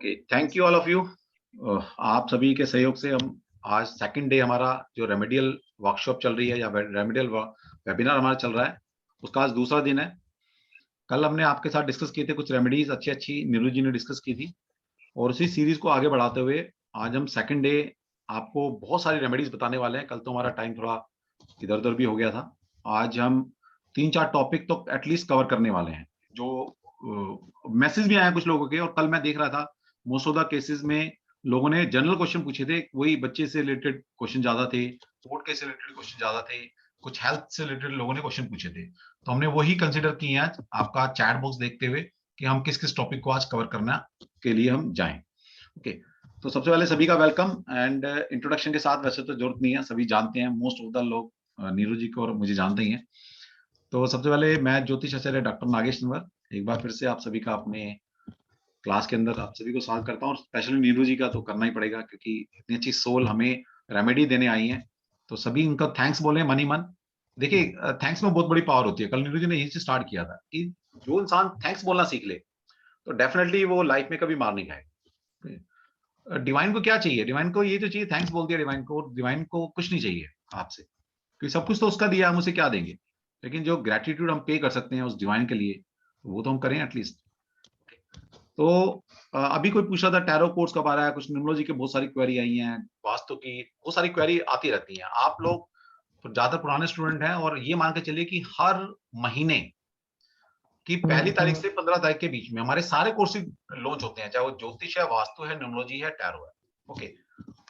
Okay, thank you all of you. आप सभी के सहयोग से हम आज सेकंड डे हमारा जो रेमेडियल वर्कशॉप चल रही है या रेमेडियल वेबिनार हमारा चल रहा है, उसका आज दूसरा दिन है। कल हमने आपके साथ डिस्कस किए थे कुछ रेमेडीज अच्छी नीरू जी ने डिस्कस की थी, और उसी सीरीज को आगे बढ़ाते हुए आज हम सेकंड डे आपको बहुत सारी रेमेडीज बताने वाले हैं। कल तो हमारा टाइम थोड़ा इधर उधर भी हो गया था। आज हम 3-4 टॉपिक तो एटलीस्ट कवर करने वाले हैं। जो मैसेज भी आए कुछ लोगों के, और कल मैं देख रहा था मोस्ट ऑफ द केसेस में लोगों ने जनरल क्वेश्चन पूछे थे, वही बच्चे से रिलेटेड क्वेश्चन ज्यादा थे, कोर्ट के से रिलेटेड क्वेश्चन ज्यादा थे, कुछ हेल्थ से रिलेटेड लोगों ने क्वेश्चन पूछे थे। तो हमने वही कंसिडर किए आज आपका चैट बॉक्स देखते हुए कि हम किस किस टॉपिक को आज कवर करना के लिए हम जाएं। ओके, तो सबसे पहले सभी का वेलकम एंड इंट्रोडक्शन के साथ, वैसे तो जरूरत नहीं है, सभी जानते हैं, मोस्ट ऑफ द लोग नीरू जी को और मुझे जानते ही हैं। तो सबसे पहले मैं ज्योतिष आचार्य डॉक्टर नागेश नंवर एक बार फिर से आप सभी का अपने क्लास के अंदर आप सभी को स्वागत करता हूँ। और स्पेशली नीरू जी का तो करना ही पड़ेगा क्योंकि इतनी अच्छी सोल हमें रेमेडी देने आई है, तो सभी उनका थैंक्स बोले मन ही मन। देखिए, थैंक्स में बहुत बड़ी पावर होती है। कल नीरू जी ने यही से स्टार्ट किया था कि जो इंसान थैंक्स बोलना सीख ले तो डेफिनेटली वो लाइफ में कभी मार नहीं खाएगा। डिवाइन को क्या चाहिए? डिवाइन को ये तो चाहिए, थैंक्स बोल दिया डिवाइन को, डिवाइन को कुछ नहीं चाहिए आपसे, क्योंकि सब कुछ तो उसका दिया, हम उसे क्या देंगे। लेकिन जो ग्रेटिट्यूड हम पे कर सकते हैं उस डिवाइन के लिए, वो तो हम करें एटलीस्ट। तो अभी कोई पूछा था टैरो कोर्स कब आ रहा है, कुछ न्यूमरोलॉजी की बहुत सारी क्वेरी आई हैं, वास्तु की बहुत सारी क्वेरी आती रहती हैं। आप लोग तो ज्यादा पुराने स्टूडेंट हैं, और ये मान के चलिए कि हर महीने की पहली तारीख से 15 तारीख के बीच में हमारे सारे कोर्सेज लॉन्च होते हैं, चाहे वो ज्योतिष है, वास्तु है, न्यूमरोलॉजी है, टैरो है। ओके,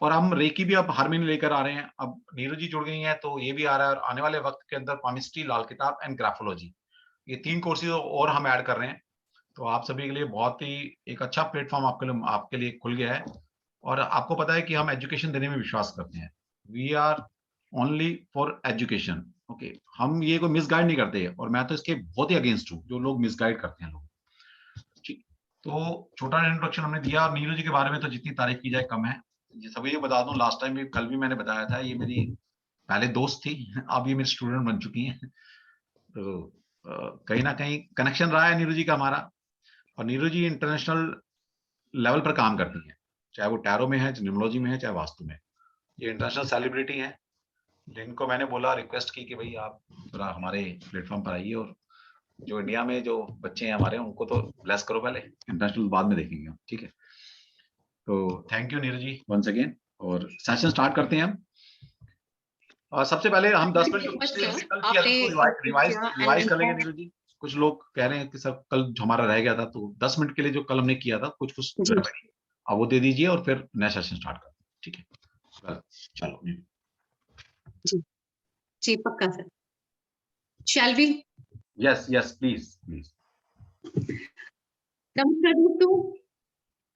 और हम रेकी भी अब हर महीने लेकर आ रहे हैं। अब नीरू जी जुड़ गई हैं तो ये भी आ रहा है, और आने वाले वक्त के अंदर पामिस्ट्री, लाल किताब एंड ग्राफोलॉजी, ये 3 कोर्सेज और हम ऐड कर रहे हैं। तो आप सभी के लिए बहुत ही एक अच्छा प्लेटफॉर्म आपके लिए खुल गया है। और आपको पता है कि हम एजुकेशन देने में विश्वास करते हैं। We are only for education. Okay, हम ये कोई मिसगाइड नहीं करते, और मैं तो इसके बहुत ही अगेंस्ट हूँ जो लोग मिसगाइड करते हैं लोग। ठीक, तो छोटा इंट्रोडक्शन हमने दिया, और नीरू जी के बारे में तो जितनी तारीफ की जाए कम है। ये सभी ये बता दूं, लास्ट टाइम भी कल भी मैंने बताया था, ये मेरी पहले दोस्त थी, अब ये मेरी स्टूडेंट बन चुकी हैं। तो कहीं ना कहीं कनेक्शन रहा है नीरू जी का हमारा। और नीरू जी इंटरनेशनल लेवल पर काम करती हैं, चाहे वो टैरो में है, न्यूमरोलॉजी में है, चाहे वास्तु में। ये इंटरनेशनल सेलिब्रिटी हैं, जिनको मैंने बोला, रिक्वेस्ट की कि भाई आप थोड़ा हमारे प्लेटफॉर्म पर आइए, और जो इंडिया में जो बच्चे हैं हमारे, उनको तो ब्लेस करो पहले, इंटरनेशनल बाद में देखेंगे हम। ठीक है, तो thank you Neeru ji once again, और सेशन स्टार्ट करते हैं हम। सबसे पहले हम 10 मिनट जो पिछले हमने कल किया था उसको रिवाइज कर लेंगे नीरू जी। कुछ लोग कह रहे हैं कि सर कल जो हमारा रह गया था, तो 10 मिनट के लिए जो कल हमने किया था कुछ कुछ अब वो दे दीजिए, और फिर नया सेशन स्टार्ट करते हैं। ठीक है, चलो जी जी, पक्का sir. Shall we? Yes yes, please please. नमस्कार दोस्तों,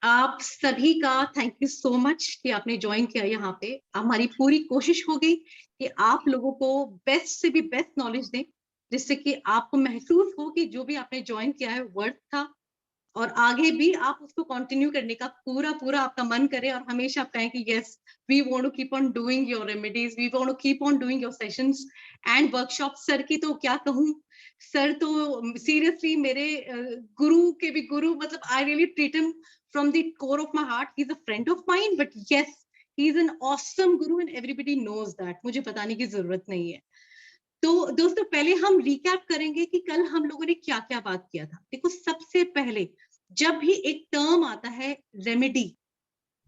आप सभी का थैंक यू सो मच कि आपने ज्वाइन किया यहाँ पे। हमारी पूरी कोशिश होगी कि आप लोगों को बेस्ट से भी बेस्ट नॉलेज दें, जिससे कि आपको महसूस हो कि जो भी आपने ज्वाइन किया है वर्थ था, और आगे भी आप उसको कंटिन्यू करने का पूरा पूरा आपका मन करे, और हमेशा आप कहें कि yes, we want to keep on doing your remedies, we want to keep on doing your sessions and workshop. Sir की तो क्या कहूँ, सर तो सीरियसली मेरे गुरु के भी गुरु, मतलब I really treat him from the core of my heart. He is a friend of mine, but yes, he is an awesome Guru and everybody knows that. मुझे बताने की जरूरत नहीं है। तो दोस्तों, पहले हम रिकैप करेंगे कि कल हम लोगों ने क्या क्या बात किया था। देखो, सबसे पहले जब भी एक टर्म आता है रेमेडी,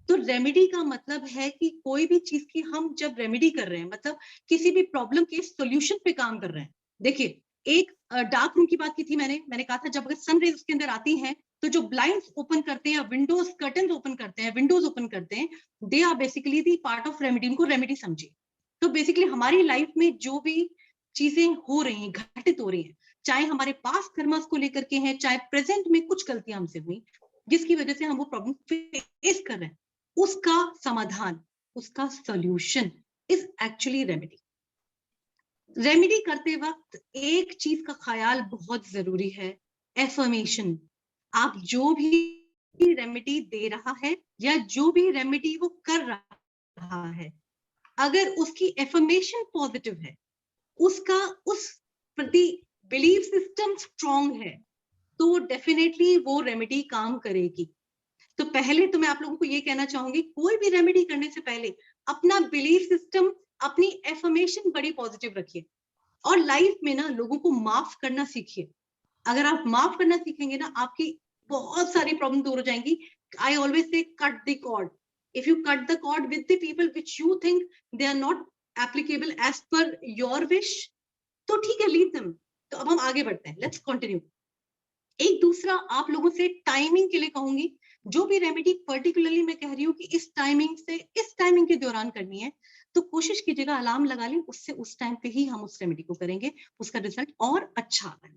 तो रेमेडी का मतलब है कि कोई भी चीज की हम जब रेमेडी कर रहे हैं, मतलब किसी भी प्रॉब्लम के सॉल्यूशन पे काम कर रहे हैं। देखिए, एक डार्क रूम की बात की थी मैंने कहा था, जब अगर सन रेज उसके अंदर आती हैं, तो जो ब्लाइंड्स ओपन करते हैं, विंडोज कर्टन ओपन करते हैं, विंडोज ओपन करते हैं, they are basically the part of remedy. उनको रेमेडी समझिए। तो बेसिकली हमारी लाइफ में जो भी चीजें हो रही हैं, घटित हो रही हैं, चाहे हमारे पास कर्मस को लेकर के हैं, चाहे प्रेजेंट में कुछ गलतियां हमसे हुई जिसकी वजह से हम वो प्रॉब्लम फेस कर रहे हैं, उसका समाधान, उसका solution is actually remedy. Remedy करते वक्त एक चीज का ख्याल बहुत जरूरी है, एफर्मेशन। आप जो भी रेमेडी दे रहा है या जो भी रेमेडी वो कर रहा है, अगर उसकी एफर्मेशन पॉजिटिव है, उसका उस प्रति बिलीफ सिस्टम स्ट्रॉन्ग है, तो डेफिनेटली वो रेमेडी काम करेगी। तो पहले तो मैं आप लोगों को ये कहना चाहूंगी, कोई भी रेमेडी करने से पहले अपना बिलीफ सिस्टम, अपनी एफर्मेशन बड़ी पॉजिटिव रखिए, और लाइफ में ना लोगों को माफ करना सीखिए। अगर आप माफ करना सीखेंगे ना, आपकी बहुत सारी प्रॉब्लम दूर हो जाएंगी। I always say cut the cord. If you cut the cord with the people which you think they are not applicable as per your wish, तो ठीक है, लीव देम। तो अब हम आगे बढ़ते हैं, लेट्स कंटिन्यू। एक दूसरा आप लोगों से टाइमिंग के लिए कहूंगी, जो भी रेमेडी पर्टिकुलरली मैं कह रही हूँ कि इस टाइमिंग से इस टाइमिंग के दौरान करनी है, तो कोशिश कीजिएगा अलार्म लगा लें, उससे उस टाइम पे ही हम उस रेमेडी को करेंगे, उसका रिजल्ट और अच्छा आता है।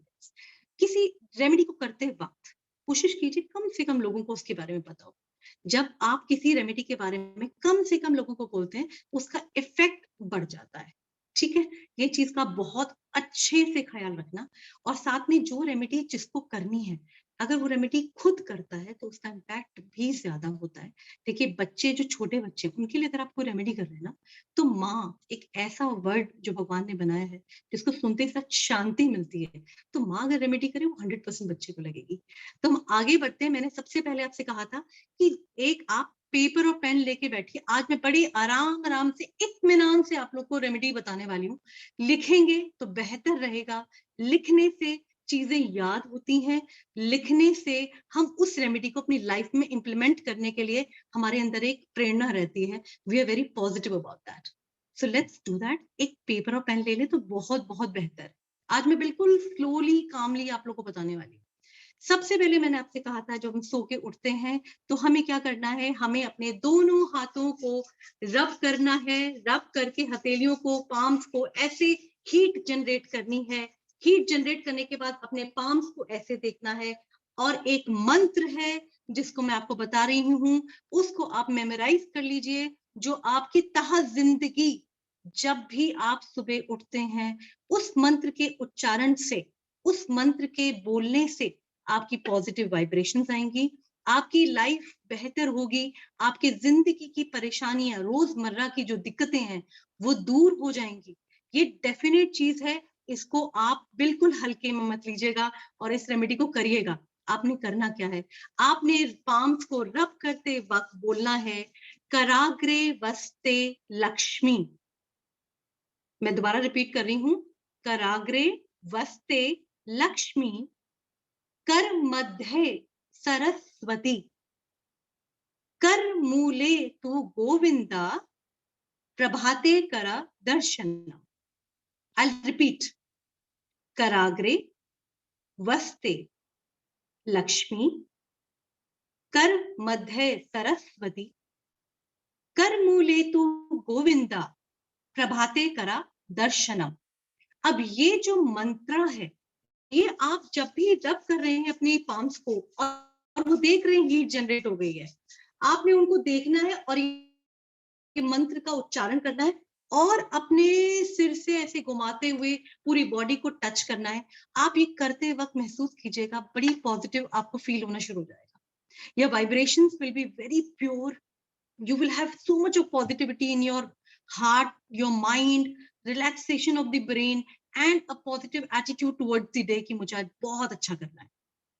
किसी रेमेडी को करते वक्त कोशिश कीजिए कम से कम लोगों को उसके बारे में पता हो। जब आप किसी रेमेडी के बारे में कम से कम लोगों को बोलते हैं, उसका इफेक्ट बढ़ जाता है। ठीक है, ये चीज का बहुत अच्छे से ख्याल रखना। और साथ में जो रेमेडी जिसको करनी है, अगर वो रेमेडी खुद करता है तो उसका इम्पैक्ट भी ज्यादा होता है। देखिए, बच्चे जो छोटे बच्चे, उनके लिए अगर आप कोई रेमेडी कर रहे हैं ना, तो माँ एक ऐसा वर्ड जो भगवान ने बनाया है जिसको सुनते ही साथ शांति मिलती है, तो माँ अगर रेमेडी करे वो 100% बच्चे को लगेगी। तो हम आगे बढ़ते हैं। मैंने सबसे पहले आपसे कहा था कि एक आप पेपर और पेन लेके बैठिए। आज मैं बड़े आराम आराम से इत्मीनान से आप लोग को रेमेडी बताने वाली हूँ। लिखेंगे तो बेहतर रहेगा। लिखने से चीजें याद होती हैं, लिखने से हम उस रेमेडी को अपनी लाइफ में इंप्लीमेंट करने के लिए हमारे अंदर एक प्रेरणा रहती है। We are very positive about that. So let's do that. एक पेपर और पेन ले ले तो बहुत बहुत बेहतर। आज मैं बिल्कुल स्लोली कामली आप लोग को बताने वाली हूँ। सबसे पहले मैंने आपसे कहा था, जब हम सो के उठते हैं तो हमें क्या करना है, हमें अपने दोनों हाथों को रब करना है। रब करके हथेलियों को, पाम्स को ऐसे हीट जनरेट करनी है। हीट जनरेट करने के बाद अपने पाम्स को ऐसे देखना है, और एक मंत्र है जिसको मैं आपको बता रही हूँ, उसको आप मेमोराइज कर लीजिए, जो आपकी तह जिंदगी, जब भी आप सुबह उठते हैं, उस मंत्र के उच्चारण से, उस मंत्र के बोलने से आपकी पॉजिटिव वाइब्रेशंस आएंगी, आपकी लाइफ बेहतर होगी, आपकी जिंदगी की परेशानियां, रोजमर्रा की जो दिक्कतें हैं वो दूर हो जाएंगी। ये डेफिनेट चीज है, इसको आप बिल्कुल हल्के में मत लीजिएगा और इस रेमेडी को करिएगा। आपने करना क्या है, आपने पाम्स को रब करते वक्त बोलना है, कराग्रे वस्ते लक्ष्मी। मैं दोबारा रिपीट कर रही हूं, कराग्रे वस्ते लक्ष्मी, कर मध्य सरस्वती, कर मूले तु गोविंदा, प्रभाते कर दर्शन। आई रिपीट, कराग्रे वस्ते लक्ष्मी, कर मध्य सरस्वती, कर मूले तु गोविंदा, प्रभाते करा दर्शनम। अब ये जो मंत्र है, ये आप जब भी रब कर रहे हैं अपनी पाम्स को, और वो देख रहे हैं हीट जनरेट हो गई है, आपने उनको देखना है और ये मंत्र का उच्चारण करना है, और अपने सिर से ऐसे घुमाते हुए पूरी बॉडी को टच करना है। आप ये करते वक्त महसूस कीजिएगा, बड़ी पॉजिटिव आपको फील होना शुरू हो जाएगा। your vibrations will be very pure. You will have so much of positivity in your heart, your mind, relaxation of the brain, and a positive attitude towards the day कि मुझे आज बहुत अच्छा करना है।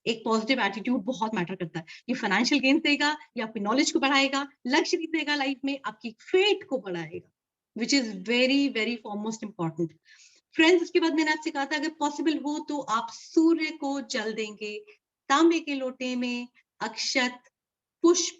एक पॉजिटिव एटीट्यूड बहुत matter करता है। ये फाइनेंशियल गेन देगा, ये आपकी नॉलेज को बढ़ाएगा, लक्ष्य देगा लाइफ में, आपकी फेट को बढ़ाएगा, विच is very very foremost important. Friends, उसके बाद मैंने आपसे कहा था, अगर पॉसिबल हो तो आप सूर्य को जल देंगे। तांबे के लोटे में अक्षत, पुष्प,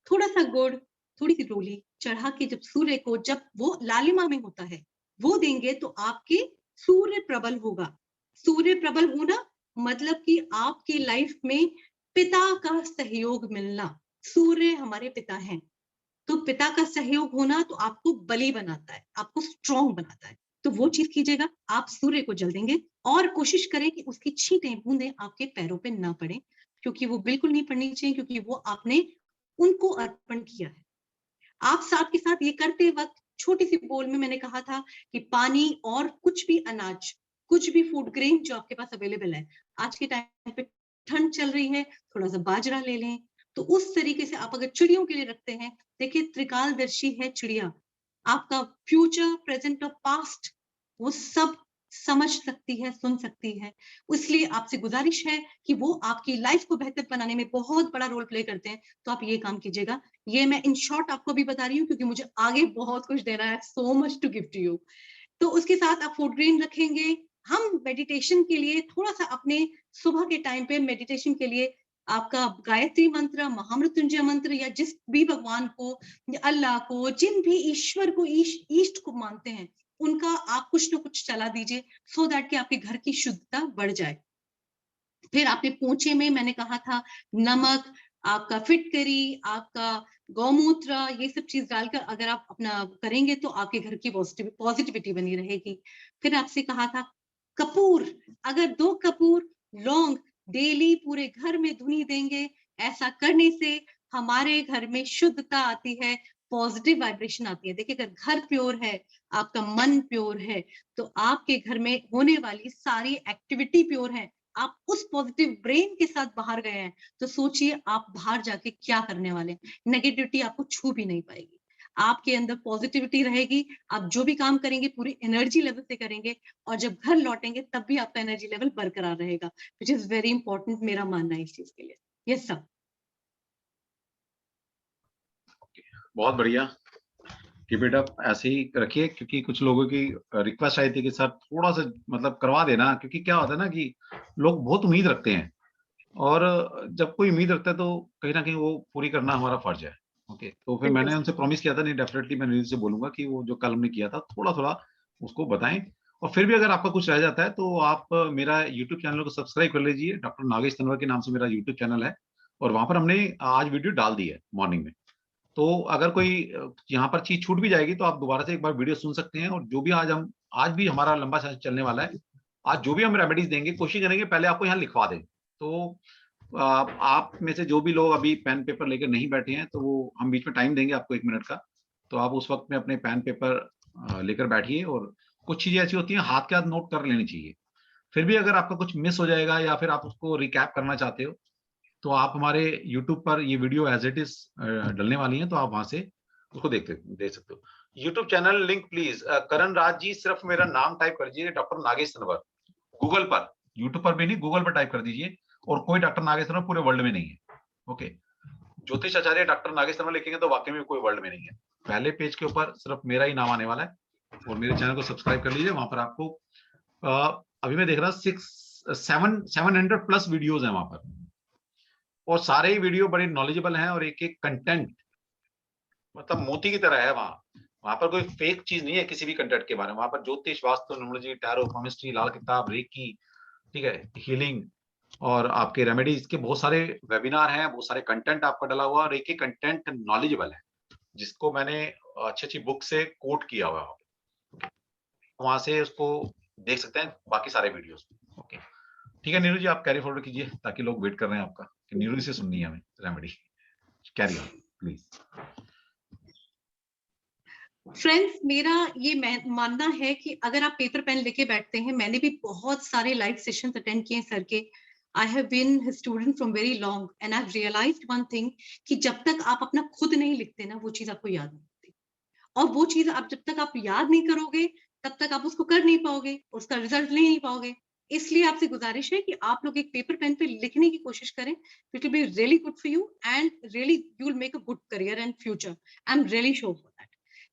थोड़ा सा गुड़, थोड़ी सी रोली चढ़ा के, जब सूर्य को, जब वो लालिमा में होता है, वो देंगे तो आपके सूर्य प्रबल होगा। सूर्य प्रबल होना मतलब कि आपकी लाइफ में पिता का सहयोग मिलना। सूर्य हमारे पिता हैं, तो पिता का सहयोग होना तो आपको बली बनाता है, आपको स्ट्रॉन्ग बनाता है। तो वो चीज कीजिएगा, आप सूर्य को जल देंगे, और कोशिश करें कि उसकी छींटें, बूंदें आपके पैरों पे ना पड़े, क्योंकि वो बिल्कुल नहीं पड़नी चाहिए, क्योंकि वो आपने उनको अर्पण किया है। आप साथ के साथ ये करते वक्त छोटी सी बोल में मैंने कहा था कि पानी और कुछ भी अनाज, कुछ भी फूड ग्रेन जो आपके पास अवेलेबल है, आज के टाइम पे ठंड चल रही है, थोड़ा सा बाजरा ले लें। तो उस तरीके से आप अगर चिड़ियों के लिए रखते हैं, देखिए त्रिकालदर्शी है चिड़िया, आपका फ्यूचर, प्रेजेंट और पास्ट, वो सब समझ सकती है, सुन सकती है। इसलिए आपसे गुजारिश है कि वो आपकी लाइफ को बेहतर बनाने में बहुत बड़ा रोल प्ले करते हैं, तो आप ये काम कीजिएगा। ये मैं इन शॉर्ट आपको भी बता रही हूँ क्योंकि मुझे आगे बहुत कुछ देना है, so much to give to you. तो उसके साथ आप फूड ग्रेन रखेंगे। हम मेडिटेशन के लिए थोड़ा-सा अपने सुबह के टाइम पे मेडिटेशन के लिए आपका गायत्री मंत्र, महामृत्युंजय मंत्र या जिस भी भगवान को, अल्लाह को, जिन भी ईश्वर को, ईष्ट को मानते हैं, उनका आप कुछ न कुछ चला दीजिए सो दैट कि आपके घर की शुद्धता बढ़ जाए। फिर आपने पोंछे में मैंने कहा था नमक, आपका फिटकरी, आपका गौमूत्र, ये सब चीज़ डालकर अगर आप अपना करेंगे तो आपके घर की पॉजिटिविटी बनी रहेगी। फिर आपसे कहा था कपूर, अगर 2 कपूर, लौंग डेली पूरे घर में धुनी देंगे, ऐसा करने से हमारे घर में शुद्धता आती है, पॉजिटिव वाइब्रेशन आती है। देखिए अगर घर प्योर है, आपका मन प्योर है, तो आपके घर में होने वाली सारी एक्टिविटी प्योर है। आप उस पॉजिटिव ब्रेन के साथ बाहर गए हैं, तो सोचिए आप बाहर जाके क्या करने वाले हैं। नेगेटिविटी आपको छू भी नहीं पाएगी। आपके अंदर पॉजिटिविटी रहेगी, आप जो भी काम करेंगे पूरी एनर्जी लेवल से करेंगे और जब घर लौटेंगे तब भी आपका एनर्जी लेवल बरकरार रहेगा, व्हिच इज़ वेरी इंपॉर्टेंट, मेरा मानना है इस चीज़ के लिए। Yes sir. बहुत बढ़िया, कीप इट अप, ऐसे ही रखिए, क्योंकि कुछ लोगों की रिक्वेस्ट आई थी कि सर थोड़ा सा मतलब करवा देना, क्योंकि क्या होता है ना कि लोग बहुत उम्मीद रखते हैं, और जब कोई उम्मीद रखता है तो कहीं ना कहीं वो पूरी करना हमारा फर्ज है। ओके, तो फिर बिल्कुल मैंने सर। उनसे प्रॉमिस किया था, नहीं डेफिनेटली मैं नीरज से बोलूंगा कि वो जो कल हमने किया था थोड़ा थोड़ा उसको बताएं। और फिर भी अगर आपका कुछ रह जाता है तो आप मेरा यूट्यूब चैनल को सब्सक्राइब कर लीजिए, डॉक्टर नागेश तनवर के नाम से मेरा यूट्यूब चैनल है, और वहां पर हमने आज वीडियो डाल दी है मॉर्निंग में। तो अगर कोई यहाँ पर चीज छूट भी जाएगी तो आप दोबारा से एक बार वीडियो सुन सकते हैं। और जो भी आज भी हमारा लंबा सेशन चलने वाला है, आज जो भी हम रेमेडीज देंगे कोशिश करेंगे पहले आपको यहाँ लिखवा दें। तो आप में से जो भी लोग अभी पेन पेपर लेकर नहीं बैठे हैं, तो वो हम बीच में टाइम देंगे आपको 1 मिनट का, तो आप उस वक्त में अपने पेन पेपर लेकर बैठिए। और कुछ चीजें ऐसी होती हैं हाथ के हाथ नोट कर लेनी चाहिए। फिर भी अगर आपका कुछ मिस हो जाएगा या फिर आप उसको रिकैप करना चाहते हो, तो आप हमारे YouTube पर ये वीडियो एज इट इज डलने वाली है, तो आप वहां से उसको देख सकते हो। YouTube चैनल लिंक प्लीज, करण राज जी, सिर्फ मेरा नाम टाइप कर दीजिए, डॉक्टर नागेश तनवर, गूगल पर, यूट्यूब पर भी नहीं, गूगल पर टाइप कर दीजिए। और कोई डॉक्टर नागेश तनवर पूरे वर्ल्ड में नहीं है। ओके, ज्योतिष आचार्य डॉक्टर नागेश तनवर लिखेंगे तो वाकई में कोई वर्ल्ड में नहीं है। पहले पेज के ऊपर सिर्फ मेरा ही नाम आने वाला है। और मेरे चैनल को सब्सक्राइब कर लीजिए, वहां पर आपको अभी मैं देख रहा 700 प्लस वीडियोज है वहां पर, और सारे ही वीडियो बड़े नॉलेजेबल हैं, और एक एक कंटेंट मतलब मोती की तरह है। वहां पर कोई फेक चीज नहीं है किसी भी कंटेंट के बारे में। वहां पर ज्योतिष, वास्तु, न्यूमरोलॉजी, टैरो, केमिस्ट्री, लाल किताब, रेकी, ठीक है, हीलिंग, और आपके रेमेडीज के बहुत सारे वेबिनार हैं, बहुत सारे कंटेंट आपका डला हुआ, और एक एक कंटेंट नॉलेजेबल है, जिसको मैंने अच्छी अच्छी बुक से कोट किया हुआ है। वहां से उसको देख सकते हैं बाकी सारे वीडियोस। ओके, ठीक है नीरू जी, आप कैरी फॉरवर्ड कीजिए, ताकि लोग वेट कर रहे हैं आपका कि नीरू जी से सुननी है हमें remedy. Carry on please. Friends, मेरा ये मानना है कि अगर आप पेपर पेन लेके बैठते हैं, मैंने भी बहुत सारे लाइव सेशंस अटेंड किए सर के। I have been his student from very long and I have realised one thing कि जब तक आप अपना खुद नहीं लिखते ना, वो चीज आपको याद नहीं होती। और वो चीज आप जब तक आप याद नहीं करोगे, तब तक आप उसको कर नहीं पाओगे, उसका रिजल्ट ले नहीं पाओगे। इसलिए आपसे गुजारिश है कि आप लोग एक पेपर पेन पे लिखने की कोशिश करें। It will be really good for you and really you will make a good career and future. I am really sure for that.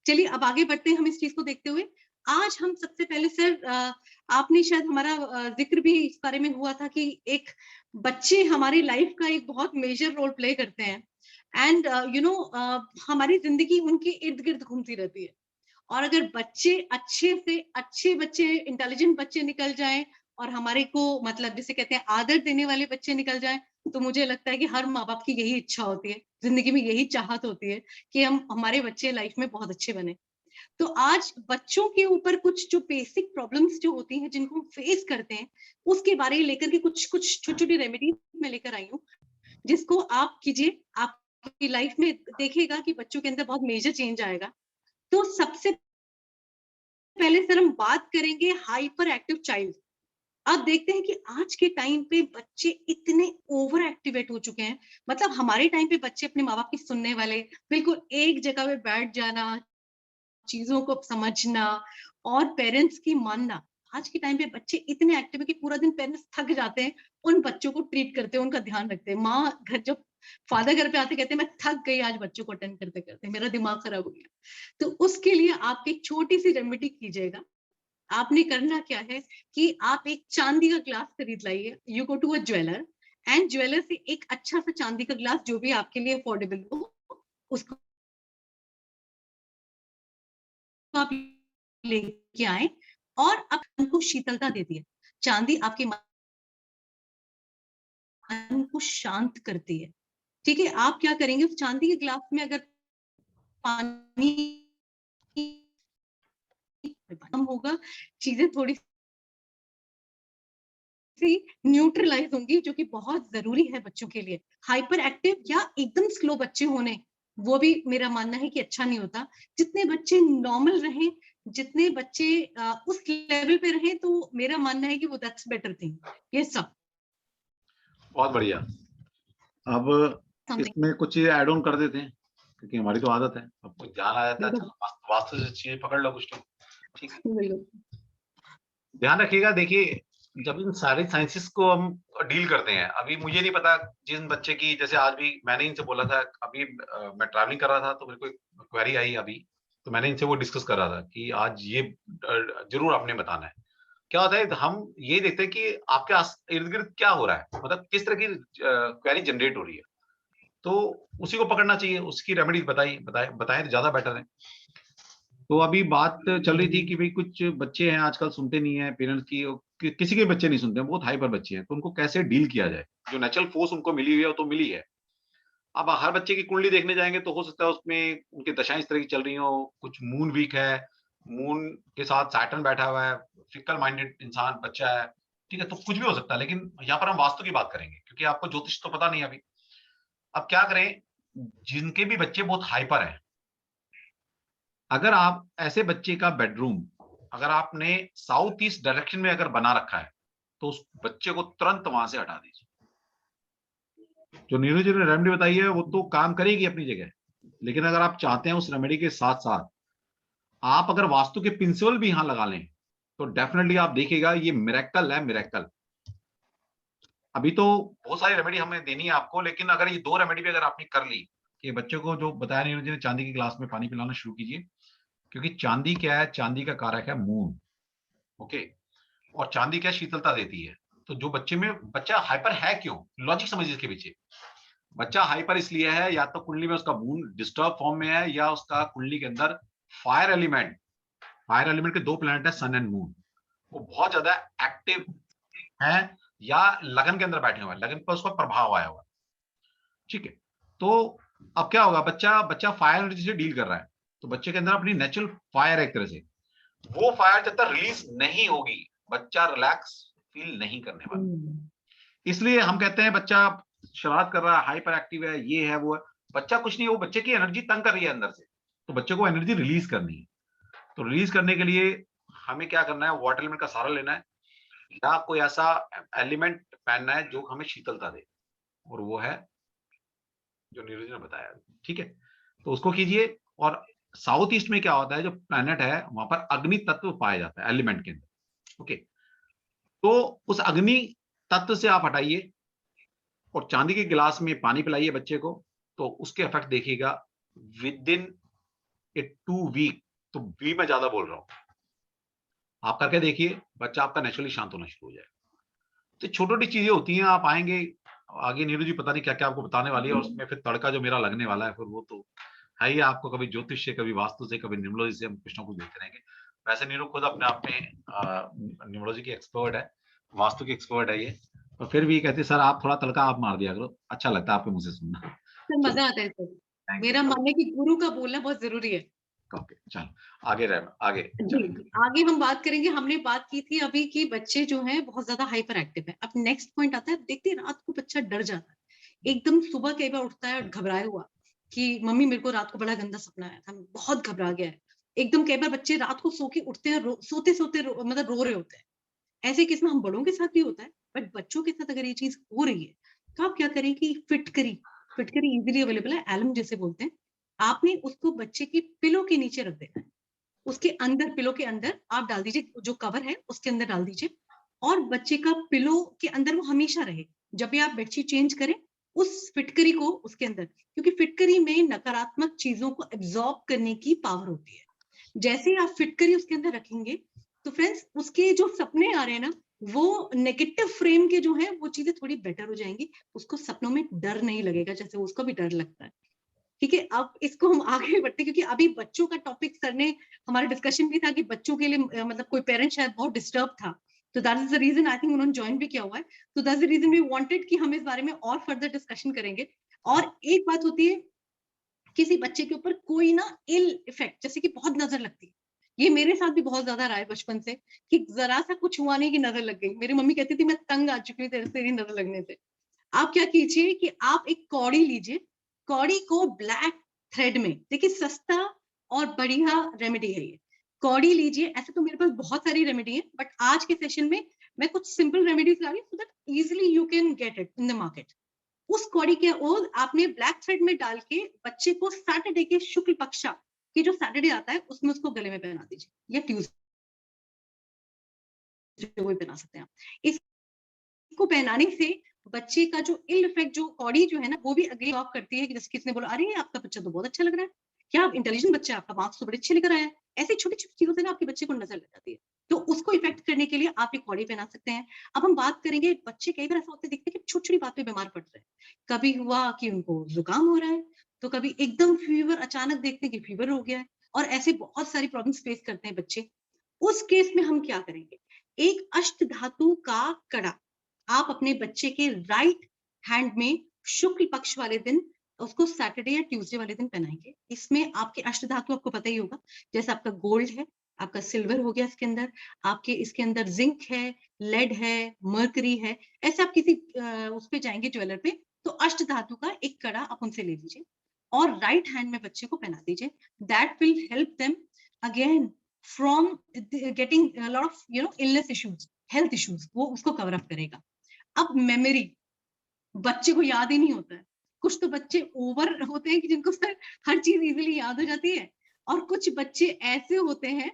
चलिए अब आगे बढ़ते हैं हम इस चीज को देखते हुए। आज हम सबसे पहले सर, आपने शायद हमारा जिक्र भी इस बारे में हुआ था कि एक बच्चे हमारी लाइफ का एक बहुत मेजर रोल प्ले करते हैं एंड हमारी जिंदगी उनके इर्द गिर्द घूमती रहती है। और अगर बच्चे अच्छे से अच्छे बच्चे, इंटेलिजेंट बच्चे निकल जाएं और हमारे को मतलब जिसे कहते हैं आदर देने वाले बच्चे निकल जाएं, तो मुझे लगता है कि हर माँ बाप की यही इच्छा होती है, जिंदगी में यही चाहत होती है कि हम हमारे बच्चे लाइफ में बहुत अच्छे बने। तो आज बच्चों के ऊपर कुछ जो बेसिक प्रॉब्लम्स जो होती हैं जिनको हम फेस करते हैं, उसके बारे में लेकर के कुछ कुछ छोटी छोटी रेमेडी मैं लेकर आई हूँ, जिसको आप कीजिए। आपकी लाइफ में देखिएगा कि बच्चों के अंदर बहुत मेजर चेंज आएगा। तो सबसे पहले सर हम बात करेंगे हाइपर एक्टिव चाइल्ड। अब देखते हैं कि आज के टाइम पे बच्चे इतने ओवर एक्टिवेट हो चुके हैं। मतलब हमारे टाइम पे बच्चे अपने माँ बाप की सुनने वाले, बिल्कुल एक जगह पे बैठ जाना, चीजों को समझना और पेरेंट्स की मानना। आज के टाइम पे बच्चे इतने एक्टिव है कि पूरा दिन पेरेंट्स थक जाते हैं, उन बच्चों को ट्रीट करते हैं, उनका ध्यान रखते हैं। माँ घर जब फादर घर पे आते कहते हैं मैं थक गई आज बच्चों को अटेंड करते करते, मेरा दिमाग खराब हो गया। तो उसके लिए आप एक छोटी सी रेमेडी कीजिएगा। आपने करना क्या है कि आप एक चांदी का ग्लास खरीद लाइए, you go to a jeweller and jeweller से एक अच्छा सा चांदी का ग्लास जो भी आपके लिए अफोर्डेबल हो, उसको आप लेके आए और आप उनको शीतलता देती है। चांदी आपके मन को शांत करती है। ठीक है, आप क्या करेंगे, उस चांदी के ग्लास में अगर पानी कम होगा, चीजें थोड़ी सी न्यूट्रलाइज होंगी, जो कि बहुत जरूरी है बच्चों के लिए। हाइपर एक्टिव या एकदम स्लो बच्चे होने, वो भी मेरा मानना है कि अच्छा नहीं होता। जितने बच्चे नॉर्मल रहें, जितने बच्चे उस लेवल पे रहें, तो मेरा मानना है कि वो दैट्स बेटर थिंग। ये सब बहुत बढ़िया। अब समथिंग इसमें कुछ ऐड ऑन कर देते हैं, क्योंकि हमारी तो आदत है, अब कुछ ध्यान आ जाता है, बिल्कुल चलो वास्तु से चीजें पकड़ लो कुछ तो। ठीक है, बिल्कुल ध्यान रखिएगा। देखिए, जब इन सारी साइंसेस को हम डील करते हैं, अभी मुझे नहीं पता जिन बच्चे की, जैसे आज भी मैंने इनसे बोला था, अभी मैं ट्रैवलिंग कर रहा था तो मेरे को एक क्वेरी आई अभी, तो मैंने इनसे वो डिस्कस कर रहा था कि आज ये जरूर आपने बताना है। क्या होता है, हम ये देखते हैं कि आपके इर्द गिर्द क्या हो रहा है, मतलब किस तरह की क्वेरी जनरेट हो रही है, तो उसी को पकड़ना चाहिए, उसकी रेमेडी बताइए, बताएं तो ज्यादा बेटर है। तो अभी बात चल रही थी कि भाई कुछ बच्चे हैं आजकल सुनते नहीं है पेरेंट्स की, किसी के बच्चे नहीं सुनते हैं, बहुत हाइपर बच्चे हैं, तो उनको कैसे डील किया जाए। जो नेचुरल फोर्स उनको मिली हुई है वो तो मिली है। अब हर बच्चे की कुंडली देखने जाएंगे तो हो सकता है उसमें उनकी दशाएं इस तरह की चल रही हो, कुछ मून वीक है, मून के साथ सैटर्न बैठा हुआ है, फिकल माइंडेड इंसान बच्चा है, ठीक है, तो कुछ भी हो सकता है। लेकिन यहाँ पर हम वास्तु की बात करेंगे, क्योंकि आपको ज्योतिष तो पता नहीं है अभी। अब क्या करें, जिनके भी बच्चे बहुत हाइपर हैं, अगर आप ऐसे बच्चे का बेडरूम अगर आपने साउथ ईस्ट डायरेक्शन में अगर बना रखा है, तो उस बच्चे को तुरंत वहां से हटा दीजिए। जो नीरज जी ने रेमेडी बताई है वो तो काम करेगी अपनी जगह, लेकिन अगर आप चाहते हैं उस रेमेडी के साथ साथ आप अगर वास्तु के प्रिंसिपल भी यहां लगा लें, तो डेफिनेटली आप देखिएगा ये मिरेकल है, मिरेकल। अभी तो बहुत सारी रेमेडी हमें देनी है आपको, लेकिन अगर ये 2 रेमेडी भी अगर आपने कर ली, कि बच्चों को जो बताया नीरज जी ने, चांदी के गिलास में पानी पिलाना शुरू कीजिए, क्योंकि चांदी क्या है, चांदी का कारक है मून। ओके, और चांदी क्या शीतलता देती है। तो जो बच्चे में बच्चा हाइपर है क्यों, लॉजिक समझिए इसके पीछे। बच्चा हाइपर इसलिए है, या तो कुंडली में उसका मून डिस्टर्ब फॉर्म में है, या उसका कुंडली के अंदर फायर एलिमेंट, फायर एलिमेंट के 2 प्लैनेट है, सन एंड मून, वो बहुत ज्यादा एक्टिव है, या लगन के अंदर बैठे हुए हैं, लगन पर उसका प्रभाव आया हुआ है। ठीक है, तो अब क्या होगा, बच्चा बच्चा फायर एनर्जी से डील कर रहा है, तो बच्चे के अंदर अपनी नेचुरल फायर एक तरह से, वो फायर जब तक रिलीज नहीं होगी, बच्चा रिलैक्स फील नहीं करने वाला। इसलिए हम कहते हैं बच्चा शरारत कर रहा है, हाइपर एक्टिव है, ये है वो है। बच्चा कुछ नहीं, वो बच्चे की एनर्जी तंग कर रही है अंदर से, तो बच्चे को एनर्जी रिलीज करनी है। तो रिलीज करने के लिए हमें क्या करना है, वाटर एलिमेंट का सहारा लेना है, या कोई ऐसा एलिमेंट पहनना है जो हमें शीतलता दे, और वो है जो नीरज ने बताया। ठीक है, तो उसको कीजिए। और साउथ ईस्ट में क्या होता है, जो प्लैनेट है वहां पर अग्नि तत्व पाया जाता है एलिमेंट के अंदर। ओके, तो उस अग्नि तत्व से आप हटाइए और चांदी के गिलास में पानी पिलाइए बच्चे को, तो उसके इफेक्ट देखिएगा विद इन ए 2 वीक। तो वी मैं ज्यादा बोल रहा हूं, आप करके देखिए, बच्चा आपका नेचुरली शांत होना शुरू हो जाएगा। तो छोटी छोटी चीजें होती हैं, आप आएंगे आगे, नीरू जी पता नहीं क्या क्या आपको बताने वाली है, और उसमें फिर तड़का जो मेरा लगने वाला है, फिर वो तो है ही, आपको कभी ज्योतिष से, कभी वास्तु से, कभी न्यूमरोलॉजी से हम कुछ ना कुछ देते रहेंगे। वैसे नीरू खुद अपने आप में न्यूमरोलॉजी की एक्सपर्ट है, वास्तु की एक्सपर्ट है ये, और फिर भी कहते सर आप थोड़ा तड़का आप मार दिया करो, अच्छा लगता है आपके मुंह से सुनना। सर, चलो, मजा आता है सर। थैंक मेरा यू। मानना है कि गुरु का बोलना बहुत जरूरी है। ओके, चलो आगे रहे, आगे जी, चलेंगे। आगे हम बात करेंगे। हमने बात की थी अभी कि बच्चे जो हैं बहुत ज्यादा हाइपर एक्टिव है। अब नेक्स्ट पॉइंट आता है, देखते हैं रात को बच्चा डर जाता है एकदम, सुबह कई बार उठता है घबराया हुआ कि मम्मी मेरे को रात को बड़ा गंदा सपना आया था, बहुत घबरा गया है एकदम। कई बार बच्चे रात को सो के उठते हैं, सोते सोते मतलब रो रहे होते हैं। ऐसे केस में हम बड़ों के साथ भी होता है, बट बच्चों के साथ अगर ये चीज हो रही है, तो आप क्या करें कि फिटकरी, फिटकरी इजीली अवेलेबल है, एलम जैसे बोलते हैं। आपने उसको बच्चे की पिलो के नीचे रख देना है, उसके अंदर, पिलो के अंदर आप डाल दीजिए, जो कवर है उसके अंदर डाल दीजिए, और बच्चे का पिलो के अंदर वो हमेशा रहे। जब भी आप बेडशीट चेंज करें, उस फिटकरी को उसके अंदर, क्योंकि फिटकरी में नकारात्मक चीजों को एब्जॉर्ब करने की पावर होती है। जैसे ही आप फिटकरी उसके अंदर रखेंगे, तो फ्रेंड्स उसके जो सपने आ रहे हैं ना, वो नेगेटिव फ्रेम के जो है वो चीजें थोड़ी बेटर हो जाएंगी। उसको सपनों में डर नहीं लगेगा जैसे उसको भी डर लगता है। ठीक है, अब इसको हम आगे बढ़ते हैं, क्योंकि अभी बच्चों का टॉपिक सर ने, हमारा डिस्कशन भी था कि बच्चों के लिए मतलब कोई पेरेंट शायद बहुत डिस्टर्ब था, तो that is the reason I think उन्होंने ज्वाइन भी किया हुआ है। तो that's the reason we wanted कि हम इस बारे में और फर्दर डिस्कशन करेंगे। और एक बात होती है, किसी बच्चे के ऊपर कोई ना इल इफेक्ट, जैसे कि बहुत नजर लगती है, ये मेरे साथ भी बहुत ज्यादा रहा है बचपन से, कि जरा सा कुछ हुआ नहीं कि नजर लग गई। मेरी मम्मी कहती थी मैं तंग आ चुकी हूँ तेरी नजर लगने से। आप क्या कीजिए कि आप एक कौड़ी लीजिए, कौड़ी को ब्लैक थ्रेड में, देखिए सस्ता और बढ़िया रेमेडी है ये। कौड़ी लीजिए, ऐसे तो मेरे पास बहुत सारी रेमेडी है, बट आज के सेशन में मैं कुछ सिंपल रेमेडीज ला रही हूँ, so that easily you can get it in the market. उस कौड़ी के ओर आपने ब्लैक थ्रेड में डाल के बच्चे को सैटरडे के शुक्ल पक्षा की जो सैटरडे आता है उसमें उसको गले में पहना दीजिए, या ट्यूसडे को भी पहना सकते हैं आप। इसको पहनाने से बच्चे का जो इल इफेक्ट, जो कौड़ी जो है ना, वो भी अगेन ऑफ करती है कि जैसे किसने बोला अरे आपका बच्चा तो बहुत अच्छा लग रहा है, क्या आप इंटेलिजेंट बच्चा है, आपका मार्क्स तो बड़े अच्छे लेकर आया है, ऐसी छोटी छोटी चीजों से ना आपके बच्चे को नजर लग जाती है। तो उसको इफेक्ट करने के लिए आप एक कौड़ी पहना सकते हैं। अब हम बात करेंगे, बच्चे कई बार ऐसा होते दिखते हैं कि छोटी छोटी बात पे बीमार पड़ रहे हैं। कभी हुआ कि उनको जुकाम हो रहा है, तो कभी एकदम फीवर, अचानक देखते हैं कि फीवर हो गया है, और ऐसे बहुत सारी प्रॉब्लम्स फेस करते हैं बच्चे। उस केस में हम क्या करेंगे, एक अष्ट धातु का कड़ा आप अपने बच्चे के राइट हैंड में शुक्ल पक्ष वाले दिन, उसको सैटरडे या ट्यूसडे वाले दिन पहनाएंगे। इसमें आपके अष्ट धातु आपको पता ही होगा, जैसे आपका गोल्ड है, आपका सिल्वर हो गया इसके अंदर, आपके इसके अंदर जिंक है, लेड है, मर्करी है। ऐसे आप किसी उस पे जाएंगे ज्वेलर पे, तो अष्ट धातु का एक कड़ा आप उनसे ले लीजिए और राइट हैंड में बच्चे को पहना दीजिए। That will help them again from getting lot of illness issues, health issues, वो उसको कवर अप करेगा। अब मेमोरी, बच्चे को याद ही नहीं होता है। कुछ तो बच्चे ओवर होते हैं कि जिनको सर हर चीज इजीली याद हो जाती है, और कुछ बच्चे ऐसे होते हैं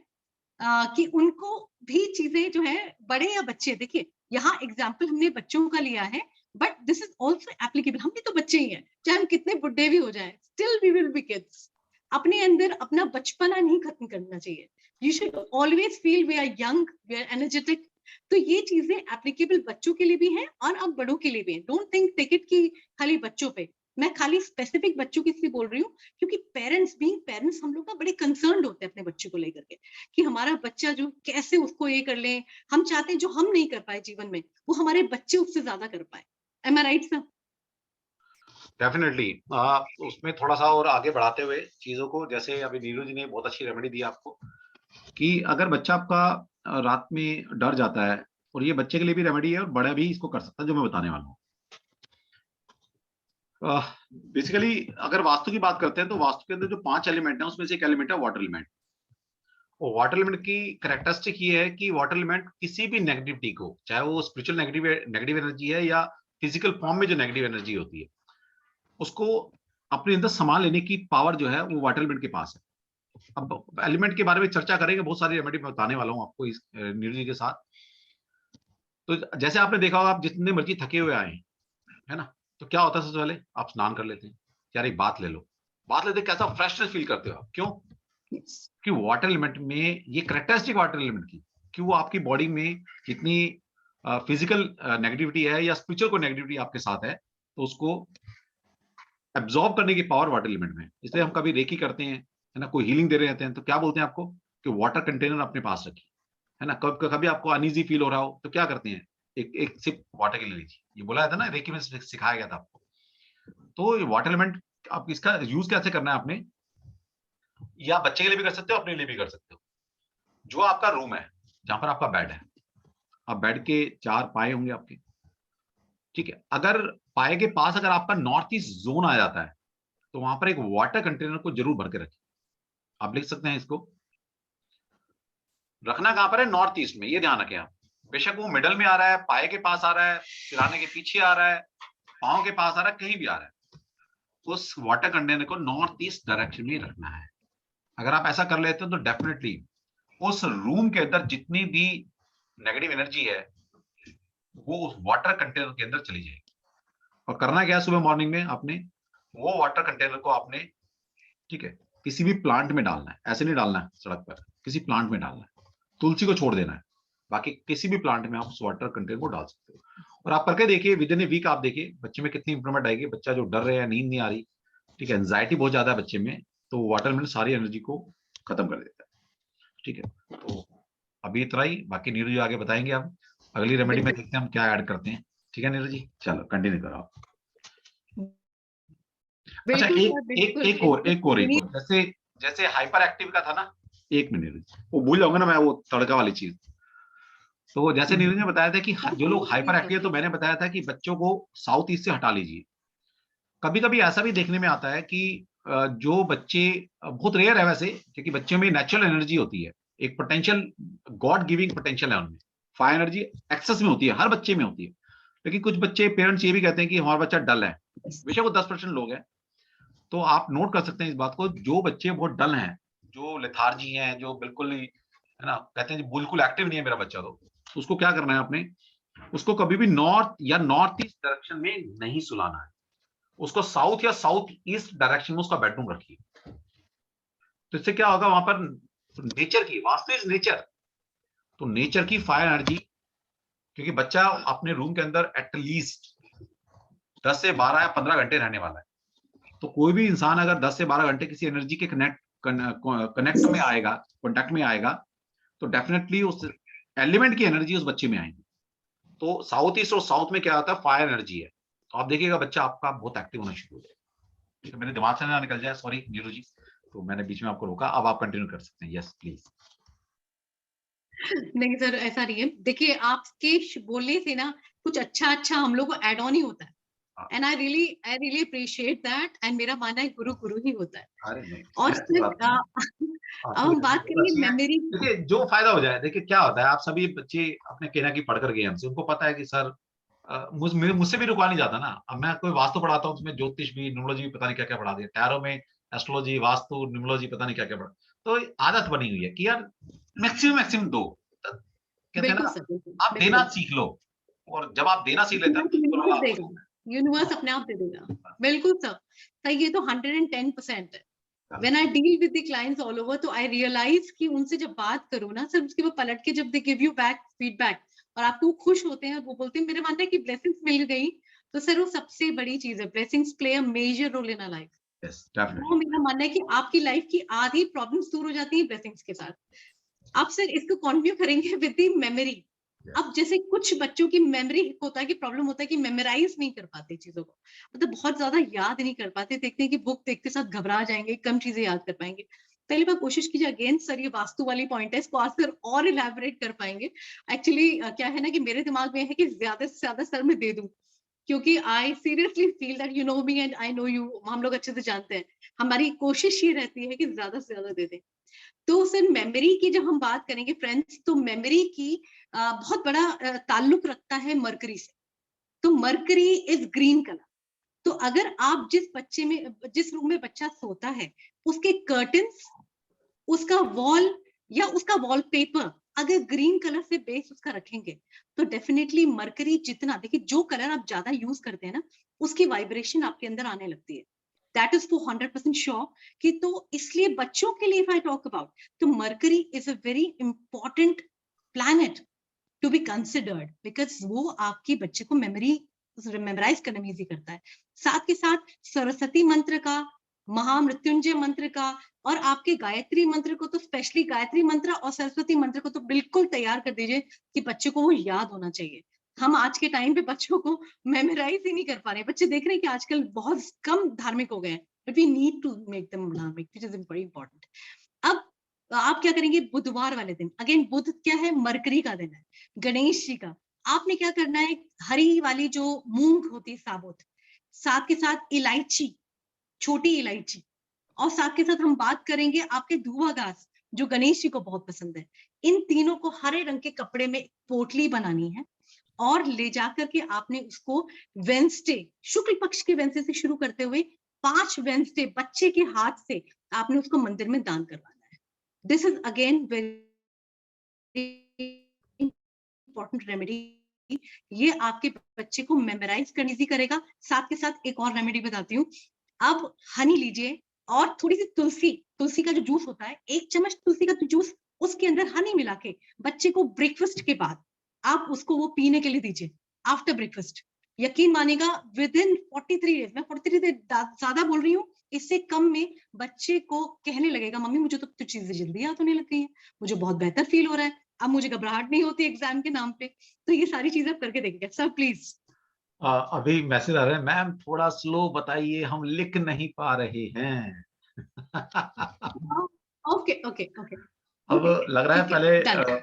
कि उनको भी चीजें जो है, बड़े या बच्चे, देखिए यहाँ एग्जाम्पल हमने बच्चों का लिया है, but this is also applicable, हम भी तो बच्चे ही हैं, चाहे हम कितने बुढ़े भी हो जाए, still we will be kids. अपने अंदर अपना बचपना नहीं खत्म करना चाहिए। You should always feel we are young, we are energetic. तो ये चीजें एप्लीकेबल बच्चों के लिए भी हैं और अब बड़ों के लिए भी है। डोंट थिंक टिकट की खाली बच्चों पे, मैं खाली स्पेसिफिक बच्चों की इसलिए बोल रही हूँ क्योंकि पेरेंट्स, बीइंग पेरेंट्स, हम लोग ना बड़े कंसर्न्ड होते हैं अपने बच्चों को लेकर के, कि हमारा बच्चा जो कैसे उसको ये कर ले। हम चाहते हैं जो हम नहीं कर पाए जीवन में, वो हमारे बच्चे उससे ज्यादा कर पाए। एम आई राइट सर? डेफिनेटली। उसमें थोड़ा सा और आगे बढ़ाते हुए चीजों को, जैसे अभी नीरू जी ने बहुत अच्छी रेमेडी दी आपको, कि अगर बच्चा आपका रात में डर जाता है, और ये बच्चे के लिए भी रेमेडी है और बड़ा भी इसको कर सकता है, जो मैं बताने वाला हूँ। बेसिकली अगर वास्तु की बात करते हैं, तो वास्तु के अंदर जो 5 एलिमेंट है, उसमें से एक एलिमेंट है वाटर एलिमेंट। और वाटर एलिमेंट की कैरेक्टरिस्टिक ये है कि वाटर एलिमेंट किसी भी नेगेटिविटी को, चाहे वो स्पिरिचुअल नेगेटिव एनर्जी है या फिजिकल फॉर्म में जो नेगेटिव एनर्जी होती है, उसको अपने अंदर संभाल लेने की पावर जो है वो वाटर एलिमेंट के पास है। अब एलिमेंट के बारे में चर्चा करेंगे, बहुत सारी रेमेडी मैं बताने वाला हूँ आपको इस नीरज जी के साथ। तो जैसे आपने देखा होगा, आप जितने मर्जी थके हुए आए, है ना, तो क्या होता है, सबसे पहले आप स्नान कर लेते हैं, यार एक बात ले लो, बात लेते कैसा फ्रेशनेस फील करते हो आप, क्यों? कि वाटर एलिमेंट में ये करेक्टरिस्टिक वाटर एलिमेंट की, कि वो आपकी बॉडी में जितनी फिजिकल नेगेटिविटी है या स्पिरिचुअल को नेगेटिविटी आपके साथ है, तो उसको एब्जॉर्ब करने की पावर वाटर एलिमेंट में। इसलिए हम कभी रेकी करते हैं, है ना, कोई हीलिंग दे रहे हैं, तो क्या बोलते हैं आपको कि वाटर कंटेनर अपने पास रखिए, है ना। कभी आपको अनईजी फील हो रहा हो, तो क्या करते हैं, एक एक सिप वाटर के ले लीजिए। ये बोला था ना, रेकी में सिखाया गया था आपको। तो वाटर एलिमेंट, आप इसका यूज कैसे करना है आपने, या बच्चे के लिए भी कर सकते हो, अपने लिए भी कर सकते हो। जो आपका रूम है, जहां पर आपका बेड है, अब बेड के 4 पाए होंगे आपके, ठीक है। अगर पाए के पास अगर आपका नॉर्थ ईस्ट जोन आ जाता है, तो वहां पर एक वाटर कंटेनर को जरूर भर के रखिए। आप लिख सकते हैं इसको, रखना कहां पर है, नॉर्थ ईस्ट में, ये ध्यान रखें आप। बेशक वो मिडल में आ रहा है, पाए के पास आ रहा है, सिराने के पीछे आ रहा है, पांव के पास आ रहा है, कहीं भी आ रहा है, उस वाटर कंटेनर को नॉर्थ ईस्ट डायरेक्शन में रखना है। अगर आप ऐसा कर लेते हो तो डेफिनेटली उस रूम के अंदर जितनी भी नेगेटिव एनर्जी है वो उस वाटर कंटेनर के अंदर चली जाएगी। और करना क्या है, सुबह मॉर्निंग में आपने वो वाटर कंटेनर को आपने, ठीक है, किसी भी प्लांट में डालना है, ऐसे नहीं डालना है सड़क पर, किसी प्लांट में डालना है, तुलसी को छोड़ देना है, बाकी किसी भी प्लांट में आप उस वाटर कंटेनर को डाल सकते हो। और आप करके देखिए, विद इन ए वीक आप देखिए बच्चे में कितनी इंप्रूवमेंट आएगी। बच्चा जो डर रहे हैं, नींद नहीं आ रही, ठीक है, एंजाइटी बहुत ज्यादा है बच्चे में, तो वाटरमेलन सारी एनर्जी को खत्म कर देता है। ठीक है, तो अभी इतना ही, बाकी नीरू जी आगे बताएंगे। हम अगली रेमेडी में देखते हैं हम क्या ऐड करते हैं। ठीक है नीरू जी, चलो कंटिन्यू करो आप। अच्छा, बिल्कुल सर, एक एक बिल्कुल एक और एक और एक और जैसे जैसे हाइपर एक्टिव का था ना, एक मिनट वो भूल जाऊंगा ना मैं, वो तड़का वाली चीज। तो जैसे नीरज ने बताया था कि जो लोग हाइपर एक्टिव है, तो मैंने बताया था कि बच्चों को साउथ ईस्ट से हटा लीजिए। कभी कभी ऐसा भी देखने में आता है कि जो बच्चे, बहुत रेयर है वैसे, क्योंकि बच्चों में नेचुरल एनर्जी होती है, एक पोटेंशियल, गॉड गिविंग पोटेंशियल है उनमें, फायर एनर्जी एक्सेस में होती है, हर बच्चे में होती है। लेकिन कुछ बच्चे, पेरेंट्स ये भी कहते हैं कि हमारा बच्चा डल है, बेशक वो 10% लोग हैं। तो आप नोट कर सकते हैं इस बात को, जो बच्चे बहुत डल हैं, जो लेथार्जी हैं, जो बिल्कुल ही, है ना, कहते हैं जी बिल्कुल एक्टिव नहीं है मेरा बच्चा, तो उसको क्या करना है आपने, उसको कभी भी नॉर्थ या नॉर्थ ईस्ट डायरेक्शन में नहीं सुलाना है, उसको साउथ या साउथ ईस्ट डायरेक्शन में उसका बेडरूम रखिए। तो इससे क्या होगा, वहां पर नेचर की, वास्तु इज नेचर, तो नेचर की फायर एनर्जी, क्योंकि बच्चा अपने रूम के अंदर एटलीस्ट 10 से 12 या 15 घंटे रहने वाला है। तो कोई भी इंसान अगर 10 से 12 घंटे किसी एनर्जी के कनेक्ट में आएगा, कॉन्टेक्ट में आएगा, तो डेफिनेटली उस एलिमेंट की एनर्जी उस बच्चे में आएगी। तो साउथ ईस्ट और साउथ में क्या आता है, फायर एनर्जी है, तो आप देखिएगा बच्चा आपका बहुत एक्टिव होना शुरू हो जाएगा। तो मेरे दिमाग से ना निकल जाए, सॉरी नीरू जी, तो मैंने बीच में आपको रोका, अब आप कंटिन्यू कर सकते हैं। Yes please. नहीं सर, ऐसा नहीं है। देखिए, आपके बोलने से ना कुछ अच्छा अच्छा हम लोग को एड ऑन ही होता है, and I really appreciate that. And मेरा मानना है गुरु गुरु ही होता है। अरे नहीं, और ऐसी सिर्फ बात नहीं है। अब आपकी हम एनर्जी बात बहुत करेंगे अच्छी है। मेमोरी। देखिए जो फायदा हो जाए, देखिए क्या होता है, आप सभी बच्चे अपने कहना की पढ़ कर गए हमसे, उनको पता है कि सर मुझसे भी रुका नहीं जाता ना। अब मैं कोई वास्तु पढ़ाता हूँ, उसमें ज्योतिष भी, न्यूमरोलॉजी भी, पता नहीं क्या क्या पढ़ा दिया, टैरो में एस्ट्रोलॉजी, वास्तु, न्यूमरोलॉजी, पता नहीं क्या क्या पढ़ा। तो आदत बनी हुई है कि यार मैक्सिमम मैक्सिमम दो, कहते हैं बिल्कुल ना, सर, बिल्कुल आप देना बिल्कुल। सीख लो, और जब आप देना सीख लेते हैं तो ईश्वर वाला यूनिवर्स आपको देगा, देता यूनिवर्स अपने आप दे देगा। बिल्कुल सर, सही, ये तो 110% है। है। When I deal with the clients all over, तो I realize कि उनसे जब बात करो ना सर, उसके बाद पलट के जब they give you back feedback और आपको वो खुश होते हैं और वो बोलते हैं मेरे मानना है कि ब्लेसिंग्स मिल गई, तो सर वो सबसे बड़ी चीज है। Blessings play a major role in a life. Yes, वो definitely. मेरा मानना है कि आपकी लाइफ की आधी प्रॉब्लम्स दूर हो जाती है ब्लेसिंग्स के साथ। अब सर इसको कॉन्व्यू करेंगे विद द मेमोरी। Yes. अब जैसे कुछ बच्चों की मेमोरी होता है कि प्रॉब्लम होता है कि मेमोराइज नहीं कर पाते चीजों को, मतलब बहुत ज्यादा याद नहीं कर पाते, देखते हैं कि बुक देखते साथ घबरा जाएंगे, कम चीजें याद कर पाएंगे। पहली बार कोशिश कीजिए, अगेन सर ये वास्तु वाली पॉइंट है, इसको आज सर और इलेबोरेट कर पाएंगे। एक्चुअली क्या है ना कि मेरे दिमाग में है कि ज्यादा से ज्यादा सर मैं दे दूं, क्योंकि I seriously feel that you know me and I know you, हम लोग अच्छे से जानते हैं। हमारी कोशिश ये रहती है कि ज्यादा से ज्यादा दे दें। तो सर मेमोरी की जब हम बात करेंगे फ्रेंड्स, तो मेमोरी की बहुत बड़ा ताल्लुक रखता है मरकरी से। तो मरकरी इज ग्रीन कलर। तो अगर आप जिस रूम में बच्चा सोता है, उसके कर्टन्स, उसका वॉल या उसका वॉलपेपर अगर ग्रीन कलर से बेस उसका रखेंगे, तो डेफिनेटली मरकरी जितना, देखिए जो कलर आप ज्यादा यूज करते हैं ना, उसकी वाइब्रेशन आपके अंदर आने लगती है। दैट इज फॉर 100% श्योर कि, तो इसलिए बच्चों के लिए इफ आई टॉक अबाउट, तो Mercury is a very important planet to be considered, because वो आपकी बच्चे को मेमोराइज करने में इजी करता है। साथ के साथ सरस्वती मंत्र का, महामृत्युंजय मंत्र का, और आपके गायत्री मंत्र को, तो स्पेशली गायत्री मंत्र और सरस्वती मंत्र को तो बिल्कुल तैयार कर दीजिए कि बच्चे को वो याद होना चाहिए। हम आज के टाइम पे बच्चों को मेमोराइज ही नहीं कर पा रहे। बच्चे देख रहे हैं कि आजकल बहुत कम धार्मिक हो गए हैं, but we need to make them धार्मिक, विच इज वेरी इंपॉर्टेंट। अब आप क्या करेंगे, बुधवार वाले दिन, अगेन बुध क्या है, मरकरी का दिन है, गणेश जी का। आपने क्या करना है, हरी वाली जो मूंग होती है साबुत, साथ के साथ इलायची, छोटी इलायची, और साथ के साथ हम बात करेंगे आपके धुआं घास, जो गणेश जी को बहुत पसंद है। इन तीनों को हरे रंग के कपड़े में पोटली बनानी है, और ले जाकर के आपने उसको वेंसडे, शुक्ल पक्ष के वेंसडे से शुरू करते हुए 5 वेडनेसडे बच्चे के हाथ से आपने उसको मंदिर में दान करवाना है। This is again very important remedy. ये आपके बच्चे को मेमोराइज करनी इजी करेगा। साथ के साथ एक और रेमेडी बताती हूँ। अब हनी लीजिए और थोड़ी सी तुलसी का जो जूस होता है, 1 चम्मच तुलसी का जूस, उसके अंदर हनी मिला के बच्चे को ब्रेकफास्ट के बाद आप उसको वो पीने के लिए दीजिए, आफ्टर ब्रेकफास्ट। यकीन मानेगा विद इन 43 डेज, मैं 43 डेज ज्यादा बोल रही हूँ, इससे कम में बच्चे को कहने लगेगा मम्मी मुझे तो चीजें जल्दी याद होने लग गई है, मुझे बहुत बेहतर फील हो रहा है, अब मुझे घबराहट नहीं होती एग्जाम के नाम पे। तो ये सारी चीजें आप करके देखिएगा सर प्लीज। अभी मैसेज आ रहा है, मैम थोड़ा स्लो बताइए, हम लिख नहीं पा रहे हैं। ओके ओके ओके अब ओके लग रहा है ठीक है पहले डन।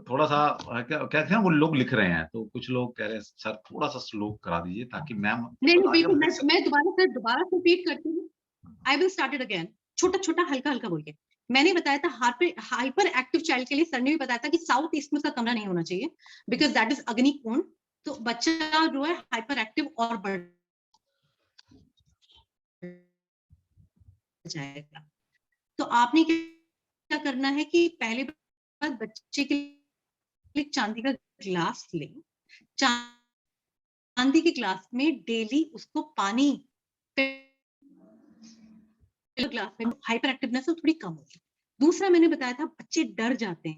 थोड़ा सा क्या कहते हैं, वो लोग लिख रहे हैं, तो कुछ लोग कह रहे हैं सर थोड़ा सा स्लो करा दीजिए ताकि मैम नहीं नहीं बता के बिल्कुल, हम मैं लिख सकें। मैं दोबारा से रिपीट करती हूँ। I will start it again. छोटा छोटा हल्का हल्का बोलिए। मैंने बताया था हाइपर एक्टिव चाइल्ड के लिए सर ने भी बताया था कि साउथ ईस्ट में उसका कमरा नहीं होना चाहिए, बिकॉज दैट इज अग्नि कोण। तो बच्चा जो है हाइपर एक्टिव और बढ़ जाएगा। तो आपने क्या करना है कि पहले बात बच्चे के लिए चांदी का ग्लास लें। चांदी के ग्लास में डेली उसको पानी, ग्लास में हाइपर एक्टिवनेस थोड़ी कम होगी। दूसरा मैंने बताया था बच्चे डर जाते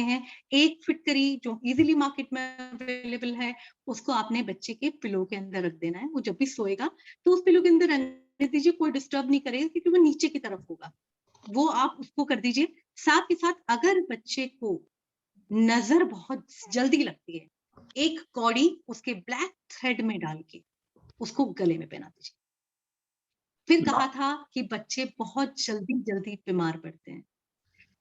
हैं। एक फिटकरी जो इजीली मार्केट में अवेलेबल है, उसको आपने बच्चे के पिलो के अंदर रख देना है। वो जब भी सोएगा तो उस पिलो के अंदर रहने दीजिए, कोई डिस्टर्ब नहीं करेगा क्योंकि वो नीचे की तरफ होगा। वो आप उसको कर दीजिए। साथ के साथ अगर बच्चे को नजर बहुत जल्दी लगती है, एक कौड़ी उसके ब्लैक थ्रेड में डाल के उसको गले में पहना दीजिए। फिर कहा था कि बच्चे बहुत जल्दी जल्दी बीमार पड़ते हैं,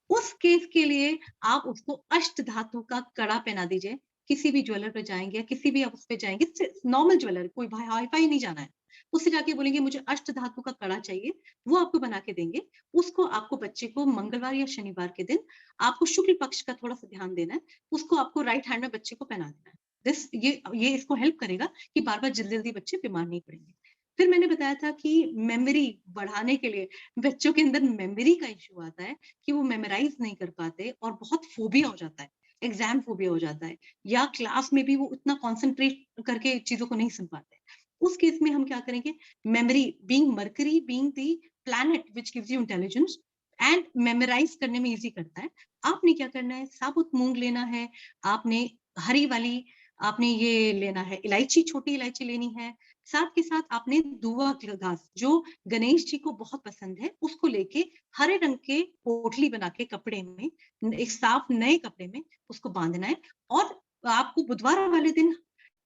उस केस के लिए आप उसको अष्ट धातु का कड़ा पहना दीजिए। किसी भी ज्वेलर पे जाएंगे या किसी भी आप उस पे जाएंगे, नॉर्मल ज्वेलर, कोई भाई हाई फाई नहीं जाना है, उससे जाके बोलेंगे मुझे अष्ट धातु का कड़ा चाहिए, वो आपको बना के देंगे। उसको आपको बच्चे को मंगलवार या शनिवार के दिन आपको शुक्ल पक्ष का थोड़ा सा ध्यान देना है, उसको आपको राइट हैंड में बच्चे को पहना देना है। दिस ये इसको हेल्प करेगा कि बार बार जल्दी जल्दी बच्चे बीमार नहीं पड़ेंगे। फिर मैंने बताया था कि मेमोरी बढ़ाने के लिए बच्चों के अंदर मेमोरी का इश्यू आता है कि वो मेमोराइज नहीं कर पाते और बहुत फोबिया हो जाता है, एग्जाम फोबिया हो जाता है, या क्लास में भी वो उतना कॉन्सेंट्रेट करके चीजों को नहीं सुन पाते। उस केस में हम क्या करेंगे, memory being Mercury being the planet which gives you intelligence and memorise करने में इजी करता है। आपने क्या करना है, साबुत मूंग लेना है, आपने हरी वाली, आपने ये लेना है इलायची, छोटी इलायची लेनी है। साथ के साथ आपने दुआ घास जो गणेश जी को बहुत पसंद है, उसको लेके हरे रंग के पोटली बना के कपड़े में, एक साफ नए कपड़े में उसको बांधना है। और आपको बुधवार वाले दिन,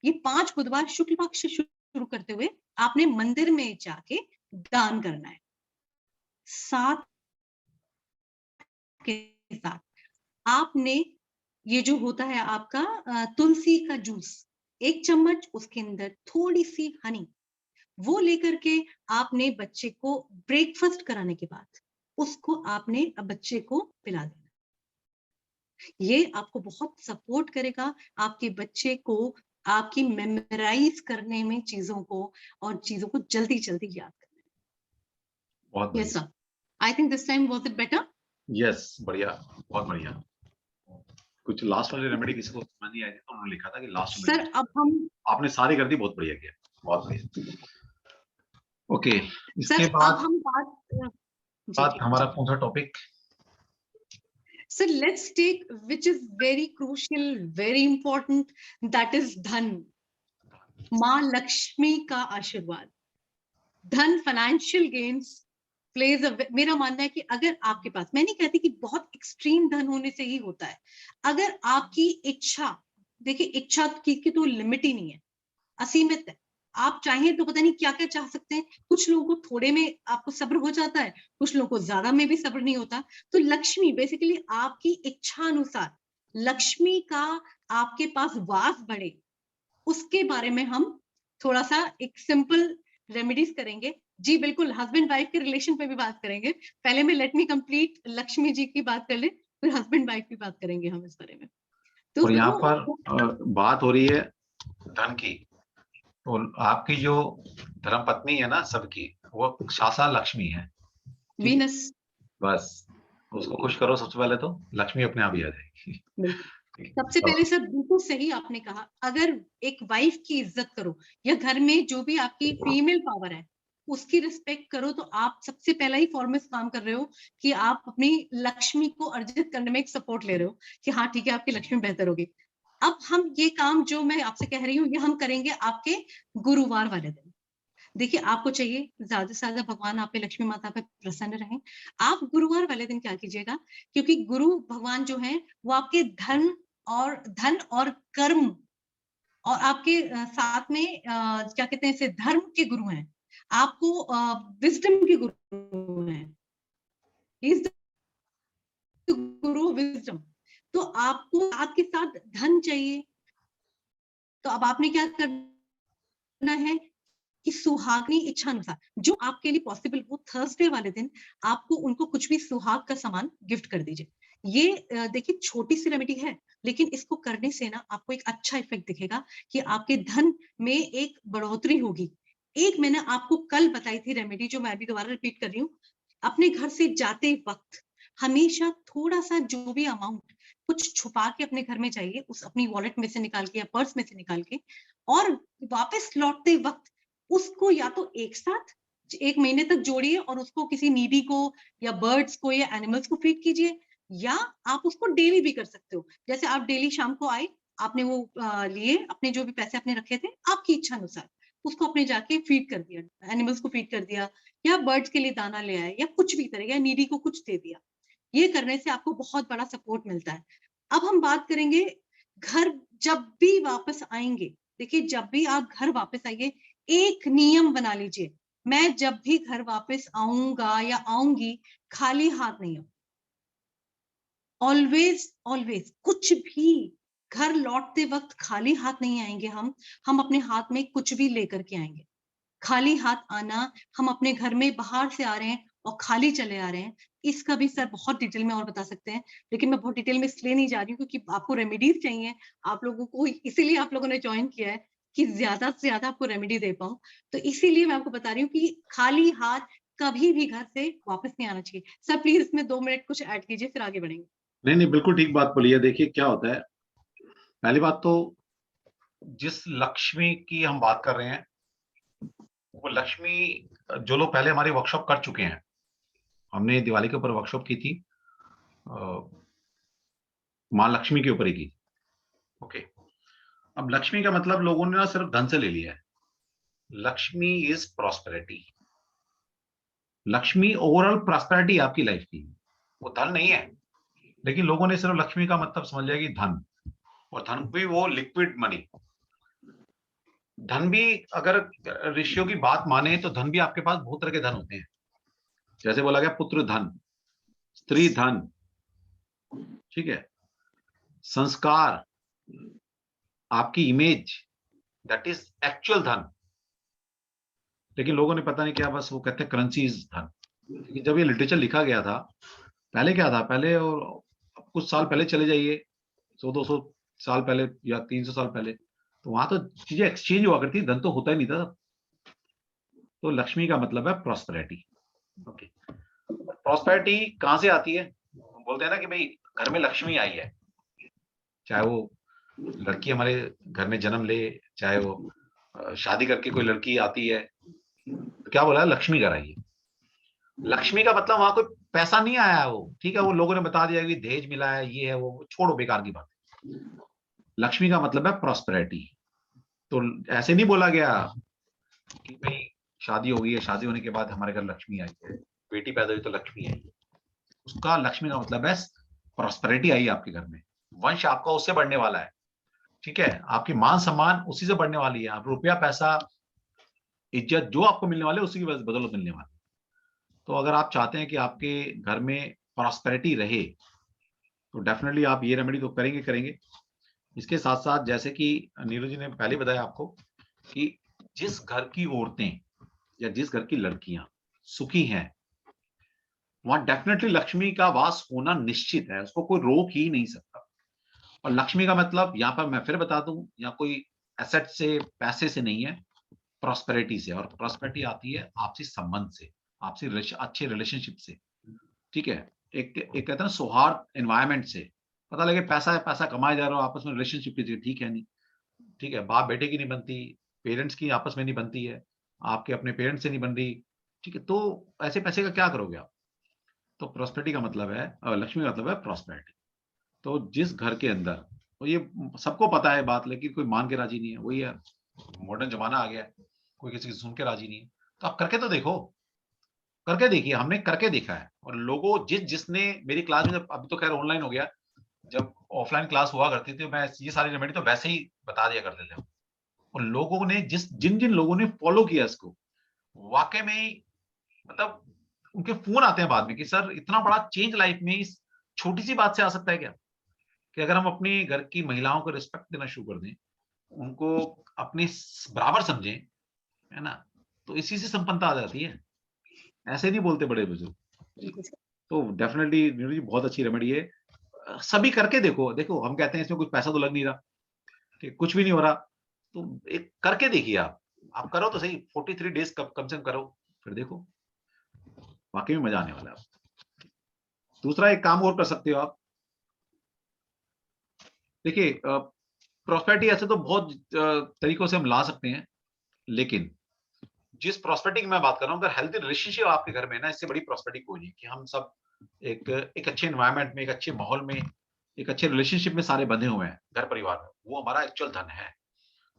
ये 5 बुधवार शुक्ल पक्ष से शुरू करते हुए आपने मंदिर में जाके दान करना है। साथ के साथ आपने ये जो होता है आपका तुलसी का जूस, 1 चम्मच, उसके अंदर थोड़ी सी हनी, वो लेकर के आपने बच्चे को ब्रेकफास्ट कराने के बाद उसको आपने बच्चे को पिला देना। ये आपको बहुत सपोर्ट करेगा आपके बच्चे को आपकी मेमोराइज करने में, चीजों को और चीजों को जल्दी जल्दी याद करने बहुत में। यस बढ़िया। Sir, I think this time was it better. Yes, बढ़िया, बहुत बढ़िया। कुछ लास्ट वाली रेमेडी किसी को समझ नहीं आई थी तो उन्होंने लिखा था कि लास्ट में सर अब हम, आपने सारी कर दी, बहुत बढ़िया किया, बहुत बढ़िया। ओके, इसके सर अब बाद हम जी जी हमारा जी कौन सा topic? Sir, let's take which is very crucial, very important, that is धन। माँ लक्ष्मी का आशीर्वाद, धन, फाइनेंशियल गेन्स प्लेज मेरा मानना है कि अगर आपके पास, मैं नहीं कहती कि बहुत एक्सट्रीम धन होने से ही होता है, अगर आपकी इच्छा, देखिए इच्छा की तो लिमिट ही नहीं है, असीमित है। आप चाहें तो पता नहीं क्या क्या चाह सकते हैं। कुछ लोगों को थोड़े में आपको सब्र हो जाता है, कुछ लोगों को ज्यादा में भी सब्र नहीं होता। तो लक्ष्मी बेसिकली आपकी इच्छा अनुसार लक्ष्मी का आपके पास वास बढ़े, उसके बारे में हम थोड़ा सा एक सिंपल रेमेडीज करेंगे। जी बिल्कुल, हस्बैंड वाइफ के रिलेशन पे भी बात करेंगे। पहले में let me complete Lakshmi ji की बात कर ले, फिर हस्बैंड वाइफ की बात करेंगे हम इस बारे में। तो और यहाँ वो पर बात हो रही है धन की, तो आपकी जो धर्मपत्नी है ना सबकी, वो शासा लक्ष्मी है, ठीक है? वीनस। बस उसको खुश करो सबसे पहले, तो लक्ष्मी अपने आप ही आ जाएगी। बिल्कुल। ठीक है? सबसे पहले सर बिल्कुल सही आपने कहा, अगर एक वाइफ की इज्जत करो या घर में जो भी आपकी फीमेल पावर है उसकी रिस्पेक्ट करो, तो आप सबसे पहला ही फॉरमोस्ट काम कर रहे हो कि आप अपनी लक्ष्मी को अर्जित करने में एक सपोर्ट ले रहे हो कि हाँ ठीक है आपकी लक्ष्मी बेहतर होगी। अब हम ये काम जो मैं आपसे कह रही हूँ ये हम करेंगे आपके गुरुवार वाले दिन। देखिए आपको चाहिए ज्यादा से ज्यादा भगवान आप पे, लक्ष्मी माता पे प्रसन्न रहें। आप गुरुवार वाले दिन क्या कीजिएगा, क्योंकि गुरु भगवान जो है वो आपके धन और कर्म और आपके साथ में क्या कहते हैं इसे, धर्म के गुरु हैं। आपको विजडम के गुरु हैं। He is the Guru wisdom. तो आपको आपके साथ धन चाहिए, तो अब आपने क्या करना है कि सुहागनी इच्छा अनुसार जो आपके लिए पॉसिबल हो, थर्सडे वाले दिन आपको उनको कुछ भी सुहाग का सामान गिफ्ट कर दीजिए। ये देखिए छोटी सी रेमेडी है, लेकिन इसको करने से ना आपको एक अच्छा इफेक्ट दिखेगा कि आपके धन में एक बढ़ोतरी होगी। एक मैंने आपको कल बताई थी रेमेडी, जो मैं अभी दोबारा रिपीट कर रही हूँ। अपने घर से जाते वक्त हमेशा थोड़ा सा जो भी अमाउंट कुछ छुपा के अपने घर में जाइए, उस अपनी वॉलेट में से निकाल के या पर्स में से निकाल के, और वापस लौटते वक्त उसको या तो एक साथ 1 महीने तक जोड़िए और उसको किसी नीडी को या बर्ड्स को या एनिमल्स को फीड कीजिए, या आप उसको डेली भी कर सकते हो। जैसे आप डेली शाम को आए, आपने वो लिए अपने जो भी पैसे आपने रखे थे, आपकी इच्छा अनुसार उसको अपने जाके फीड कर दिया, एनिमल्स को फीड कर दिया या बर्ड्स के लिए दाना ले आए या कुछ भी तरह या नीडी को कुछ दे दिया। ये करने से आपको बहुत बड़ा सपोर्ट मिलता है। अब हम बात करेंगे घर जब भी वापस आएंगे। देखिए जब भी आप घर वापस आइए, एक नियम बना लीजिए, मैं जब भी घर वापस आऊंगा या आऊंगी खाली हाथ नहीं आऊं। ऑलवेज ऑलवेज कुछ भी, घर लौटते वक्त खाली हाथ नहीं आएंगे हम अपने हाथ में कुछ भी लेकर के आएंगे। खाली हाथ आना, हम अपने घर में बाहर से आ रहे हैं और खाली चले आ रहे हैं, इसका भी सर बहुत डिटेल में और बता सकते हैं, लेकिन मैं बहुत डिटेल में इसलिए नहीं जा रही हूँ क्योंकि आपको रेमेडीज चाहिए आप लोगों को, इसीलिए आप लोगों ने ज्वाइन किया है कि ज्यादा से ज्यादा आपको रेमेडी दे पाऊं। तो इसीलिए मैं आपको बता रही हूँ कि खाली हाथ कभी भी घर से वापस नहीं आना चाहिए। सर प्लीज इसमें 2 मिनट कुछ ऐड कीजिए, फिर आगे बढ़ेंगे। नहीं नहीं, बिल्कुल ठीक बात बोली है। देखिए क्या होता है, पहली बात तो जिस लक्ष्मी की हम बात कर रहे हैं, वो लक्ष्मी, जो लोग पहले हमारी वर्कशॉप कर चुके हैं, हमने दिवाली के ऊपर वर्कशॉप की थी, माँ लक्ष्मी के ऊपर ही की। ओके, अब लक्ष्मी का मतलब लोगों ने ना सिर्फ धन से ले लिया है। Lakshmi is prosperity. Lakshmi overall prosperity आपकी लाइफ की, वो धन नहीं है। लेकिन लोगों ने सिर्फ लक्ष्मी का मतलब समझ लिया कि धन, और धन भी वो लिक्विड मनी। धन भी, अगर ऋषियों की बात माने तो धन भी आपके पास बहुत तरह के धन होते हैं। जैसे बोला गया पुत्र धन, स्त्री धन, ठीक है, संस्कार, आपकी इमेज, दैट इज एक्चुअल धन। लेकिन लोगों ने पता नहीं क्या, बस वो कहते हैं करेंसी इज धन। लेकिन जब ये लिटरेचर लिखा गया था, पहले क्या था, पहले और कुछ साल पहले चले जाइए, 100-200 साल पहले या 300 साल पहले, तो वहां तो चीजें एक्सचेंज हुआ करती, धन तो होता ही नहीं था। तो लक्ष्मी का मतलब है प्रॉस्पेरिटी। ओके, प्रॉस्पेरिटी कहां से आती है? बोलते हैं ना कि भाई घर में लक्ष्मी आई है, चाहे वो लड़की हमारे घर में जन्म ले, चाहे वो शादी करके कोई लड़की आती है, तो क्या बोला है, लक्ष्मी घर आई है। लक्ष्मी का मतलब वहां कोई पैसा नहीं आया है, वो ठीक है, वो लोगों ने बता दिया कि दहेज मिला है, ये है वो, छोड़ो बेकार की बात। लक्ष्मी का मतलब है प्रॉस्पेरिटी। तो ऐसे नहीं बोला गया कि भाई शादी हो गई है, शादी होने के बाद हमारे घर लक्ष्मी आई है, बेटी पैदा हुई तो लक्ष्मी आई है। उसका लक्ष्मी का मतलब है प्रॉस्पेरिटी आई आपके घर में, वंश आपका उससे बढ़ने वाला है, ठीक है, आपकी मान सम्मान उसी से बढ़ने वाली है, आप रुपया पैसा इज्जत जो आपको मिलने वाले उसी की बदौलत मिलने वाली। तो अगर आप चाहते हैं कि आपके घर में प्रॉस्पेरिटी रहे, तो डेफिनेटली आप ये रेमेडी तो करेंगे करेंगे। इसके साथ साथ जैसे कि नीरू जी ने पहले बताया आपको कि जिस घर की औरतें या जिस घर की लड़कियां सुखी हैं, वहां डेफिनेटली लक्ष्मी का वास होना निश्चित है, उसको कोई रोक ही नहीं सकता। और लक्ष्मी का मतलब यहाँ पर मैं फिर बता दूं, या कोई एसेट से, पैसे से नहीं है, प्रॉस्पेरिटी से, और प्रॉस्पेरिटी आती है आपसी संबंध से, आपसी अच्छे रिलेशनशिप से, ठीक है। एक कहते हैं ना सौहार्द एनवायरनमेंट से। पता लगे पैसा है, पैसा कमाया जा रहा हो, आपस में रिलेशनशिप की ठीक है नहीं, ठीक है। बाप बेटे की नहीं बनती, पेरेंट्स की आपस में नहीं बनती है, आपके अपने पेरेंट्स से नहीं बन रही, ठीक है। तो ऐसे पैसे का क्या करोगे आप? तो प्रॉस्पेरिटी का मतलब है लक्ष्मी का मतलब है प्रॉस्पेरिटी। तो जिस घर के अंदर, तो ये सबको पता है बात, लेकिन कोई मान के राजी नहीं है। वही है, मॉडर्न जमाना आ गया है, कोई किसी की सुन के राजी नहीं है। तो आप करके तो देखो, करके देखिए, हमने करके देखा है। और लोगों जिसने मेरी क्लास में, अभी तो खैर ऑनलाइन हो गया, जब ऑफलाइन क्लास हुआ करती थी, मैं ये सारी रेमेडी तो वैसे ही बता दिया करते थे। और लोगों ने जिन जिन लोगों ने फॉलो किया इसको, वाकई में ही, मतलब उनके फोन आते हैं बाद में कि सर इतना बड़ा चेंज लाइफ में इस छोटी सी बात से आ सकता है क्या? कि अगर हम अपनी घर की महिलाओं को रिस्पेक्ट देना शुरू कर दें, उनको अपने बराबर समझें, है ना, तो इसी से संपन्नता आ जाती है। ऐसे नहीं बोलते बड़े बुजुर्ग जी। तो डेफिनेटली नीरू जी बहुत अच्छी रेमेडी है। सभी करके देखो। देखो, हम कहते हैं इसमें कुछ पैसा तो लग नहीं रहा, कि कुछ भी नहीं हो रहा, तो एक करके देखिए आप करो तो सही। 43 डेज कम से कम करो, फिर देखो, वाकई में मजा आने वाला है आपको। दूसरा एक काम और कर सकते हो आप। देखिए, प्रॉस्पेरिटी ऐसे तो बहुत तरीकों से हम ला सकते हैं, लेकिन जिस प्रॉस्पेरिटी की मैं बात कर रहा हूँ, अगर हेल्थी रिलेशनशिप आपके घर में है ना, इससे बड़ी प्रॉस्पेरिटी कोई नहीं। कि हम सब एक एक अच्छे एनवायरनमेंट में, एक अच्छे माहौल में, एक अच्छे रिलेशनशिप में सारे बंधे हुए हैं घर परिवार में, वो हमारा एक्चुअल धन है,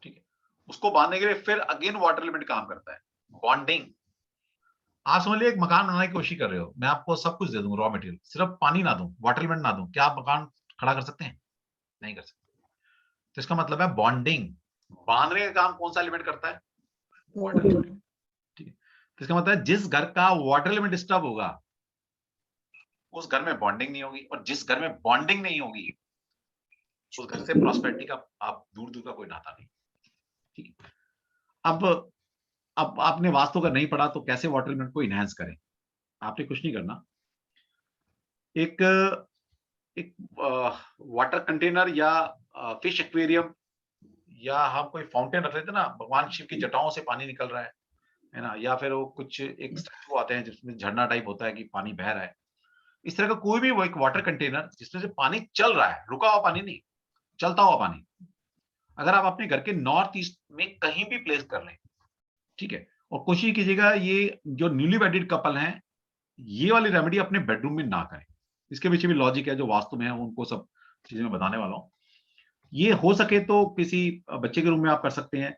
ठीक है। उसको बांधने के लिए फिर अगेन वाटर एलिमेंट काम करता है, बॉन्डिंग। आप समझ लीजिए एक मकान बनाने की कोशिश कर रहे हो, मैं आपको सब कुछ दे दूं, रॉ मटेरियल, सिर्फ पानी ना दूं, वाटर एलिमेंट ना दूं, क्या आप मकान खड़ा कर सकते हैं? नहीं कर सकते। तो इसका मतलब है बॉन्डिंग। बांधने का काम कौन सा एलिमेंट करता है? वाटर एलिमेंट, ठीक है। तो इसका मतलब है जिस घर का वाटर एलिमेंट डिस्टर्ब होगा, उस घर में बॉन्डिंग नहीं होगी, और जिस घर में बॉन्डिंग नहीं होगी, उस घर से प्रॉस्पेरिटी का आप दूर दूर का कोई नाता नहीं, ठीक है। अब आपने वास्तु का नहीं पढ़ा, तो कैसे वाटर एलिमेंट को इनहेंस करें? आपने कुछ नहीं करना। एक एक वाटर कंटेनर या फिश एक्वेरियम, या हम कोई फाउंटेन रख लेते ना, भगवान शिव की जटाओं से पानी निकल रहा है ना, या फिर वो कुछ एक स्टैचू आते हैं जिसमें झरना टाइप होता है कि पानी बह रहा है। इस तरह का कोई भी वो एक वाटर कंटेनर जिसमें से पानी चल रहा है, रुका हुआ पानी नहीं, चलता हुआ पानी, अगर आप अपने घर के नॉर्थ ईस्ट में कहीं भी प्लेस कर लें, ठीक है। और कोशिश कीजिएगा ये जो न्यूली वेडिड कपल हैं, ये वाली रेमेडी अपने बेडरूम में ना करें। इसके पीछे भी लॉजिक है, जो वास्तु में है उनको सब चीजें मैं बताने वाला हूँ। ये हो सके तो किसी बच्चे के रूम में आप कर सकते हैं,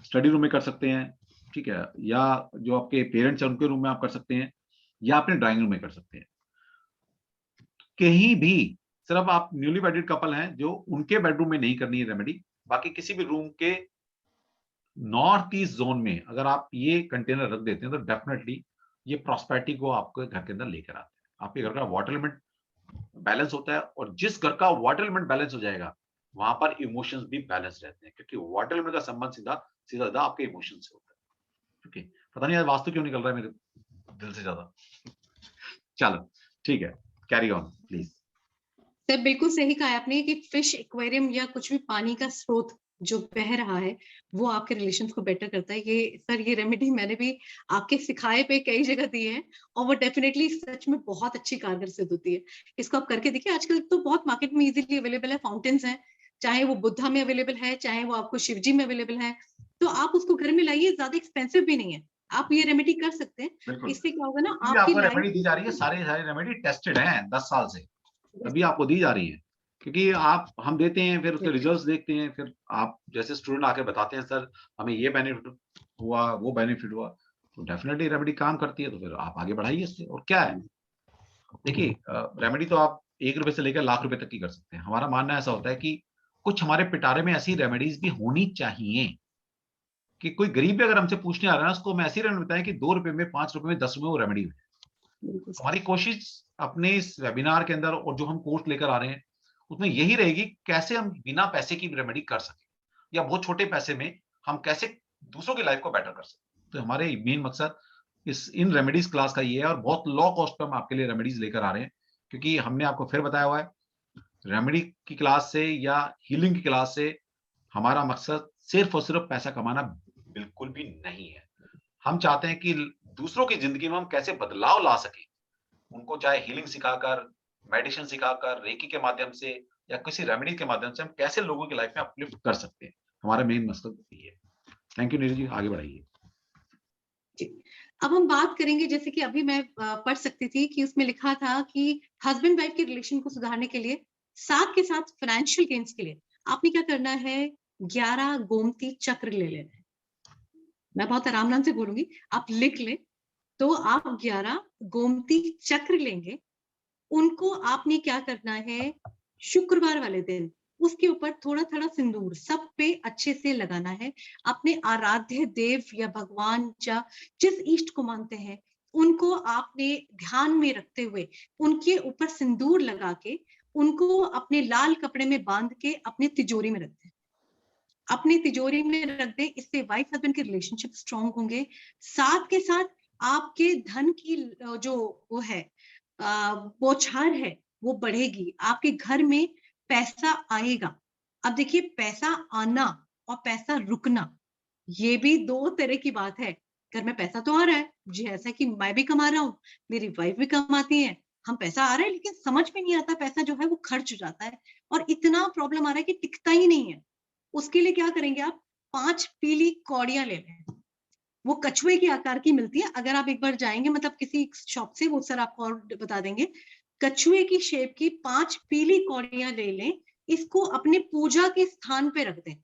स्टडी रूम में कर सकते हैं, ठीक है, या जो आपके पेरेंट्स हैं उनके रूम में आप कर सकते हैं, या अपने ड्राइंग रूम में कर सकते हैं। कहीं भी, सिर्फ आप न्यूली वेडिड कपल हैं जो उनके बेडरूम में नहीं करनी है रेमेडी, बाकी किसी भी रूम के नॉर्थ ईस्ट जोन में अगर आप ये कंटेनर रख देते हैं, तो डेफिनेटली ये प्रॉस्पेरिटी को आपके घर के अंदर लेकर आते हैं। आपके घर का वाटर एलिमेंट बैलेंस होता है, और जिस घर का वाटर एलिमेंट बैलेंस हो जाएगा, वहां पर इमोशंस भी बैलेंस रहते हैं, क्योंकि वाटर एलिमेंट का संबंध सीधा सीधा आपके इमोशन से होता है। ओके, पता नहीं आज वास्तु क्यों निकल रहा है मेरे दिल से ज्यादा। चलो ठीक है, कैरी ऑन प्लीज। सर बिल्कुल सही कहा आपने कि फिश एक्वेरियम या कुछ भी पानी का स्रोत जो बह रहा है, वो आपके रिलेशंस को बेटर करता है। ये सर ये रेमेडी मैंने भी आपके सिखाए पे कई जगह दी है, और वो डेफिनेटली सच में बहुत अच्छी कारगर सिद्ध होती है। इसको आप करके देखिए। आजकल तो बहुत मार्केट में इजीली अवेलेबल है, फाउंटेन्स हैं, चाहे वो बुद्धा में अवेलेबल है, चाहे वो आपको शिव जी में अवेलेबल है। तो आप उसको घर में लाइए, ज्यादा एक्सपेंसिव भी नहीं है, आप ये रेमेडी कर सकते हैं। बिल्कुल, इससे क्या होगा ना, जितनी भी आपकी आपको लाइफ रेमेडी दी जा रही है, सारे सारे रेमेडी टेस्टेड हैं 10 साल से, तभी आपको दी जा रही है। क्योंकि आप हम देते हैं, फिर उसके रिजल्ट्स देखते हैं, फिर आप जैसे स्टूडेंट आके बताते हैं सर हमें ये बेनिफिट हुआ, वो बेनिफिट हुआ, तो डेफिनेटली रेमेडी काम करती है, तो फिर आप आगे बढ़ाइए इससे। और क्या है, देखिए रेमेडी तो आप 1 रुपए से लेकर लाख रुपए तक की कर सकते हैं। हमारा मानना ऐसा होता है कि कुछ हमारे पिटारे में ऐसी रेमेडीज भी होनी चाहिए कि कोई गरीब भी अगर हमसे पूछने आ रहा है ना, उसको हम ऐसी रेमेडी बताएं कि 2 रुपए में, 5 रुपए में, 10 रुपए में वो रेमेडी हो। हमारी कोशिश अपने इस वेबिनार के अंदर और जो हम कोर्स लेकर आ रहे हैं, उसमें यही रहेगी कैसे हम बिना पैसे की रेमेडी कर सकें, या बहुत छोटे पैसे में हम कैसे दूसरों की लाइफ को बेटर कर सकें। तो हमारे मेन मकसद इस इन रेमेडीज क्लास का ये है, और बहुत लो कॉस्ट पे हम आपके लिए रेमेडीज लेकर आ रहे हैं, क्योंकि हमने आपको फिर बताया हुआ है, रेमेडी की क्लास से या हीलिंग की क्लास से हमारा मकसद सिर्फ और सिर्फ पैसा कमाना बिल्कुल भी नहीं है। हम चाहते हैं कि दूसरों की जिंदगी में हम कैसे बदलाव ला सकें, उनको चाहे हीलिंग सिखाकर, मेडिसिन सिखाकर, रेकी के माध्यम से या किसी रेमेडी के माध्यम से हम कैसे लोगों की लाइफ में अपलिफ्ट कर सकते हैं। हमारा मेन मकसद यही है। थैंक यू नीरज जी, आगे बढ़ाइए। जी। अब हम बात करेंगे, जैसे कि अभी मैं पढ़ सकती थी कि उसमें लिखा था कि हस्बैंड वाइफ के रिलेशन को सुधारने के लिए, साथ के साथ फाइनेंशियल गेन्स के लिए आपने क्या करना है, 11 गोमती चक्र ले लेना है। मैं बहुत आराम से बोलूंगी, आप लिख लें। तो आप 11 गोमती चक्र लेंगे, उनको आपने क्या करना है, शुक्रवार वाले दिन उसके ऊपर थोड़ा-थोड़ा सिंदूर सब पे अच्छे से लगाना है। अपने आराध्य देव या भगवान या जिस इष्ट को मानते हैं, उनको आपने ध्यान में रखते हुए उनके ऊपर सिंदूर लगा के, उनको अपने लाल कपड़े में बांध के अपने तिजोरी में रख दें। अपनी तिजोरी में रख दें, इससे वाइफ हस्बैंड के रिलेशनशिप स्ट्रांग होंगे। साथ के साथ आपके धन की जो वो है बौछार है, वो बढ़ेगी। आपके घर में पैसा आएगा। अब देखिए, पैसा आना और पैसा रुकना, ये भी 2 तरह की बात है। घर में पैसा तो आ रहा है, जी, ऐसा कि मैं भी कमा रहा हूँ, मेरी वाइफ भी कमाती है, हम पैसा आ रहा है, लेकिन समझ में नहीं आता, पैसा जो है वो खर्च हो जाता है और इतना प्रॉब्लम आ रहा है कि टिकता ही नहीं है। उसके लिए क्या करेंगे आप, 5 पीली कौड़ियाँ ले लें। वो कछुए के आकार की मिलती है, अगर आप एक बार जाएँगे मतलब किसी शॉप से, वो सर आपको और बता देंगे। कछुए की शेप की 5 पीली कौड़ियाँ ले लें, इसको अपने पूजा के स्थान पे रख दें।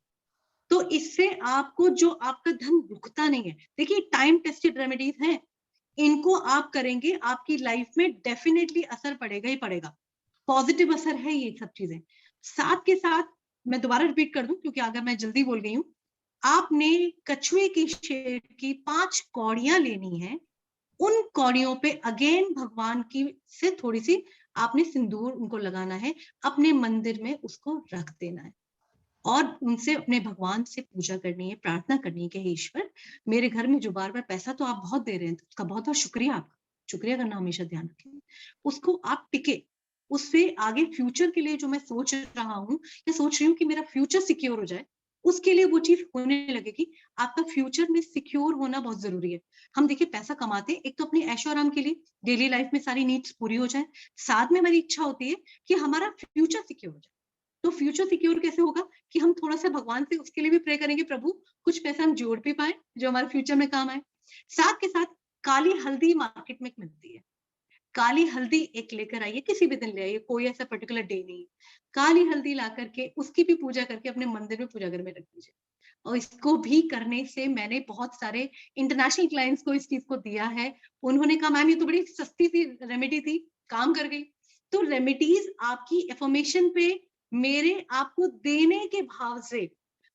तो इससे आपको जो आपका धन रुकता नहीं है। देखिए, टाइम टेस्टेड रेमेडीज़ हैं, इनको आप करेंगे, आपकी लाइफ में डेफिनिटली असर पड़ेगा ही पड़ेगा। पॉजिटिव असर है ये सब चीज़ें। साथ के साथ मैं दोबारा रिपीट कर दूँ, क्योंकि अगर मैं जल्दी बोल गई हूँ, आपने कछुए की शेप की 5 कौड़ियाँ लेनी है। उन कौड़ियों पे अगेन भगवान की से थोड़ी-सी आपने सिंदूर उनको लगाना है, अपने मंदिर में उसको रख देना है और उनसे, अपने भगवान से पूजा करनी है, प्रार्थना करनी है कि हे ईश्वर, मेरे घर में जो बार-बार पैसा तो आप बहुत दे रहे हैं, उसका बहुत-बहुत शुक्रिया आपका। शुक्रिया करना हमेशा ध्यान रखें। उसको आप टिके, उससे आगे फ्यूचर के लिए जो मैं सोच रहा हूँ या सोच रही हूँ कि मेरा फ्यूचर सिक्योर हो जाए, उसके लिए वो चीज़ होने लगेगी। आपका फ्यूचर में सिक्योर होना बहुत ज़रूरी है। हम देखिए पैसा कमाते हैं, एक तो अपने ऐशो-आराम के लिए, डेली लाइफ में सारी नीड्स पूरी हो जाएँ। साथ में मेरी इच्छा होती है कि हमारा फ्यूचर सिक्योर हो जाए। तो फ्यूचर सिक्योर कैसे होगा, कि हम थोड़ा-सा भगवान से उसके लिए भी प्रे करेंगे, प्रभु कुछ पैसा हम जोड़ भी पाएँ, जो हमारे फ्यूचर में काम आए। साथ के साथ काली हल्दी मार्केट में मिलती है। काली हल्दी एक लेकर आइए, किसी भी दिन ले आइए, कोई ऐसा पर्टिकुलर डे नहीं है। काली हल्दी ला करके उसकी भी पूजा करके अपने मंदिर में, पूजा घर में रख दीजिए। और इसको भी करने से मैंने बहुत सारे इंटरनेशनल क्लाइंट्स को इस चीज़ को दिया है। उन्होंने कहा, मैम ये तो बड़ी सस्ती सी रेमेडी थी, काम कर गई। तो रेमेडीज़ आपकी अफ़र्मेशन पे, मेरे आपको देने के भाव से,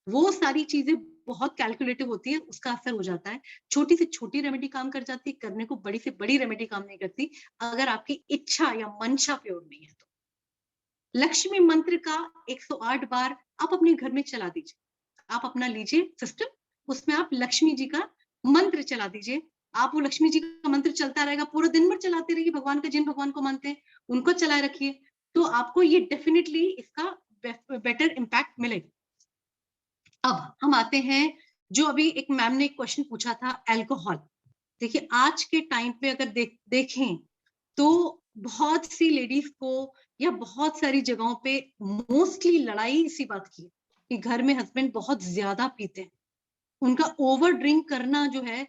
वो सारी चीज़ें बहुत कैलकुलेटिव होती है, उसका असर हो जाता है। छोटी से छोटी रेमेडी काम कर जाती है, करने को बड़ी से बड़ी रेमेडी काम नहीं करती, अगर आपकी इच्छा या मंशा प्योर नहीं है तो। लक्ष्मी मंत्र का 108 बार आप अपने घर में चला दीजिए। आप अपना लीजिए सिस्टम, उसमें आप लक्ष्मी जी का मंत्र चला दीजिए। आप वो लक्ष्मी जी का मंत्र चलता रहेगा, पूरा दिन भर चलाते रहिए, भगवान का, जिन भगवान को मानते हैं, उनको चलाए रखिए। तो आपको ये डेफिनिटली इसका बेटर इम्पैक्ट मिलेगा। अब हम आते हैं, जो अभी एक मैम ने एक क्वेश्चन पूछा था, अल्कोहल। देखिए, आज के टाइम पे अगर देखें तो बहुत सी लेडीज को या बहुत सारी जगहों पे मोस्टली लड़ाई इसी बात की है कि घर में हस्बैंड बहुत ज्यादा पीते हैं। उनका ओवर ड्रिंक करना जो है,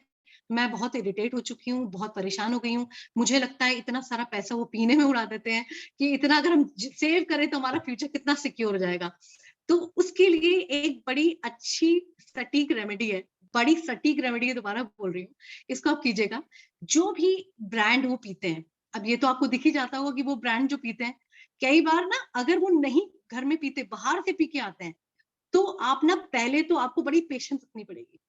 मैं बहुत इरिटेट हो चुकी हूँ, बहुत परेशान हो गई हूँ। मुझे लगता है इतना सारा पैसा वो पीने में उड़ा देते हैं कि इतना अगर हम सेव करें तो हमारा फ्यूचर कितना सिक्योर हो जाएगा। तो उसके लिए एक बड़ी अच्छी सटीक रेमेडी है, बड़ी सटीक रेमेडी है, दोबारा बोल रही हूँ, इसको आप कीजिएगा। जो भी ब्रांड वो पीते हैं, अब ये तो आपको दिख ही जाता होगा कि वो ब्रांड जो पीते हैं, कई बार ना अगर वो नहीं घर में पीते, बाहर से पी के आते हैं, तो आप ना पहले तो आपको बड़ी पेशेंस रखनी पड़ेगी।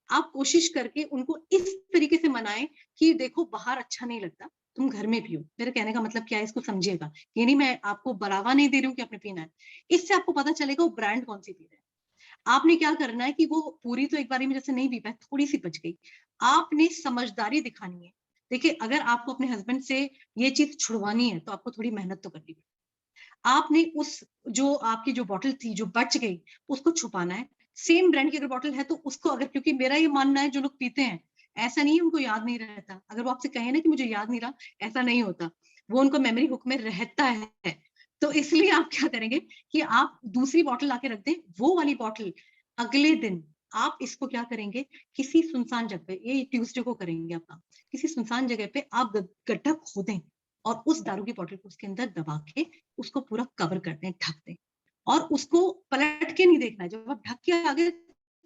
आप कोशिश करके उनको इस तरीके से मनाएं कि देखो, बाहर अच्छा नहीं लगता, तुम घर में पियो। मेरे कहने का मतलब क्या है, इसको समझिएगा। ये नहीं, मैं आपको बढ़ावा नहीं दे रही हूँ कि आपने पीना है। इससे आपको पता चलेगा वो ब्रांड कौन सी पी रहे हैं। आपने क्या करना है कि वो पूरी तो एक बारी में जैसे नहीं पी पाए, थोड़ी सी बच गई, आपने समझदारी दिखानी है। देखिए, अगर आपको अपने हस्बैंड से ये चीज छुड़वानी है तो आपको थोड़ी मेहनत तो करनी पड़ेगी। आपने उस, जो आपकी जो बॉटल थी जो बच गई, उसको छुपाना है। सेम ब्रांड की अगर बॉटल है तो उसको अगर, क्योंकि मेरा ये मानना है जो लोग पीते हैं ऐसा नहीं है उनको याद नहीं रहता, अगर वो आपसे कहे ना कि मुझे याद नहीं रहा, ऐसा नहीं होता, वो उनको मेमोरी हुक में रहता है। तो इसलिए आप क्या करेंगे कि आप दूसरी बॉटल लाके रख दें, वो वाली बॉटल अगले दिन आप इसको क्या करेंगे, किसी सुनसान जगह पे, ये ट्यूसडे को करेंगे आप काम, किसी सुनसान जगह पे आप गड्ढा खोदें और उस दारू की बॉटल को उसके अंदर दबा के उसको पूरा कवर कर दें, ढक दें, और उसको पलट के नहीं देखना है। जब आप ढक के आगे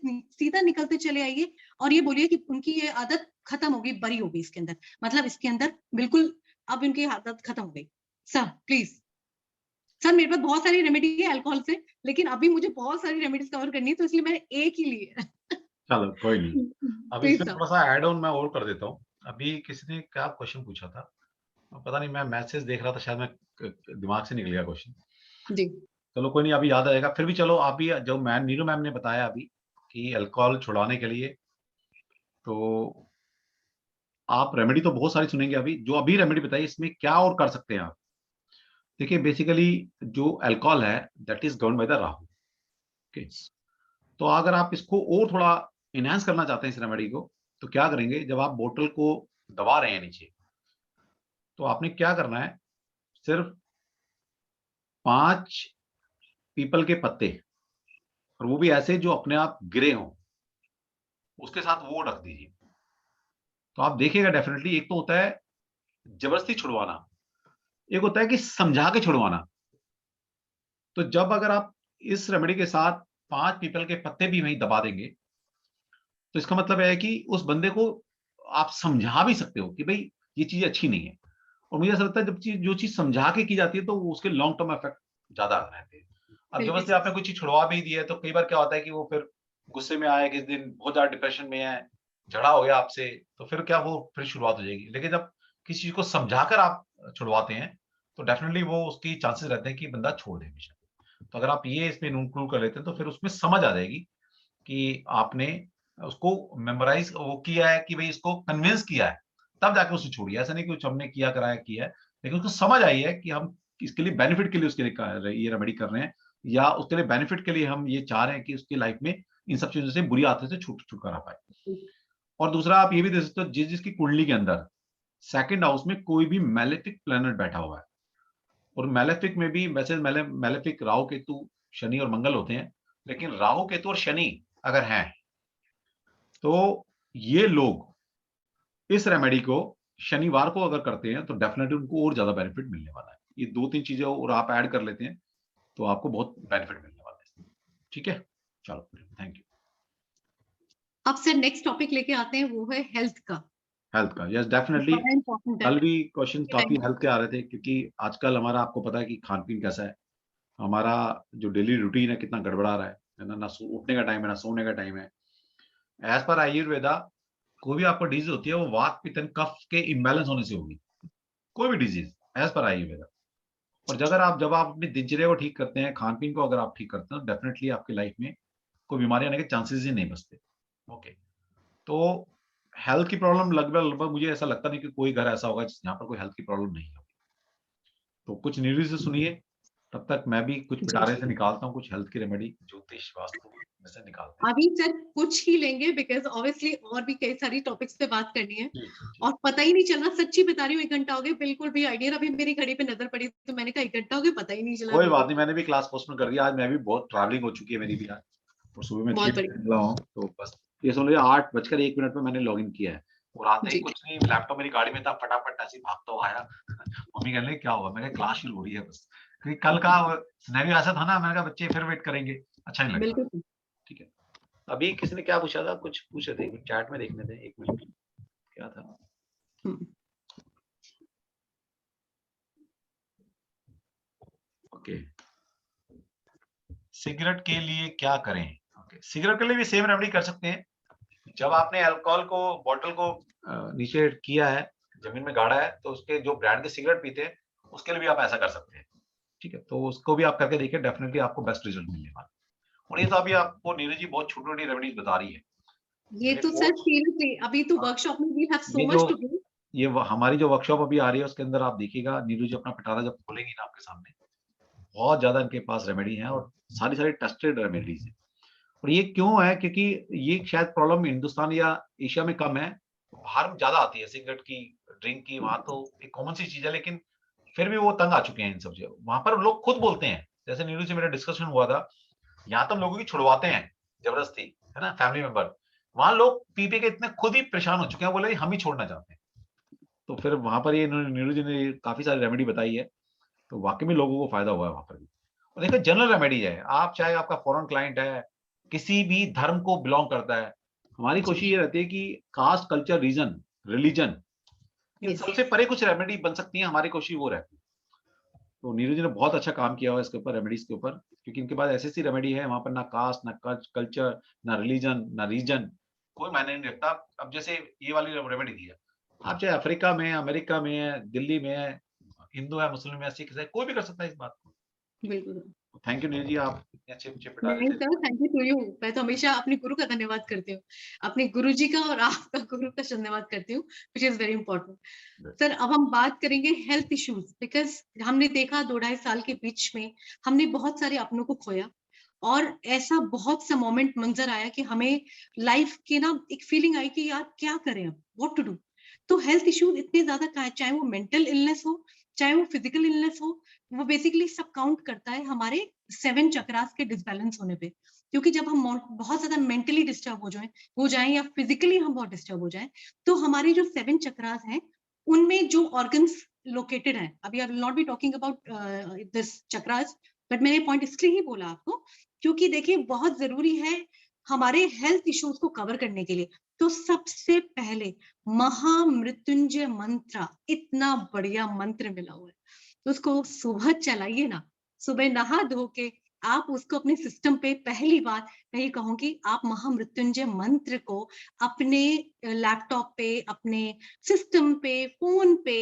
सीधा निकलते चले आइए और ये बोलिए कि उनकी ये आदत खत्म हो गई, बरी हो गई इसके अंदर, मतलब इसके अंदर बिल्कुल अब इनकी आदत खत्म हो गई। सर प्लीज, सर मेरे पास बहुत सारी रेमेडी है अल्कोहल से, लेकिन अभी मुझे बहुत सारी रेमेडीज कवर करनी है, तो इसलिए मैंने एक ही ली है। चलो कोई नहीं। अब प्लीज इसमें सर। थोड़ा सा ऐड ऑन मैं और कर देता हूँ। अभी किसी ने क्या क्वेश्चन पूछा था, पता नहीं, मैं मैसेज देख रहा था, शायद मैं दिमाग से निकल गया क्वेश्चन। जी चलो कोई नहीं, अभी याद आएगा। फिर भी चलो, आप भी जो मैम नीरू मैम ने बताया अभी कि अल्कोहल छुड़ाने के लिए, तो आप रेमेडी तो बहुत सारी सुनेंगे अभी। जो अभी रेमेडी बताई, इसमें क्या और कर सकते हैं आप? देखिए बेसिकली जो अल्कोहल है that is govern by the Rahu. Okay, तो अगर आप इसको और थोड़ा इनहेंस करना चाहते हैं इस रेमेडी को, तो क्या करेंगे, जब आप बोतल को दबा रहे हैं नीचे, तो आपने क्या करना है, सिर्फ 5 पीपल के पत्ते, और वो भी ऐसे जो अपने आप गिरे हों, उसके साथ वो रख दीजिए। तो आप देखिएगा डेफिनेटली, एक तो होता है जबरदस्ती छुड़वाना, एक होता है कि समझा के छुड़वाना। तो जब अगर आप इस रेमेडी के साथ 5 पीपल के पत्ते भी वहीं दबा देंगे, तो इसका मतलब है कि उस बंदे को आप समझा भी सकते हो कि भाई ये चीज़ अच्छी नहीं है। और मुझे ऐसा लगता है, जब जो चीज़ समझा के की जाती है, तो उसके लॉन्ग टर्म इफेक्ट ज़्यादा रहते हैं। अब बिल्कुल जबरदस्ती आपने कोई चीज़ छुड़वा भी दी है, तो कई बार क्या होता है कि वो फिर गुस्से में आए, किस दिन बहुत ज़्यादा डिप्रेशन में है, झगड़ा हो गया आपसे, तो फिर क्या, वो फिर शुरुआत हो जाएगी। लेकिन जब किसी चीज़ को समझाकर आप छुड़वाते हैं, तो डेफिनिटली वो उसकी चांसेस रहते हैं कि बंदा छोड़ दे हमेशा। तो अगर आप ये इसमें इंक्लूड कर लेते हैं, तो फिर उसमें समझ आ जाएगी कि आपने उसको मेमोराइज़ वो किया है, कि भई इसको कन्विंस किया है, तब जाके उसने छोड़ी है। ऐसा नहीं कुछ हमने किया कराया किया है, लेकिन उसको समझ आई है कि हम इसके लिए बेनिफिट के लिए उसके लिए ये रेमेडी कर रहे हैं, या उसके लिए बेनिफिट के लिए हम ये चाह रहे हैं कि उसकी लाइफ में इन सब चीज़ों से, बुरी आदतों से छुटकारा पाए। और दूसरा आप ये भी देख सकते हो, जिसकी कुंडली के अंदर सेकंड हाउस में कोई भी मैलेफिक प्लैनेट बैठा हुआ है, और मैलेफिक में भी वैसे मैलेफिक राहु, केतु, शनि और मंगल होते हैं, लेकिन राहु, केतु और शनि अगर हैं, तो ये लोग इस रेमेडी को शनिवार को अगर करते हैं, तो डेफिनेटली उनको और ज्यादा बेनिफिट मिलने वाला है। ये 2-3 चीजें और आप ऐड कर लेते हैं, तो आपको बहुत बेनिफिट मिलने वाला है। ठीक है, चलो थैंक यू। अब सर नेक्स्ट टॉपिक लेके आते हैं, वो है हेल्थ का। हेल्थ का, यस डेफिनेटली। बड़ा इम्पोर्टेंट है कल भी क्वेश्चन कि काफी टाइम। हेल्थ के आ रहे थे, क्योंकि आजकल हमारा, आपको पता है कि खान पीन कैसा है। हमारा जो डेली रूटीन है कितना गड़बड़ा रहा है ना, उठने का टाइम है, ना सोने का टाइम है। एज पर आयुर्वेदा, कोई भी आपको डिजीज होती है, वो वात पित्त कफ के इम्बैलेंस होने से होगी, कोई भी डिजीज, एज पर आयुर्वेदा। और जब आप अपनी दिनचर्या को ठीक करते हैं, खान पीन को अगर आप ठीक करते हैं, तो डेफिनेटली आपकी लाइफ में कोई बीमारी आने के चांसेस ही नहीं बचते। ओके, तो हेल्थ की प्रॉब्लम लगभग लगभग मुझे ऐसा लगता नहीं कि कोई घर ऐसा होगा जहाँ पर कोई हेल्थ की प्रॉब्लम नहीं होगी। तो कुछ न्यूज़ से सुनिए, तब तक मैं भी कुछ जी पिटारे से निकालता हूँ, कुछ हेल्थ की रेमेडी ज्योतिष वास्तु में से निकालते हैं। अभी सर कुछ ही लेंगे, बिकॉज ऑब्वियसली और भी कई सारी टॉपिक्स पे बात करनी है, जी जी जी। और पता ही नहीं चल रहा, सच्ची बता रही हूँ 1 घंटा हो गया, बिल्कुल भी आइडिया। अभी मेरी घड़ी पे नजर पड़ी तो मैंने कहा 1 घंटा हो गया, पता ही नहीं चला कोई बात बिल्कुल। नहीं, मैंने भी क्लास पोस्टपोन कर दिया। आज मैं भी, बहुत ट्रैवलिंग हो चुकी है मेरी भी आज, और सुबह में 6 बहुत बजे बढ़िया। निकला हूँ, तो बस ये समझ लीजिए 8:01 में मैंने लॉगिन किया है, और आते ही जी कुछ नहीं, लैपटॉप मेरी गाड़ी में था, फटाफट ऐसे ही भागता हुआ आया। मम्मी कहने लगी क्या हुआ, मैंने कहा क्लास शुरू हो रही है बस, क्योंकि कल का सिनेरियो ऐसा था ना, मैंने कहा बच्चे फिर वेट करेंगे, अच्छा नहीं लगता। बिल्कुल। ठीक है, अभी किसी ने क्या पूछा था, कुछ पूछे थे चैट में, देखने थे, 1 मिनट, क्या था? हम्म, ओके, सिगरेट के लिए क्या करें? ओके, सिगरेट के लिए भी सेम रेमेडी कर सकते हैं। जब आपने अल्कोहल को, बॉटल को नीचे किया है, जमीन में गाड़ा है, तो उसके जो ब्रांड के सिगरेट पीते हैं, उसके लिए भी आप ऐसा कर सकते हैं। ठीक है, तो उसको भी आप करके देखिए, डेफिनेटली आपको बेस्ट रिजल्ट मिलने वाला है। और ये तो अभी आपको नीरज जी बहुत छोटी छोटी रेमेडीज बता रही है। ये मेरे तो सर कोर्स, सीरियसली अभी तो वर्कशॉप में वी हैव ये सो जो मच टू डू। हमारी जो वर्कशॉप अभी आ रही है, उसके अंदर आप देखिएगा, नीरू जी अपना पिटारा जब खोलेंगी ना आपके सामने, बहुत ज्यादा इनके पास रेमेडी है, और सारी सारी टेस्टेड रेमेडीज है। और ये क्यों है? क्योंकि ये शायद प्रॉब्लम हिंदुस्तान या एशिया में कम है, बाहर में ज्यादा आती है, सिगरेट की, ड्रिंक की, वहां तो एक कॉमन सी चीज है, लेकिन फिर भी वो तंग आ चुके हैं इन सब चीजों। वहां पर लोग खुद बोलते हैं, जैसे नीरू से मेरा डिस्कशन हुआ था, यहाँ तो हम लोगों की छुड़वाते हैं जबरदस्ती, है ना, फैमिली मेंबर। वहां लोग पी पी के इतने खुद ही परेशान हो चुके हैं, बोले हम ही छोड़ना चाहते हैं। तो फिर वहां पर ये नीरू जी ने काफी सारी रेमेडी बताई है, तो वाकई में लोगों को फायदा हुआ है वहां पर भी। और देखो जनरल रेमेडी है, आप चाहे आपका फॉरेन क्लाइंट है, किसी भी धर्म को बिलोंग करता है, हमारी कोशिश जी, ये रहती है कि cast, culture, reason, religion, in yes, सबसे परे कुछ रेमेडी बन सकती है, हमारी कोशिश वो रहती है। तो नीरज जी ने बहुत अच्छा काम किया हुआ है इसके ऊपर, रेमेडीज के ऊपर, क्योंकि इनके पास ऐसी ऐसी रेमेडी है, वहां पर ना कास्ट, ना कल्चर, ना रिलीजन, ना रीजन, कोई मायने नहीं रखता। अब जैसे ये वाली रेमेडी दी है, आप चाहे अफ्रीका में, अमेरिका में है, दिल्ली में है, हिंदू है, मुस्लिम है, सिख है, कोई भी कर सकता है इस बात को। बिल्कुल। थैंक यू नीरज जी, आप इतने अच्छे अच्छे बता रहे नहीं थे। Sir, thank you to you. मैं तो हमेशा अपने गुरु का धन्यवाद करती हूँ, अपने गुरुजी का और आपका गुरु का धन्यवाद करती हूँ, which is very important. Sir, अब हम बात करेंगे हेल्थ इश्यूज, बिकॉज हमने देखा 2 ढाई साल के बीच में हमने बहुत सारे अपनों को खोया, और ऐसा बहुत सा मोमेंट मंजर आया कि हमें लाइफ की ना एक फीलिंग आई कि यार क्या करें, अब व्हाट टू डू। तो हेल्थ इश्यूज इतने ज्यादा का है, चाहे वो मेंटल इलनेस हो, चाहे वो फिजिकल इलनेस हो, वो बेसिकली सब काउंट करता है हमारे 7 चक्रास के डिसबैलेंस होने पे। क्योंकि जब हम बहुत ज्यादा मेंटली डिस्टर्ब हो जाएं या फिजिकली हम बहुत डिस्टर्ब हो जाएं, तो हमारे जो 7 चक्रास हैं उनमें जो ऑर्गन्स लोकेटेड हैं, अभी I will not be talking about this chakras, but मैंने पॉइंट इसलिए ही बोला आपको क्योंकि देखिए बहुत जरूरी है हमारे हेल्थ इश्यूज को कवर करने के लिए। तो सबसे पहले महामृत्युंजय मंत्र, इतना बढ़िया मंत्र मिला हुआ है, तो उसको सुबह चलाइए ना, सुबह नहा धो के आप उसको अपने सिस्टम पे, पहली बात मैं ये कहूंगी, आप महामृत्युंजय मंत्र को अपने लैपटॉप पे, अपने सिस्टम पे, फोन पे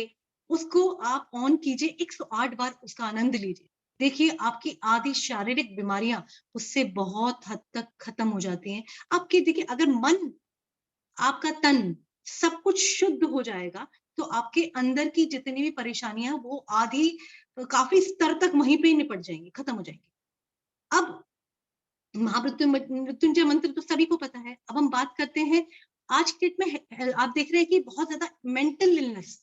उसको आप ऑन कीजिए, 108 बार उसका आनंद लीजिए। देखिए आपकी आधी शारीरिक बीमारियां उससे बहुत हद तक खत्म हो जाती हैं। आपके देखिए अगर मन, आपका तन सब कुछ शुद्ध हो जाएगा, तो आपके अंदर की जितनी भी परेशानियां वो आधी काफी स्तर तक वहीं पे निपट जाएंगी, खत्म हो जाएंगी। अब मृत्युंजय मंत्र तो सभी को पता है। अब हम बात करते हैं आज के डेट में, आप देख रहे हैं कि बहुत ज्यादा मेंटल इलनेस,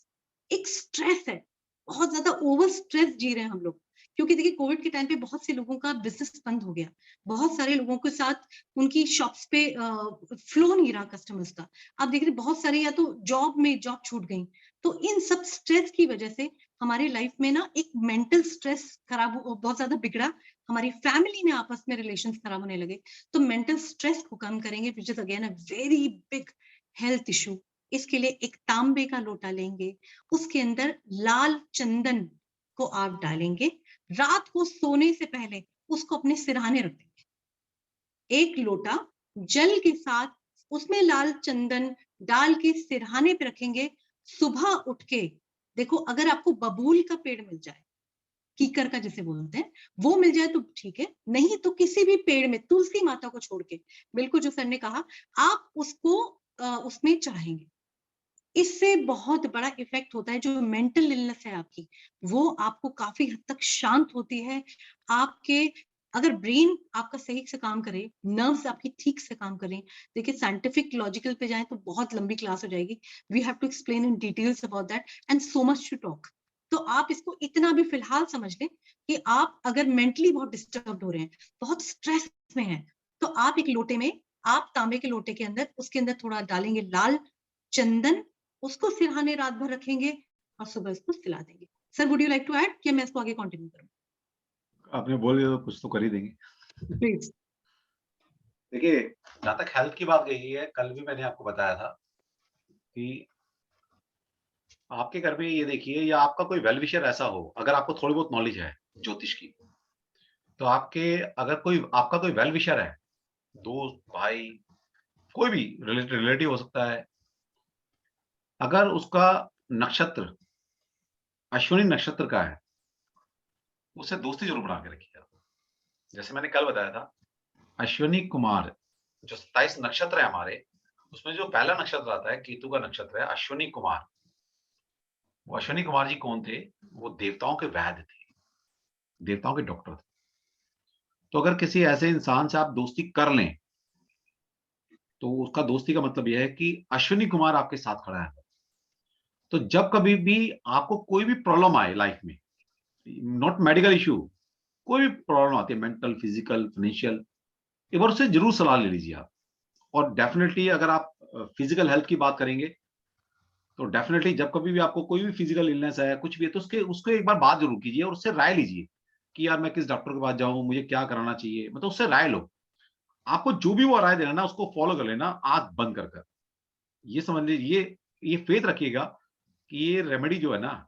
एक स्ट्रेस है, बहुत ज्यादा ओवर स्ट्रेस जी रहे हैं हम लोग। क्योंकि देखिए कोविड के टाइम पे बहुत से लोगों का बिजनेस बंद हो गया, बहुत सारे लोगों के साथ उनकी शॉप्स पे फ्लो नहीं रहा कस्टमर्स का। आप देख रहे बहुत सारे या तो जॉब छूट गई। तो इन सब स्ट्रेस की वजह से हमारे लाइफ में ना एक मेंटल स्ट्रेस बहुत ज्यादा बिगड़ा, हमारी फैमिली में आपस में रिलेशंस खराब होने लगे। तो मेंटल स्ट्रेस को कम करेंगे, which is again a very big health issue. इसके लिए एक तांबे का लोटा लेंगे, उसके अंदर लाल चंदन को आप डालेंगे, रात को सोने से पहले उसको अपने सिरहाने रख देंगे, एक लोटा जल के साथ उसमें लाल चंदन डाल के सिरहाने पे रखेंगे। सुबह उठ के देखो, अगर आपको बबूल का पेड़ मिल जाए, कीकर का जिसे बोलते हैं, वो मिल जाए तो ठीक है, नहीं तो किसी भी पेड़ में तुलसी माता को छोड़ के, बिल्कुल जो सर ने कहा, आप उसको उसमें चढ़ाएंगे। इससे बहुत बड़ा इफेक्ट होता है, जो मेंटल इलनेस है आपकी, वो आपको काफी हद तक शांत होती है। आपके अगर ब्रेन आपका सही से काम करे, नर्व्स आपकी ठीक से काम करें, देखिए साइंटिफिक लॉजिकल पे जाए तो बहुत लंबी क्लास हो जाएगी, we have to explain in details about that and so much to talk. तो आप इसको इतना भी फिलहाल समझ लें कि आप अगर मेंटली बहुत डिस्टर्ब हो रहे हैं, बहुत स्ट्रेस में हैं, तो आप एक लोटे में, आप तांबे के लोटे के अंदर, उसके अंदर थोड़ा डालेंगे लाल चंदन, उसको सिरहाने रात भर रखेंगे और सुबह इसको सिला देंगे। Sir would you like to add, कि मैं इसको आगे कंटिन्यू करूं? आपने बोल दिया तो कुछ तो कर ही देंगे। प्लीज। देखिए, जहाँ तक हेल्थ की बात कही है, कल भी मैंने आपको बताया था कि आपके घर में ये देखिए, या आपका कोई वेल विशर ऐसा हो, अगर आपको थोड़ी बहुत नॉलेज है ज्योतिष की, तो आपके, अगर कोई आपका कोई वेल विशर है, दोस्त, भाई, कोई भी रिलेटिव हो सकता है, अगर उसका नक्षत्र अश्विनी नक्षत्र का है, उससे दोस्ती जरूर बना के रखिएगा। जैसे मैंने कल बताया था, अश्विनी कुमार, जो 27 नक्षत्र है हमारे, उसमें जो पहला नक्षत्र आता है, केतु का नक्षत्र है अश्विनी कुमार। वो अश्विनी कुमार जी कौन थे? वो देवताओं के वैद्य थे, देवताओं के डॉक्टर थे। तो अगर किसी ऐसे इंसान से आप दोस्ती कर लें, तो उसका दोस्ती का मतलब यह है कि अश्विनी कुमार आपके साथ खड़ा है। तो जब कभी भी आपको कोई भी प्रॉब्लम आए लाइफ में, नॉट मेडिकल इश्यू, कोई भी प्रॉब्लम आती है, मेंटल, फिजिकल, फाइनेंशियल, एक बार उससे जरूर सलाह ले लीजिए आप। और डेफिनेटली अगर आप फिजिकल हेल्थ की बात करेंगे, तो डेफिनेटली जब कभी भी आपको कोई भी फिजिकल इलनेस है, कुछ भी है, तो उसके उसको एक बार बात जरूर कीजिए और उससे राय लीजिए कि यार मैं किस डॉक्टर के पास जाऊं, मुझे क्या कराना चाहिए, मतलब उससे राय लो। आपको जो भी वो राय देना ना, उसको फॉलो कर लेना आंख बंद कर कर। ये समझ लीजिए, ये फेथ रखिएगा कि ये रेमेडी जो है ना,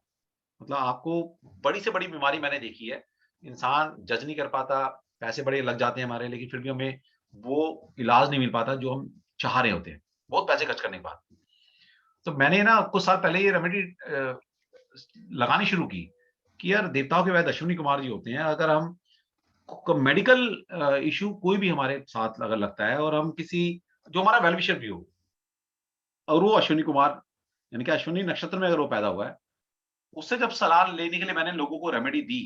मतलब आपको, बड़ी से बड़ी बीमारी मैंने देखी है, इंसान जज नहीं कर पाता, पैसे बड़े लग जाते हैं हमारे, लेकिन फिर भी हमें वो इलाज नहीं मिल पाता जो हम चाह रहे होते हैं, बहुत पैसे खर्च करने के बाद। तो मैंने ना कुछ साल पहले ये रेमेडी लगानी शुरू की कि यार देवताओं के वैद्य अश्विनी कुमार जी होते हैं। अगर हम मेडिकल इश्यू कोई भी हमारे साथ अगर लगता है, और हम किसी, जो हमारा वेल विशर भी हो, और वो अश्विनी कुमार, यानी कि अश्विनी नक्षत्र में अगर वो पैदा हुआ है, उससे जब सलाह लेने के लिए मैंने लोगों को रेमेडी दी,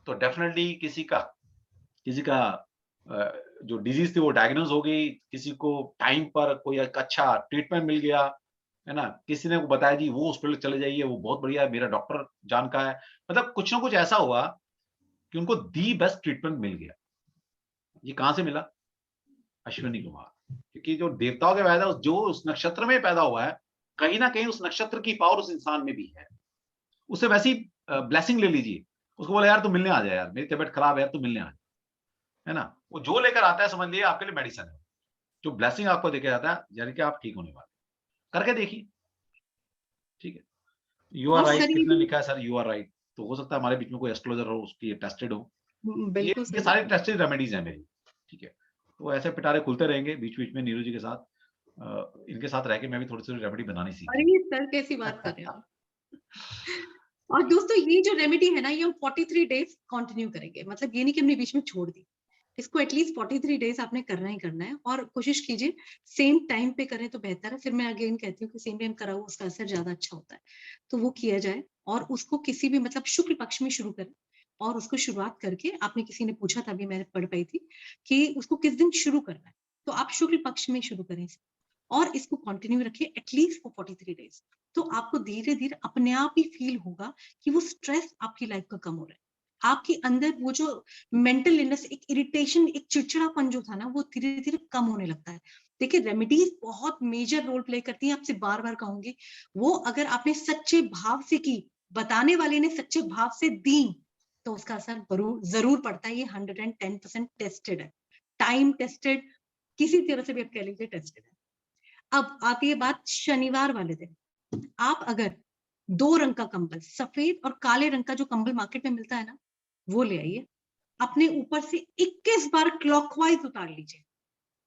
तो डेफिनेटली किसी का जो डिजीज थी वो डायग्नोज हो गई, किसी को टाइम पर कोई एक अच्छा ट्रीटमेंट मिल गया, है ना? किसी ने बताया जी वो हॉस्पिटल चले जाइए, वो बहुत बढ़िया है, मेरा डॉक्टर जान का है। मतलब कुछ ना कुछ ऐसा हुआ कि उनको दी बेस्ट ट्रीटमेंट मिल गया। ये कहाँ से मिला? अश्विनी कुमार। क्योंकि जो देवताओं के वैद है, जो उस नक्षत्र में पैदा हुआ है, कहीं न कहीं उस नक्षत्र की पावर उस इंसान में भी है। उससे वैसी ब्लेसिंग ले लीजिए। उसको बोला यार तू मिलने आ जा यार, मेरी तबीयत खराब है यार, तू मिलने आ जा। है ना? वो जो लेकर आता है समझ लीजिए आपके लिए मेडिसिन है। जो ब्लेसिंग आपको देके जाता है, यानी कि आप ठीक होने वाले हैं। करके देखिए, ठीक है? यू आर और राइट सर ये किसी ने भी लिखा है सर, यू आर राइट। तो हो सकता है हमारे बीच में कोई एस्ट्रोलॉजर हो, उसकी टेस्टेड हो। बिल्कुल ये सर। सारे टेस्टेड रेमेडीज़ हैं मेरी, ठीक है? तो ऐसे पिटारे खुलते रहेंगे बीच-बीच में नीरू जी के साथ। इनके साथ रह के मैं भी थोड़ी-सी रेमेडी बनानी सीखा अरे सर कैसी बात कर रहे हैं आप? और दोस्तों ये जो रेमेडी है ना, ये हम 43 डेज कंटिन्यू करेंगे। मतलब ये नहीं कि हमने बीच में छोड़ दी। इसको एटलीस्ट 43 डेज आपने करना ही करना है, और कोशिश कीजिए सेम टाइम पे करें तो बेहतर है। फिर मैं अगेन कहती हूँ कि सेम टाइम करा हुआ उसका असर ज्यादा अच्छा होता है। तो वो किया जाए, और उसको किसी भी मतलब शुक्ल पक्ष में शुरू करें। और उसको शुरुआत करके, आपने किसी ने पूछा था, अभी मैंने पढ़ पाई थी कि उसको किस दिन शुरू करना है। तो आप शुक्ल पक्ष में शुरू करें इसे, और इसको कंटिन्यू रखिए एटलीस्ट फॉर 43 डेज। तो आपको धीरे-धीरे अपने आप ही फील होगा कि वो स्ट्रेस आपकी लाइफ का कम हो रहा है। आपके अंदर वो जो मेंटल इलनेस, एक इरिटेशन, एक चिड़चिड़ापन जो था ना, वो धीरे-धीरे कम होने लगता है। देखिए रेमेडीज़ बहुत मेजर रोल प्ले करती हैं, आपसे बार-बार कहूँगी। वो अगर आपने सच्चे भाव से की, बताने वाले ने सच्चे भाव से दी, तो उसका असर ज़रूर पड़ता है। ये 110% टेस्टेड है। टाइम टेस्टेड, किसी तरह से भी आप कह लीजिए टेस्टेड है। अब आती है बात शनिवार वाले दिन। आप अगर 2 रंग का कंबल, सफेद और काले रंग का जो कंबल मार्केट में मिलता है ना, वो ले आइए। अपने ऊपर से 21 बार क्लॉकवाइज उतार लीजिए।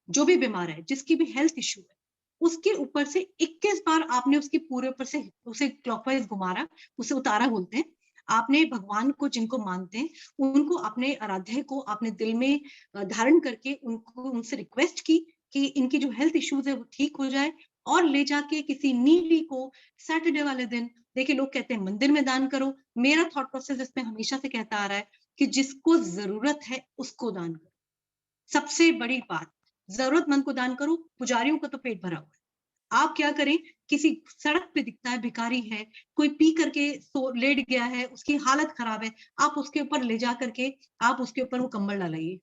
जो भी बीमार है, जिसकी भी हेल्थ इश्यू है, उसके ऊपर से 21 बार आपने उसके पूरे ऊपर से उसे क्लॉकवाइज घुमाना, उसे उतारा बोलते हैं। आपने भगवान को जिनको मानते हैं, उनको, अपने आराध्य को आपने दिल में धारण करके उनको, उनसे रिक्वेस्ट की कि इनकी जो हेल्थ इश्यूज है वो ठीक हो जाए, और ले जाके किसी नीडी को सैटरडे वाले दिन, देखिए लोग कहते हैं मंदिर में दान करो। मेरा थॉट प्रोसेस इसमें हमेशा से कहता आ रहा है कि जिसको जरूरत है उसको दान करो। सबसे बड़ी बात, जरूरतमंद को दान करो, पुजारियों का तो पेट भरा हुआ है। आप क्या करें, किसी सड़क पे दिखता है, भिखारी है, कोई पी करके सो लेट गया है, उसकी हालत खराब है, आप उसके ऊपर ले जा करके, आप उसके ऊपर वो कंबल डालाइए।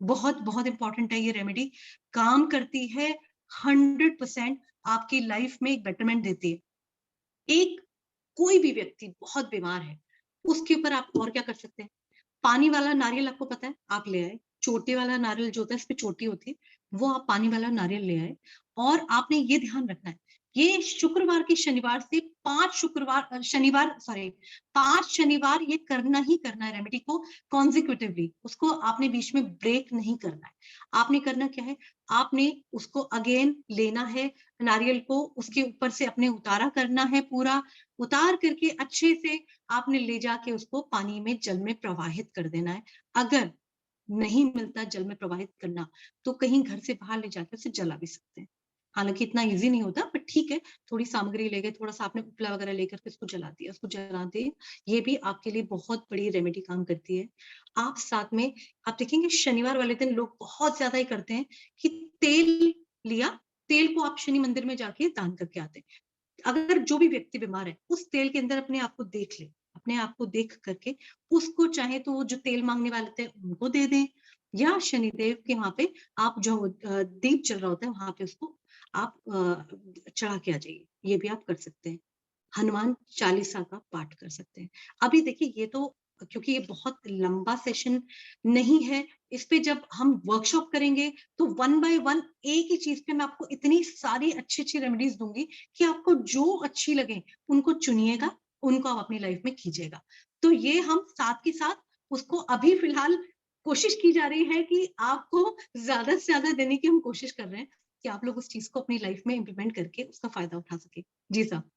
बहुत बहुत इंपॉर्टेंट है ये रेमेडी, काम करती है। 100% आपकी लाइफ में एक बेटरमेंट देती है। एक, कोई भी व्यक्ति बहुत बीमार है, उसके ऊपर आप और क्या कर सकते हैं? पानी वाला नारियल आपको पता है, आप ले आए। चोटी वाला नारियल जो होता है, इसपे चोटी होती है, वो आप पानी वाला नारियल ले आए। और आपने ये ध्यान रखना है, ये शुक्रवार के शनिवार से 5 शुक्रवार शनिवार सॉरी 5 शनिवार ये करना ही करना है रेमेडी को कॉन्सेक्यूटिवली। उसको आपने बीच में ब्रेक नहीं करना है। आपने करना क्या है, आपने उसको अगेन लेना है, नारियल को उसके ऊपर से अपने उतारा करना है पूरा, उतार करके अच्छे से आपने ले जाके उसको पानी में, जल में प्रवाहित कर देना है। अगर नहीं मिलता जल में प्रवाहित करना, तो कहीं घर से बाहर ले जाकर उसे जला भी सकते हैं। हालाँकि इतना ईज़ी नहीं होता, बट ठीक है, थोड़ी सामग्री ले गए, थोड़ा-सा आपने उपला वगैरह लेकर के उसको जला दिया, उसको जला दिए, ये भी आपके लिए बहुत बड़ी रेमेडी काम करती है। आप साथ में, आप देखेंगे शनिवार वाले दिन लोग बहुत ज़्यादा ही करते हैं कि तेल लिया, तेल को आप शनि मंदिर में जाके दान करके आते हैं। अगर जो भी व्यक्ति बीमार है, उस तेल के अंदर अपने आप को देख ले, अपने आप को देख करके उसको चाहे तो वो जो तेल माँगने वाले थे उनको दे दें, या शनिदेव के वहाँ पे आप जो दीप जल रहा होता है वहाँ पे उसको आप चढ़ा के आ जाइए, ये भी आप कर सकते हैं। हनुमान चालीसा का पाठ कर सकते हैं। अभी देखिए ये तो, क्योंकि ये बहुत लंबा सेशन नहीं है, इस पे जब हम वर्कशॉप करेंगे तो वन बाय वन एक ही चीज़ पे मैं आपको इतनी सारी अच्छी-अच्छी रेमेडीज़ दूँगी कि आपको जो अच्छी लगे उनको चुनिएगा, उनको आप अपनी लाइफ में कीजिएगा। तो ये हम साथ के साथ उसको अभी फ़िलहाल कोशिश की जा रही है कि आपको ज़्यादा से ज़्यादा देने की हम कोशिश कर रहे हैं कि आप लोग उस चीज़ को अपनी लाइफ में इम्प्लीमेंट करके उसका फ़ायदा उठा सकें। जी साहब।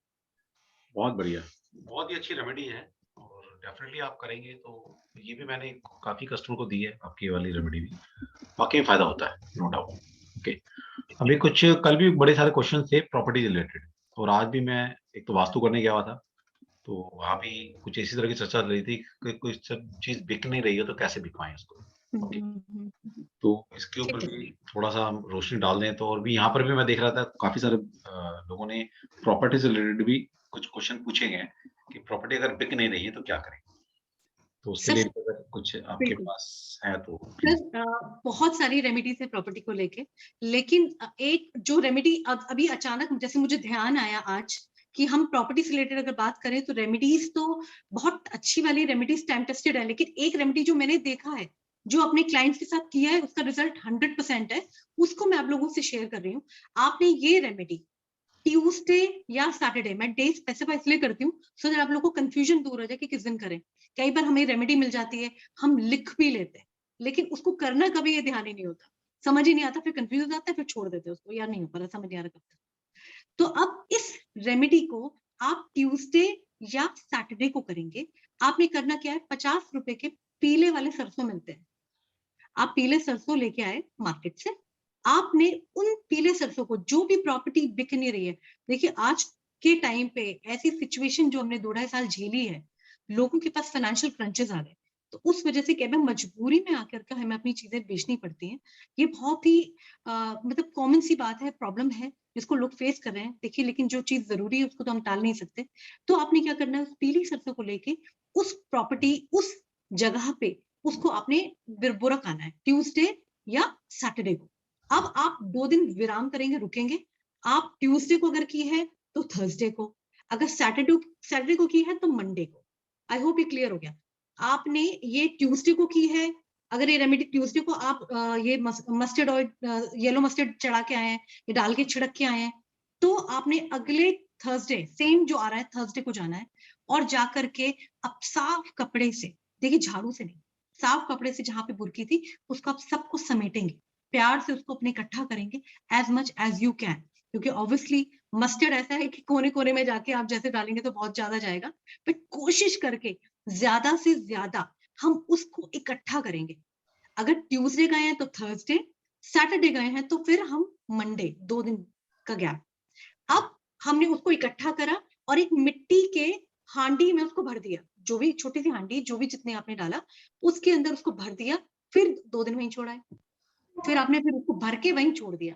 बहुत बढ़िया, बहुत ही अच्छी रेमेडी है और डेफिनेटली आप करेंगे तो ये भी मैंने काफ़ी कस्टमर को दी है, आपकी ये वाली रेमेडी भी। वाक़ई फ़ायदा होता है, नो डाउट। ओके, अभी कुछ कल भी बड़े सारे क्वेश्चन थे प्रॉपर्टी रिलेटेड और आज भी मैं एक तो वास्तु करने गया हुआ था, तो वहाँ भी कुछ इसी तरह की चर्चा चल रही थी कि कोई सब चीज़ बिक नहीं रही है तो कैसे बिकवाएँ उसको? हुँ, ओके, हुँ, हुँ, हुँ। तो इसके ठीक ऊपर है। भी थोड़ा-सा हम रोशनी डाल दें तो और भी यहाँ पर भी मैं देख रहा था काफ़ी सारे लोगों ने प्रॉपर्टी से रिलेटेड भी कुछ क्वेश्चन पूछे गए हैं कि प्रॉपर्टी अगर बिक नहीं रही है तो क्या करें? तो उसके लिए सब भी अगर कुछ आपके बिल्कुल। पास है तो सर प्लीज़। बहुत सारी रेमेडीज़ है प्रॉपर्टी को लेके, लेकिन एक जो रेमेडी अब अभी अचानक जैसे मुझे ध्यान आया आज कि हम प्रॉपर्टी से रिलेटेड अगर बात करें तो रेमेडीज़ तो बहुत अच्छी वाली रेमेडीज़ टाइम टेस्टेड है, लेकिन एक रेमेडी जो मैंने देखा है, जो अपने क्लाइंट्स के साथ किया है, उसका रिजल्ट 100% है, उसको मैं आप लोगों से शेयर कर रही हूँ। आपने ये रेमेडी ट्यूसडे या सैटरडे, मैं डे स्पेसिफाई इसलिए करती हूँ सो दैट आप लोगों को कंफ्यूजन दूर हो जाए कि किस दिन करें। कई बार हमें रेमेडी मिल जाती है, हम लिख भी लेते हैं, लेकिन उसको करना कभी ये ध्यान ही नहीं होता। समझ ही नहीं आता, फिर कंफ्यूज हो जाता है, फिर छोड़ देते हैं उसको, यार नहीं हो पा रहा, समझ नहीं आ रहा कब तक। तो अब इस रेमेडी को आप ट्यूसडे या सैटरडे को करेंगे। आपने करना क्या है, ₹50 के पीले वाले सरसों मिलते हैं। आप पीले सरसों लेके आए मार्केट से, आपने उन पीले सरसों को, जो भी प्रॉपर्टी बिक नहीं रही है, देखिए आज के टाइम पे ऐसी सिचुएशन जो हमने 2 ढाई साल झेली है, लोगों के पास फाइनेंशियल क्रंचेस आ गए, तो उस वजह से क्या है, मजबूरी में आकर के हमें अपनी चीजें बेचनी पड़ती हैं। ये बहुत ही मतलब कॉमन सी बात है, प्रॉब्लम है जिसको लोग फेस कर रहे हैं, देखिए लेकिन जो चीज जरूरी है उसको तो हम टाल नहीं सकते। तो आपने क्या करना है, उस पीली सरसों को लेके उस प्रॉपर्टी, उस जगह पे उसको आपने बुरक आना है ट्यूसडे या सैटरडे को। अब आप 2 दिन विराम करेंगे, रुकेंगे। आप ट्यूसडे को अगर की है तो थर्सडे को, अगर सैटरडे सैटरडे को की है तो मंडे को। आई होप ये क्लियर हो गया। आपने ये ट्यूसडे को की है, अगर ये रेमेडी ट्यूसडे को आप ये मस्टर्ड ऑयल, येलो मस्टर्ड चढ़ा के आए हैं, ये डाल के छिड़क के आए हैं, तो आपने अगले थर्सडे सेम जो आ रहा है थर्सडे को जाना है और जाकर के अब साफ कपड़े से, देखिए झाड़ू से नहीं, साफ कपड़े से जहाँ पे बुरकी थी, उसको आप सबको समेटेंगे, प्यार से उसको अपने इकट्ठा करेंगे as much as you can, क्योंकि ऑब्वियसली मस्टर्ड ऐसा है कि कोने-कोने में जाके आप जैसे डालेंगे तो बहुत ज़्यादा जाएगा, बट कोशिश करके ज़्यादा से ज़्यादा हम उसको इकट्ठा करेंगे। अगर ट्यूसडे गए हैं तो थर्सडे, सैटरडे गए हैं तो फिर हम मंडे, 2 दिन का गैप। अब हमने उसको इकट्ठा करा और एक मिट्टी के हांडी में उसको भर दिया, जो भी छोटी सी हांडी, जो भी जितने आपने डाला उसके अंदर उसको भर दिया, फिर 2 दिन वहीं छोड़ा है, फिर आपने फिर उसको भर के वहीं छोड़ दिया,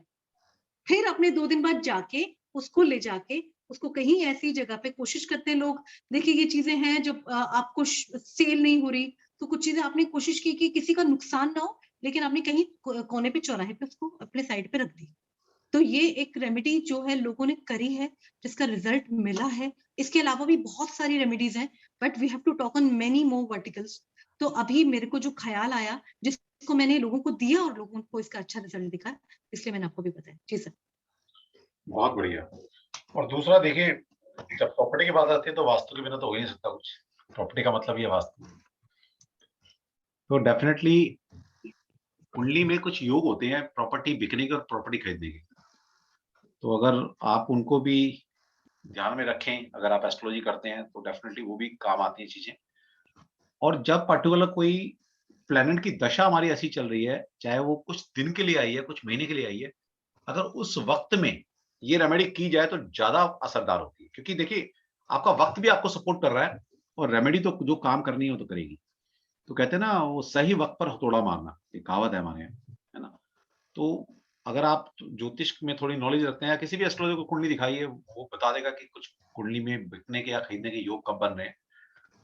फिर अपने 2 दिन बाद जाके उसको ले जाके उसको कहीं ऐसी जगह पे, कोशिश करते हैं लोग, देखिए ये चीजें हैं जो आपको सेल नहीं हो रही, तो कुछ चीजें आपने कोशिश की कि किसी का नुकसान ना हो, लेकिन आपने कहीं कोने पे चौराहे पे उसको अपने साइड पे रख दी। तो ये एक रेमेडी जो है लोगों ने करी है, जिसका रिजल्ट मिला है। इसके अलावा भी बहुत सारी रेमेडीज हैं, but we have to talk on many more verticals. तो अभी मेरे को जो ख्याल आया, जिसको मैंने लोगों को दिया और लोगों को इसका अच्छा रिजल्ट दिखा, इसलिए मैंने आपको भी बताया। जी सर। बहुत बढ़िया। और दूसरा देखिए, जब प्रॉपर्टी की बात आती है तो वास्तु के बिना तो हो ही नहीं सकता कुछ। प्रॉपर्टी का मतलब ही है वास्तु। तो डेफिनेटली कुंडली में कुछ योग होते हैं प्रॉपर्टी बिकने के और प्रॉपर्टी खरीदने के। तो अगर आप उनको भी ध्यान में रखें, अगर आप एस्ट्रोलॉजी करते हैं तो डेफिनेटली वो भी काम आती हैं चीज़ें। और जब पर्टिकुलर कोई प्लैनेट की दशा हमारी ऐसी चल रही है, चाहे वो कुछ दिन के लिए आई है, कुछ महीने के लिए आई है, अगर उस वक़्त में ये रेमेडी की जाए तो ज़्यादा असरदार होती है। क्योंकि देखिए, आपका वक़्त भी आपको सपोर्ट कर रहा है और रेमेडी तो जो काम करनी है वो तो करेगी। तो कहते हैं ना, वो सही वक़्त पर हथौड़ा मारना, एक कहावत है हमारे यहाँ, है ना? तो अगर आप ज्योतिष में थोड़ी नॉलेज रखते हैं या किसी भी एस्ट्रोलॉजर को कुंडली दिखाइए, वो बता देगा कि कुछ कुंडली में बिकने के या खरीदने के योग कब बन रहे हैं,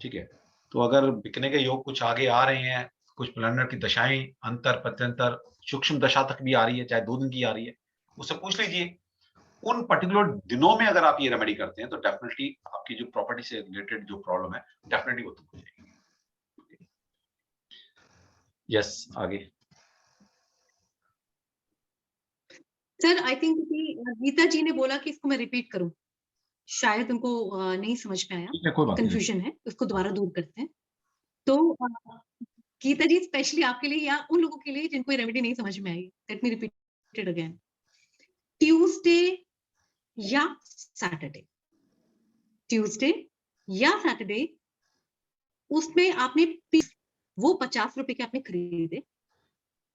ठीक है? तो अगर बिकने के योग कुछ आगे आ रहे हैं, कुछ प्लैनेट की दशाएँ अंतर, प्रत्यंतर, सूक्ष्म दशा तक भी आ रही है, चाहे 2 दिन की आ रही है, उससे पूछ लीजिए। उन पर्टिकुलर दिनों में अगर आप ये रेमेडी करते हैं, तो डेफिनिटली आपकी जो प्रॉपर्टी से रिलेटेड जो प्रॉब्लम है, डेफिनिटली वो दूर हो जाएगी। यस, आगे। सर आई थिंक गीता जी ने बोला कि इसको मैं रिपीट करूं, शायद उनको नहीं समझ में आया, ठीक है, कोई बात नहीं। कंफ्यूजन है, उसको दोबारा दूर करते हैं। तो गीता जी स्पेशली आपके लिए या उन लोगों के लिए जिनको ये रेमेडी नहीं समझ में आई, let me repeat it again. Tuesday या सैटरडे, ट्यूसडे या सैटरडे, उसमें आपने वो 50 रुपए के आपने खरीदे,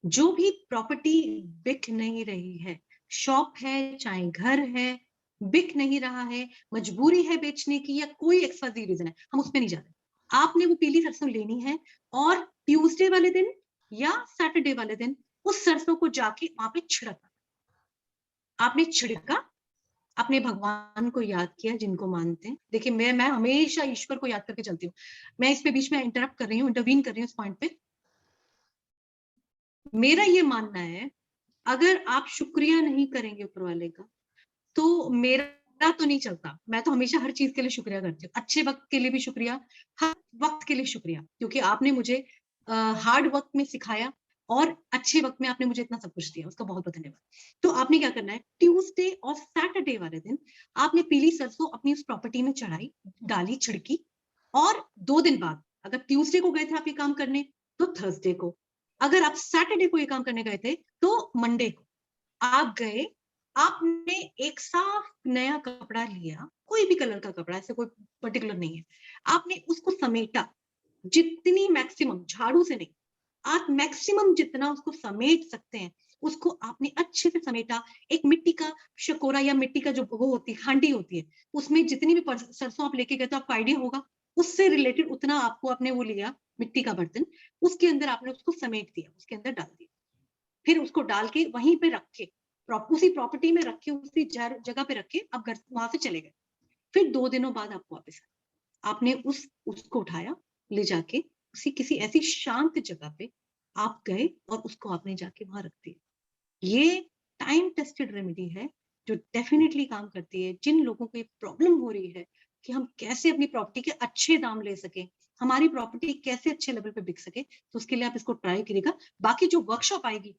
जो भी प्रॉपर्टी बिक नहीं रही है, शॉप है चाहे घर है, बिक नहीं रहा है, मजबूरी है बेचने की या कोई एक्सवाजी रीजन है, हम उसमें नहीं जा रहे। आपने वो पीली सरसों लेनी है और ट्यूसडे वाले दिन या सैटरडे वाले दिन उस सरसों को जाके वहां पे छिड़का। आपने छिड़का, अपने भगवान को याद किया जिनको मानते हैं। देखिए मैं हमेशा ईश्वर को याद करके चलती हूँ। मैं इस पे बीच में इंटरप्ट कर रही हूँ, इंटरवीन कर रही हूँ इस पॉइंट पे। मेरा ये मानना है, अगर आप शुक्रिया नहीं करेंगे ऊपर वाले का, तो मेरा तो नहीं चलता। मैं तो हमेशा हर चीज के लिए शुक्रिया करती हूँ, अच्छे वक्त के लिए भी शुक्रिया, हर वक्त के लिए शुक्रिया, क्योंकि आपने मुझे हार्ड वक्त में सिखाया और अच्छे वक्त में आपने मुझे इतना सब कुछ दिया, उसका बहुत बहुत धन्यवाद। तो आपने क्या करना है, ट्यूसडे और सैटरडे वाले दिन आपने पीली सरसों अपनी उस प्रॉपर्टी में चढ़ाई, डाली, छिड़की, और 2 दिन बाद, अगर ट्यूसडे को गए थे आप ये काम करने, तो थर्सडे को, अगर आप सैटरडे को ये काम करने गए थे, तो मंडे को आप गए, आपने एक साफ नया कपड़ा लिया, कोई भी कलर का कपड़ा, ऐसे कोई पर्टिकुलर नहीं है, आपने उसको समेटा, जितनी मैक्सिमम, झाड़ू से नहीं, आप मैक्सिमम जितना उसको समेट सकते हैं, उसको आपने अच्छे से समेटा। एक मिट्टी का शकोरा या मिट्टी का जो वो होती है, हांडी होती है, उसमें जितनी भी सरसों आप लेके गए तो आपको आइडिया होगा, उससे रिलेटेड उतना आपको आपने वो लिया, मिट्टी का बर्तन, उसके अंदर आपने उसको समेट दिया, उसके अंदर डाल दिया, फिर उसको डाल के वहीं पे रखे, उसी प्रॉपर्टी में रखे, उसी जगह पे रखे, अब घर वहां से चले गए। फिर 2 दिनों बाद आपको वापस आपने उसको उठाया, ले जाके उसी किसी ऐसी शांत जगह पे आप गए और उसको आपने जाके वहां रख दिया। ये टाइम टेस्टेड रेमेडी है, जो डेफिनेटली काम करती है। जिन लोगों को ये प्रॉब्लम हो रही है कि हम कैसे अपनी प्रॉपर्टी के अच्छे दाम ले सके, हमारी प्रॉपर्टी कैसे अच्छे लेवल पे बिक सके, तो उसके लिए आप इसको ट्राई करिएगा। बाकी जो वर्कशॉप आएगी,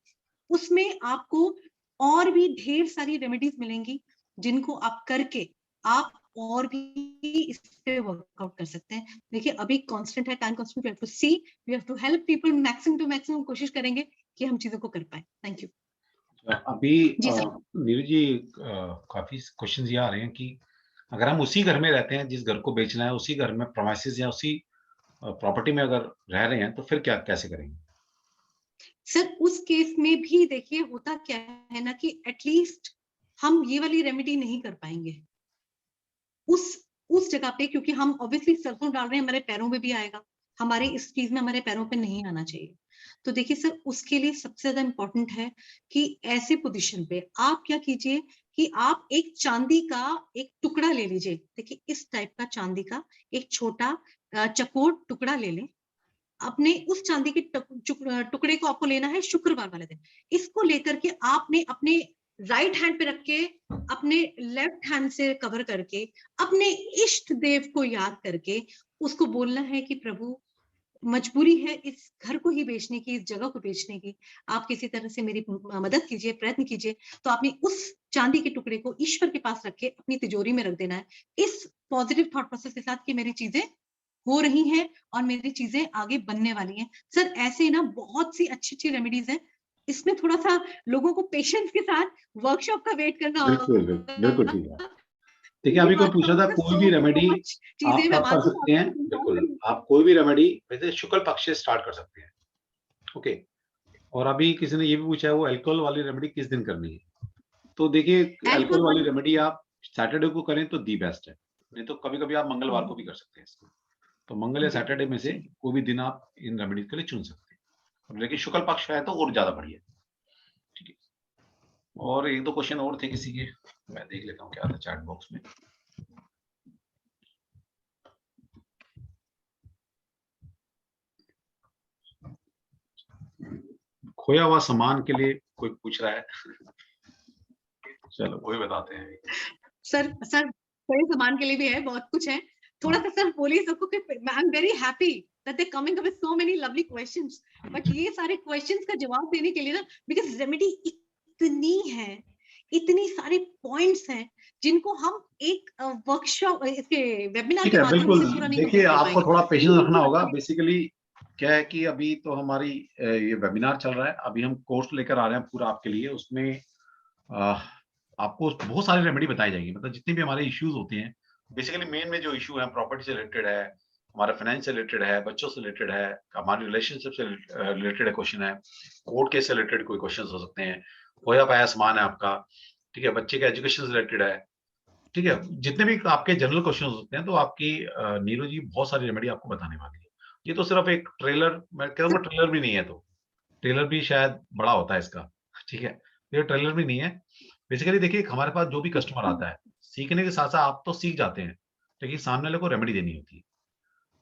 उसमें आपको और भी ढेर सारी रेमेडीज मिलेंगी, जिनको आप करके आप और भी इस पे वर्कआउट कर सकते हैं। देखिए अभी कांस्टेंट है, time constant, we have to see, we have to help people, maximum to maximum कोशिश करेंगे कि हम चीजों को कर पाए। Thank you. अभी जी सर। नीरू जी, काफी क्वेश्चंस ये आ रहे हैं कि अगर हम उसी घर में रहते हैं जिस घर को बेचना है, उसी घर में प्रोमाइसेस या उसी प्रॉपर्टी में अगर रह रहे हैं, तो फिर क्या कैसे करेंगे? सर उस केस में भी देखिए होता क्या है ना, कि एटलीस्ट हम ये वाली रेमेडी नहीं कर पाएंगे उस जगह पे, क्योंकि हम ऑब्वियसली सरसों डाल रहे हैं, हमारे पैरों में भी आएगा, हमारे इस चीज में हमारे पैरों पे नहीं आना चाहिए। तो देखिए सर, उसके लिए सबसे ज्यादा इंपॉर्टेंट है कि ऐसे पोजीशन पे आप क्या कीजिए कि आप एक चांदी का एक टुकड़ा ले लीजिए। देखिए इस टाइप का चांदी का एक छोटा चकोर टुकड़ा ले लें। अपने उस चांदी के टुकड़े को आपको लेना है शुक्रवार वाले दिन। इसको लेकर के आपने अपने राइट हैंड पे रख के, अपने लेफ्ट हैंड से कवर करके, अपने इष्ट देव को याद करके उसको बोलना है कि प्रभु, मजबूरी है इस घर को ही बेचने की, इस जगह को बेचने की, आप किसी तरह से मेरी मदद कीजिए, प्रयत्न कीजिए। तो आपने उस चांदी के टुकड़े को ईश्वर के पास रख के अपनी तिजोरी में रख देना है, इस पॉजिटिव थॉट प्रोसेस के साथ कि मेरी चीजें हो रही हैं और मेरी चीजें आगे बनने वाली हैं। सर ऐसे ना बहुत सी अच्छी अच्छी रेमेडीज हैं, इसमें थोड़ा सा लोगों को पेशेंस के साथ वर्कशॉप का वेट करना बिल्कुल, बिल्कुल ठीक है। होगा। देखिए, ये अभी कोई बात का पूछा था होगा, कोई सो भी रेमेडी मच चीजें आप मैं कब कर मानती हूँ, सकते हैं? आपको इन्फॉर्म बिल्कुल, करूंगी। आप कोई भी रेमेडी वैसे शुक्ल पक्ष से स्टार्ट कर सकते हैं, ओके? और अभी किसी ने ये भी पूछा है वो अल्कोहल वाली रेमेडी किस दिन करनी है? तो देखिए, एल्कोहल अल्कोहल वाली वाली, रेमेडी आप सैटरडे को करें तो दी बेस्ट है, नहीं तो कभी-कभी आप मंगलवार को भी कर सकते हैं इसको। तो मंगल या जी सैटरडे में से जी। कोई भी दिन आप इन रेमेडीज के लिए चुन सकते हैं। और लेकिन शुक्ल पक्ष है तो और ज़्यादा बढ़िया है। ठीक है। और एक दो क्वेश्चन और थे किसी के, मैं देख लेता हूँ क्या था चैट बॉक्स में। खोया हुआ सामान के लिए कोई पूछ रहा है। चलो वही बताते हैं। सर बड़े सामान के लिए भी है, बहुत कुछ है। थोड़ा हाँ। सा सर बोलिए सबको कि I am very happy that they coming up with so many lovely questions, but ये सारे क्वेश्चंस का जवाब देने के लिए ना, बिकॉज रेमेडी इतनी है, इतनी सारे पॉइंट्स हैं जिनको हम एक वर्कशॉप, इसके वेबिनार ठीक के है, माध्यम बिल्कुल। से पूरा नहीं देखिए, कवर कर आपको पाएंगे। थोड़ा पेशेंस मुझे रखना तो होगा। लगता है बेसिकली क्या है कि अभी तो हमारी ये वेबिनार चल रहा है, अभी हम कोर्स लेकर आ रहे हैं पूरा आपके लिए। उसमें आपको बहुत सारी रेमेडी बताई जाएगी, मतलब जितने भी हमारे इश्यूज होते हैं। बेसिकली मेन में जो इशू है प्रॉपर्टी से रिलेटेड है, हमारा फाइनेंस से रिलेटेड है, बच्चों से रिलेटेड है, हमारी रिलेशनशिप से रिलेटेड क्वेश्चन है, कोर्ट केस से रिलेटेड कोई क्वेश्चन हो सकते हैं, खोया पाया सामान है आपका, ठीक है, बच्चे के एजुकेशन से रिलेटेड है, ठीक है, जितने भी आपके जनरल क्वेश्चन होते हैं, तो आपकी नीरू जी बहुत सारी रेमेडी आपको बताने वाली है। ये तो सिर्फ एक ट्रेलर, मैं कहूँगा ट्रेलर भी नहीं है, तो ट्रेलर भी शायद बड़ा होता है इसका, ठीक है, ये ट्रेलर भी नहीं है। बेसिकली देखिए, हमारे पास जो भी कस्टमर आता है, सीखने के साथ साथ आप तो सीख जाते हैं, लेकिन सामने वाले को रेमेडी देनी होती है।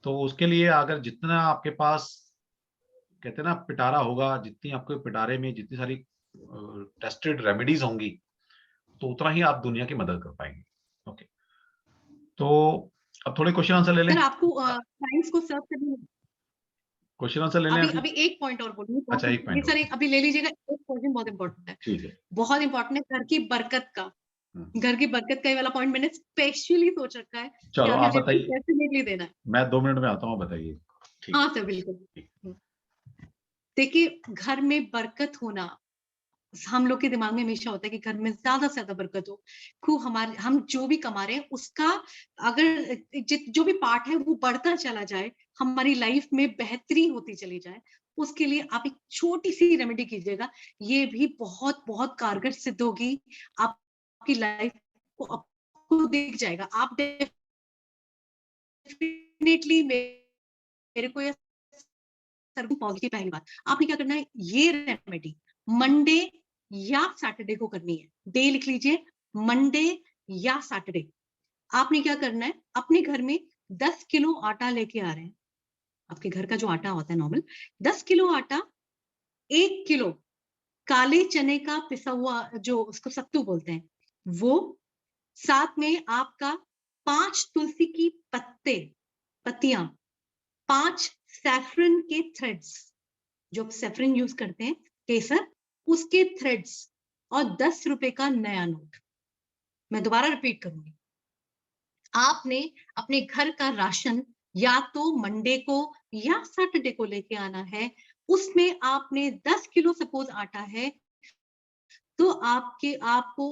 तो उसके लिए अगर जितना आपके पास, कहते हैं ना, पिटारा होगा, जितनी आपके पिटारे में जितनी सारी टेस्टेड रेमेडीज होंगी, तो उतना ही आप दुनिया की मदद कर पाएंगे। ओके, तो अब थोड़े क्वेश्चन आंसर ले लें। सर आपको क्लाइंट्स को सर्व करने, क्वेश्चन आंसर ले लें अभी अभी। अभी एक पॉइंट और बोलूंगी, अच्छा, एक ये पॉइंट सर और। एक अभी ले लीजिएगा, एक क्वेश्चन बहुत इंपॉर्टेंट है, ठीक है। बहुत इंपॉर्टेंट है, घर की बरकत का। हम्म। घर की बरकत का ये वाला पॉइंट मैंने स्पेशली सोच रखा है कि चलो आज आप मुझे बताइए, डेफिनेटली देना है। मैं 2 मिनट में आता हूँ, बताइए। ठीक हाँ है। सर बिल्कुल। ठीक। देखिए, घर में बरकत होना हम लोग के दिमाग में हमेशा होता है कि घर में ज्यादा से ज्यादा बरकत हो, खूब हमारे, हम जो भी कमा रहे हैं उसका अगर जो भी पार्ट है वो बढ़ता चला जाए, हमारी लाइफ में बेहतरी होती चली जाए, उसके लिए आप एक छोटी सी रेमेडी कीजिएगा, ये भी बहुत बहुत कारगर सिद्ध होगी। आपकी लाइफ को आपको दिख जाएगा, आप डेफिनेटली मेरे को ये पॉजिटिव, पहली बात आपने क्या करना है, ये रेमेडी मंडे या सैटरडे को करनी है। डे लिख लीजिए, मंडे या सैटरडे। आपने क्या करना है, अपने घर में 10 किलो आटा लेके आ रहे हैं, आपके घर का जो आटा होता है नॉर्मल, 10 किलो आटा, 1 किलो काले चने का पिसा हुआ, जो उसको सत्तू बोलते हैं, वो, साथ में आपका 5 तुलसी की पत्तियां, 5 सैफरन के थ्रेड्स, जो सैफरन यूज करते हैं, केसर, उसके थ्रेड्स, और 10 रुपए का नया नोट। मैं दोबारा रिपीट करूंगी, आपने अपने घर का राशन या तो मंडे को या सैटरडे को लेके आना है। उसमें आपने 10 किलो सपोज आटा है, तो आपको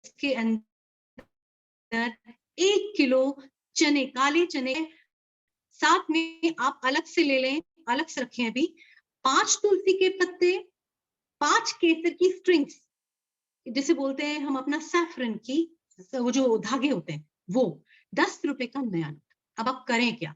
उसके अंदर 1 किलो चने, काले चने, साथ में आप अलग से ले लें, अलग से रखें अभी, 5 तुलसी के पत्ते, 5 केसर की स्ट्रिंग्स, जिसे बोलते हैं हम अपना सैफरन की, वो जो धागे होते हैं वो, 10 रुपए का नया नोट। अब आप करें क्या,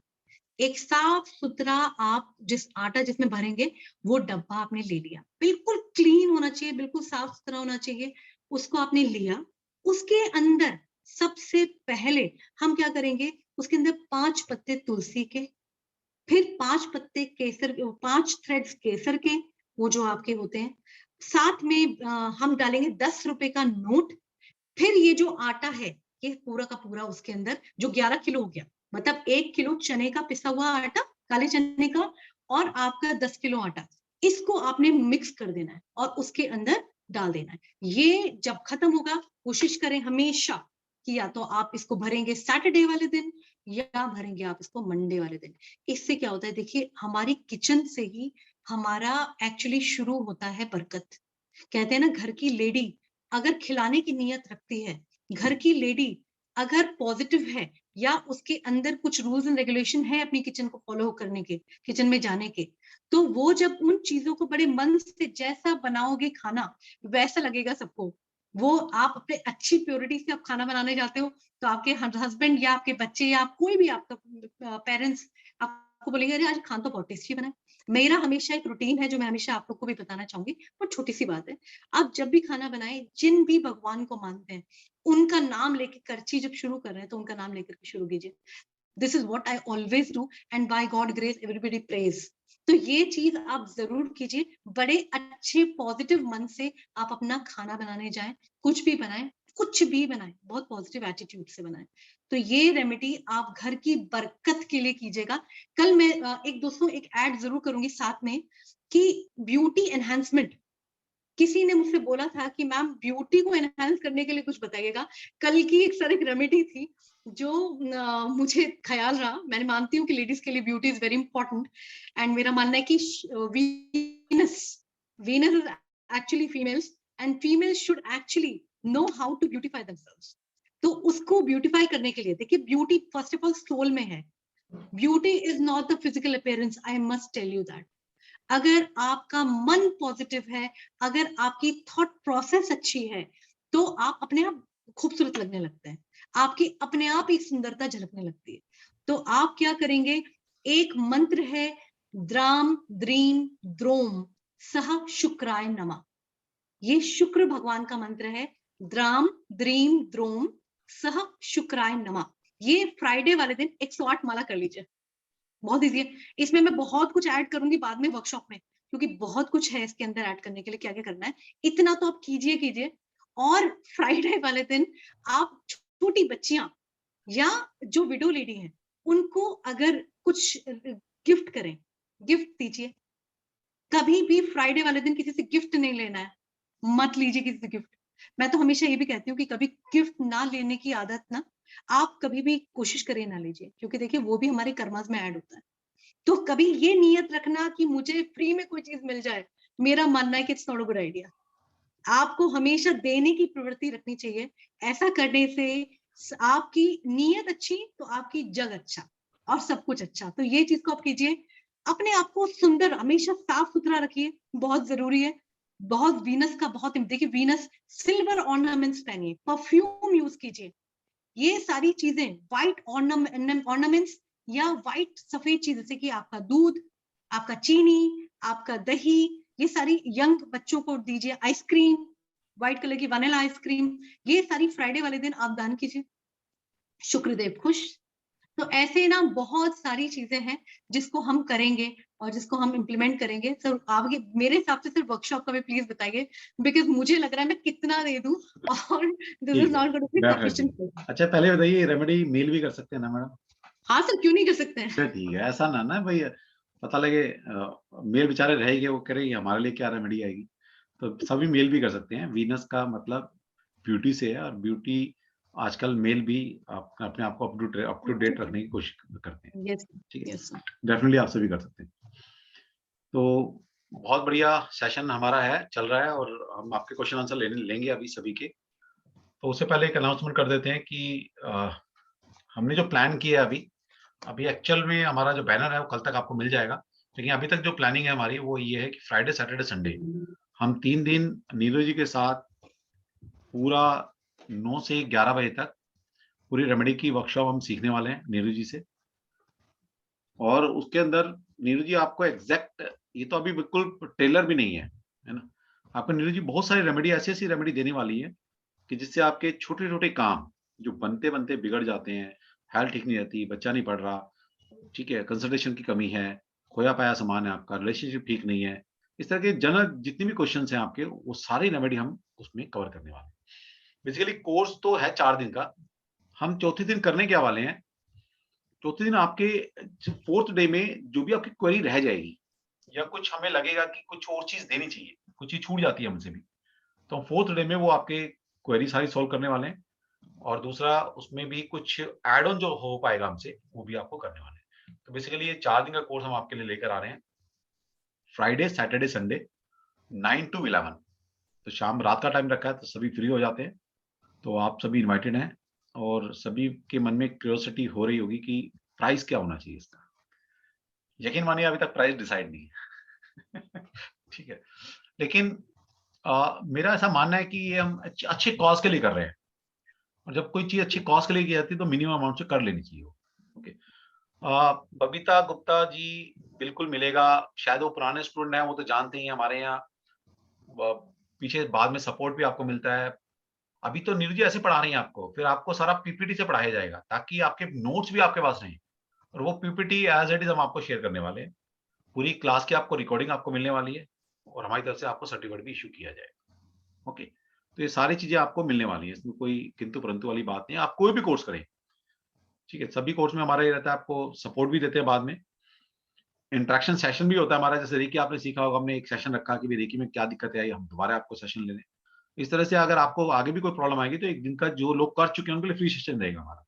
एक साफ सुथरा, आप जिस आटा जिसमें भरेंगे वो डब्बा आपने ले लिया, बिल्कुल क्लीन होना चाहिए, बिल्कुल साफ सुथरा होना चाहिए, उसको आपने लिया। उसके अंदर सबसे पहले हम क्या करेंगे, उसके अंदर 5 पत्ते तुलसी के, फिर 5 पत्ते केसर, 5 थ्रेड्स केसर के, वो जो आपके होते हैं, साथ में हम डालेंगे 10 रुपए का नोट। फिर ये जो आटा है, ये पूरा का पूरा उसके अंदर, जो 11 किलो हो गया, मतलब 1 किलो चने का पिसा हुआ आटा, काले चने का, और आपका 10 किलो आटा, इसको आपने मिक्स कर देना है और उसके अंदर डाल देना है। ये जब खत्म होगा, कोशिश करें हमेशा कि या तो आप इसको भरेंगे सैटरडे वाले दिन या भरेंगे आप इसको मंडे वाले दिन। इससे क्या होता है, देखिए हमारी किचन से ही हमारा एक्चुअली शुरू होता है बरकत। कहते हैं ना, घर की लेडी अगर खिलाने की नीयत रखती है, घर की लेडी अगर पॉजिटिव है, या उसके अंदर कुछ रूल्स एंड रेगुलेशन है अपनी किचन को फॉलो करने के, किचन में जाने के, तो वो जब उन चीजों को बड़े मन से जैसा बनाओगे खाना, वैसा लगेगा सबको। वो आप अपने अच्छी प्योरिटी से आप खाना बनाने जाते हो, तो आपके हस्बैंड या आपके बच्चे या कोई भी आपका पेरेंट्स आपको बोलेंगे, अरे आज खाना तो बहुत टेस्टी बना है। मेरा हमेशा एक रूटीन है जो मैं हमेशा आप लोग को भी बताना चाहूंगी, और छोटी सी बात है, आप जब भी खाना बनाएं, जिन भी भगवान को मानते हैं उनका नाम लेके, करची जब शुरू कर रहे हैं तो उनका नाम लेकर के शुरू कीजिए। This is what I always do, and by God grace everybody praise. तो ये चीज आप जरूर कीजिए, बड़े अच्छे पॉजिटिव मन से आप अपना खाना बनाने जाएं, कुछ भी बनाएं, कुछ भी बनाएं, बहुत पॉजिटिव एटीट्यूड से बनाएं। तो ये रेमेडी आप घर की बरकत के लिए कीजिएगा। कल मैं एक दोस्तों एक ऐड जरूर करूंगी साथ में कि ब्यूटी एनहांसमेंट, किसी ने मुझसे बोला था कि मैम ब्यूटी को एनहांस करने के लिए कुछ बताइएगा। कल की एक सर एक रेमेडी थी जो मुझे ख्याल रहा, मैं मानती हूँ कि लेडीज के लिए beauty is very important, and मेरा मानना है कि Venus Venus is actually females, and females should actually know how to beautify themselves. तो उसको ब्यूटिफाई करने के लिए देखिए, beauty first of all soul में है। Beauty is not the physical appearance, I must tell you that. अगर आपका मन पॉजिटिव है, अगर आपकी थॉट प्रोसेस अच्छी है, तो आप अपने आप खूबसूरत लगने लगते हैं, आपकी अपने आप एक सुंदरता झलकने लगती है। तो आप क्या करेंगे, एक मंत्र है, द्राम द्रीम द्रोम सह शुक्राय नमः। ये शुक्र भगवान का मंत्र है, द्राम द्रीम द्रोम सह शुक्राय नमः। ये फ्राइडे वाले दिन 108 माला कर लीजिए, बहुत इजी है। इसमें मैं बहुत कुछ ऐड करूंगी बाद में वर्कशॉप में, क्योंकि बहुत कुछ है इसके अंदर ऐड करने के लिए, क्या क्या करना है, इतना तो आप कीजिए कीजिए। और फ्राइडे वाले दिन आप छोटी बच्चियां या जो विडो लेडी हैं उनको अगर कुछ गिफ्ट करें, गिफ्ट दीजिए। कभी भी फ्राइडे वाले दिन किसी से गिफ्ट नहीं लेना है, मत लीजिए किसी से गिफ्ट। मैं तो हमेशा ये भी कहती हूँ कि कभी गिफ्ट ना लेने की आदत ना आप कभी भी कोशिश करिए ना लीजिए, क्योंकि देखिए वो भी हमारे कर्मास में ऐड होता है। तो कभी ये नियत रखना कि मुझे फ्री में कोई चीज मिल जाए, मेरा मानना है कि it's not a good idea. आपको हमेशा देने की प्रवृत्ति रखनी चाहिए। ऐसा करने से आपकी नीयत अच्छी तो आपकी जग अच्छा और सब कुछ अच्छा। तो ये चीज को आप कीजिए। अपने आप को सुंदर हमेशा साफ सुथरा रखिए, बहुत जरूरी है। बहुत वीनस का बहुत देखिए, वीनस सिल्वर ऑर्नामेंट्स पहनिए, परफ्यूम यूज कीजिए। ये सारी चीजें व्हाइट ऑर्नामेंट्स या व्हाइट सफेद चीज, जैसे कि आपका दूध, आपका चीनी, आपका दही, ये सारी यंग बच्चों को दीजिए। आइसक्रीम, व्हाइट कलर की वनीला आइसक्रीम, ये सारी फ्राइडे वाले दिन आप दान कीजिए, शुक्रदेव खुश। तो ऐसे ना बहुत सारी चीजें हैं जिसको हम करेंगे और जिसको हम इम्प्लीमेंट करेंगे। सर आगे मेरे हिसाब से सिर्फ वर्कशॉप का भी प्लीज बताइए, बिकॉज मुझे लग रहा है मैं कितना दे दूं और दिस इज ठीक है, not going to be definitely. Sufficient. अच्छा पहले बताइए, रेमेडी मेल भी कर सकते हैं ना मैडम? हाँ सर, क्यों नहीं कर सकते हैं। अच्छा ठीक है, ऐसा ना ना भाई पता लगे मेल बेचारे रह गए, वो कह रहे हमारे लिए क्या रेमेडी आएगी। तो सभी मेल भी कर सकते हैं। वीनस का मतलब ब्यूटी से है, और ब्यूटी आजकल मेल भी अपने आप को अप टू डेट रखने की कोशिश करते हैं। यस, ठीक है, यस सर। डेफिनेटली आप सभी कर सकते हैं। तो बहुत बढ़िया सेशन हमारा है, चल रहा है, और हम आपके क्वेश्चन आंसर लेंगे अभी सभी के। तो उससे पहले एक अनाउंसमेंट कर देते हैं कि हमने जो प्लान किया है अभी एक्चुअल में हमारा जो बैनर है वो कल तक आपको मिल जाएगा। लेकिन अभी तक जो प्लानिंग है हमारी वो ये है कि फ्राइडे सैटरडे संडे हम 3 दिन नीरज जी के साथ पूरा 9 से 11 बजे तक पूरी रेमेडी की वर्कशॉप हम सीखने वाले हैं नीरज जी से। और उसके अंदर नीरज जी आपको एग्जैक्ट, ये तो अभी बिल्कुल टेलर भी नहीं है ना, आपको नीरज जी बहुत सारी रेमेडी, ऐसी ऐसी रेमेडी देने वाली है कि जिससे आपके छोटे छोटे काम जो बनते बनते बिगड़ जाते हैं, हेल्थ ठीक नहीं रहती, बच्चा नहीं पढ़ रहा, ठीक है, कंसंट्रेशन की कमी है, खोया पाया सामान है, आपका रिलेशनशिप ठीक नहीं है, इस तरह के जनरल जितनी भी क्वेश्चन हैं आपके, वो सारी रेमेडी हम उसमें कवर करने वाले हैं। बेसिकली कोर्स तो है 4 दिन का। हम चौथे दिन करने क्या वाले हैं, चौथे दिन आपके 4th डे में जो भी आपकी क्वेरी रह जाएगी या कुछ हमें लगेगा कि कुछ और चीज देनी चाहिए, कुछ चीज छूट जाती है हमसे भी, तो 4th डे में वो आपके क्वेरी सारी सॉल्व करने वाले हैं। और दूसरा उसमें भी कुछ एड ऑन जो हो पाएगा हमसे वो भी आपको करने वाले हैं। तो बेसिकली ये 4 दिन का कोर्स हम आपके लिए लेकर आ रहे हैं, फ्राइडे सैटरडे संडे 9 to 11। तो शाम रात का टाइम रखा है, तो सभी फ्री हो जाते हैं, तो आप सभी इनवाइटेड हैं। और सभी के मन में क्यूरियोसिटी हो रही होगी कि प्राइस क्या होना चाहिए इसका। यकीन मानिए अभी तक प्राइस डिसाइड नहीं है ठीक है, लेकिन मेरा ऐसा मानना है कि ये हम अच्छे कॉज के लिए कर रहे हैं, और जब कोई चीज अच्छी कॉज के लिए की जाती है तो मिनिमम अमाउंट से कर लेनी चाहिए। ओके, बबीता गुप्ता जी बिल्कुल मिलेगा। शायद वो पुराने स्टूडेंट हैं, वो तो जानते ही हैं हमारे यहाँ पीछे बाद में सपोर्ट भी आपको मिलता है। अभी तो नीरू जी ऐसे पढ़ा रही हैं आपको, फिर आपको सारा पीपीटी से पढ़ाया जाएगा ताकि आपके नोट्स भी आपके पास रहें, और वो पीपीटी एज इट इज हम आपको शेयर करने वाले हैं। पूरी क्लास की आपको रिकॉर्डिंग आपको मिलने वाली है, और हमारी तरफ से आपको सर्टिफिकेट भी इशू किया जाएगा। ओके, तो ये सारी चीजें आपको मिलने वाली है, इसमें कोई किंतु परंतु वाली बात नहीं है। आप कोई भी कोर्स करें, ठीक है, सभी कोर्स में हमारा ये रहता है, आपको सपोर्ट भी देते हैं बाद में। इंटरेक्शन सेशन भी होता है हमारा, जैसे रेकी आपने सीखा होगा, हमने एक सेशन रखा कि रेकी में क्या दिक्कतें आई, हम दोबारा आपको सेशन ले लें। इस तरह से अगर आपको आगे भी कोई प्रॉब्लम आएगी तो एक दिन का जो लोग कर चुके हैं उनके लिए फ्री सेशन रहेगा हमारा,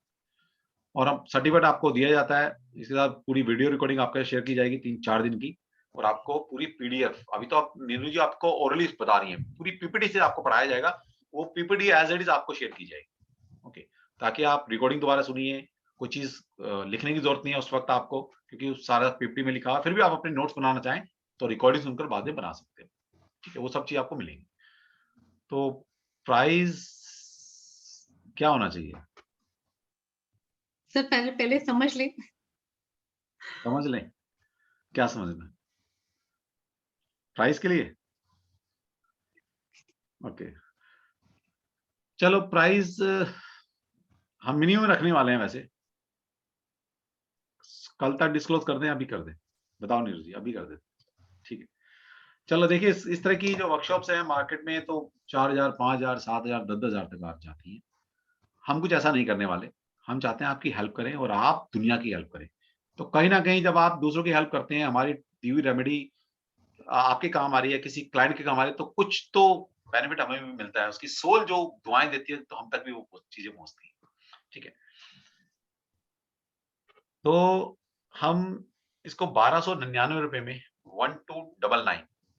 और हम सर्टिफिकेट आपको दिया जाता है। इसके साथ पूरी वीडियो रिकॉर्डिंग आपके शेयर की जाएगी 3-4 दिन की, और आपको पूरी पीडीएफ, अभी तो आप नीरू जी आपको ओरली बता रही हैं, पूरी पीपीटी से आपको पढ़ाया जाएगा, वो पीपीटी एज इट इज आपको शेयर की जाएगी। ओके, ताकि आप रिकॉर्डिंग दोबारा सुनिए, कोई चीज लिखने की जरूरत नहीं है उस वक्त आपको, क्योंकि सारा पीपीटी में लिखा हुआ है। फिर भी आप अपने नोट्स बनाना चाहें तो रिकॉर्डिंग सुनकर बाद में बना सकते हैं, ठीक है, वो सब चीज आपको मिलेंगी। तो प्राइस क्या होना चाहिए, सर पहले पहले समझ लें। समझ लें, क्या समझना है प्राइस के लिए? ओके, चलो प्राइस हम मिनिमम रखने वाले हैं वैसे, कल तक डिस्क्लोज कर दें, अभी कर दें? बताओ नीरू जी, अभी कर दें, ठीक है। चलो देखिए, इस तरह की जो वर्कशॉप्स हैं मार्केट में तो 4,000, 5,000, 7,000, 10,000 तक आप जाती हैं। हम कुछ ऐसा नहीं करने वाले, हम चाहते हैं आपकी हेल्प करें और आप दुनिया की हेल्प करें। तो कहीं ना कहीं जब आप दूसरों की हेल्प करते हैं, हमारी दी हुई रेमेडी आपके काम आ रही है, किसी क्लाइंट के काम आ रही है, तो कुछ तो बेनिफिट हमें भी मिलता है। उसकी सोल जो दुआएं देती है तो हम तक भी वो चीजें पहुंचती हैं, ठीक है। तो हम इसको 1299 रुपए में 1299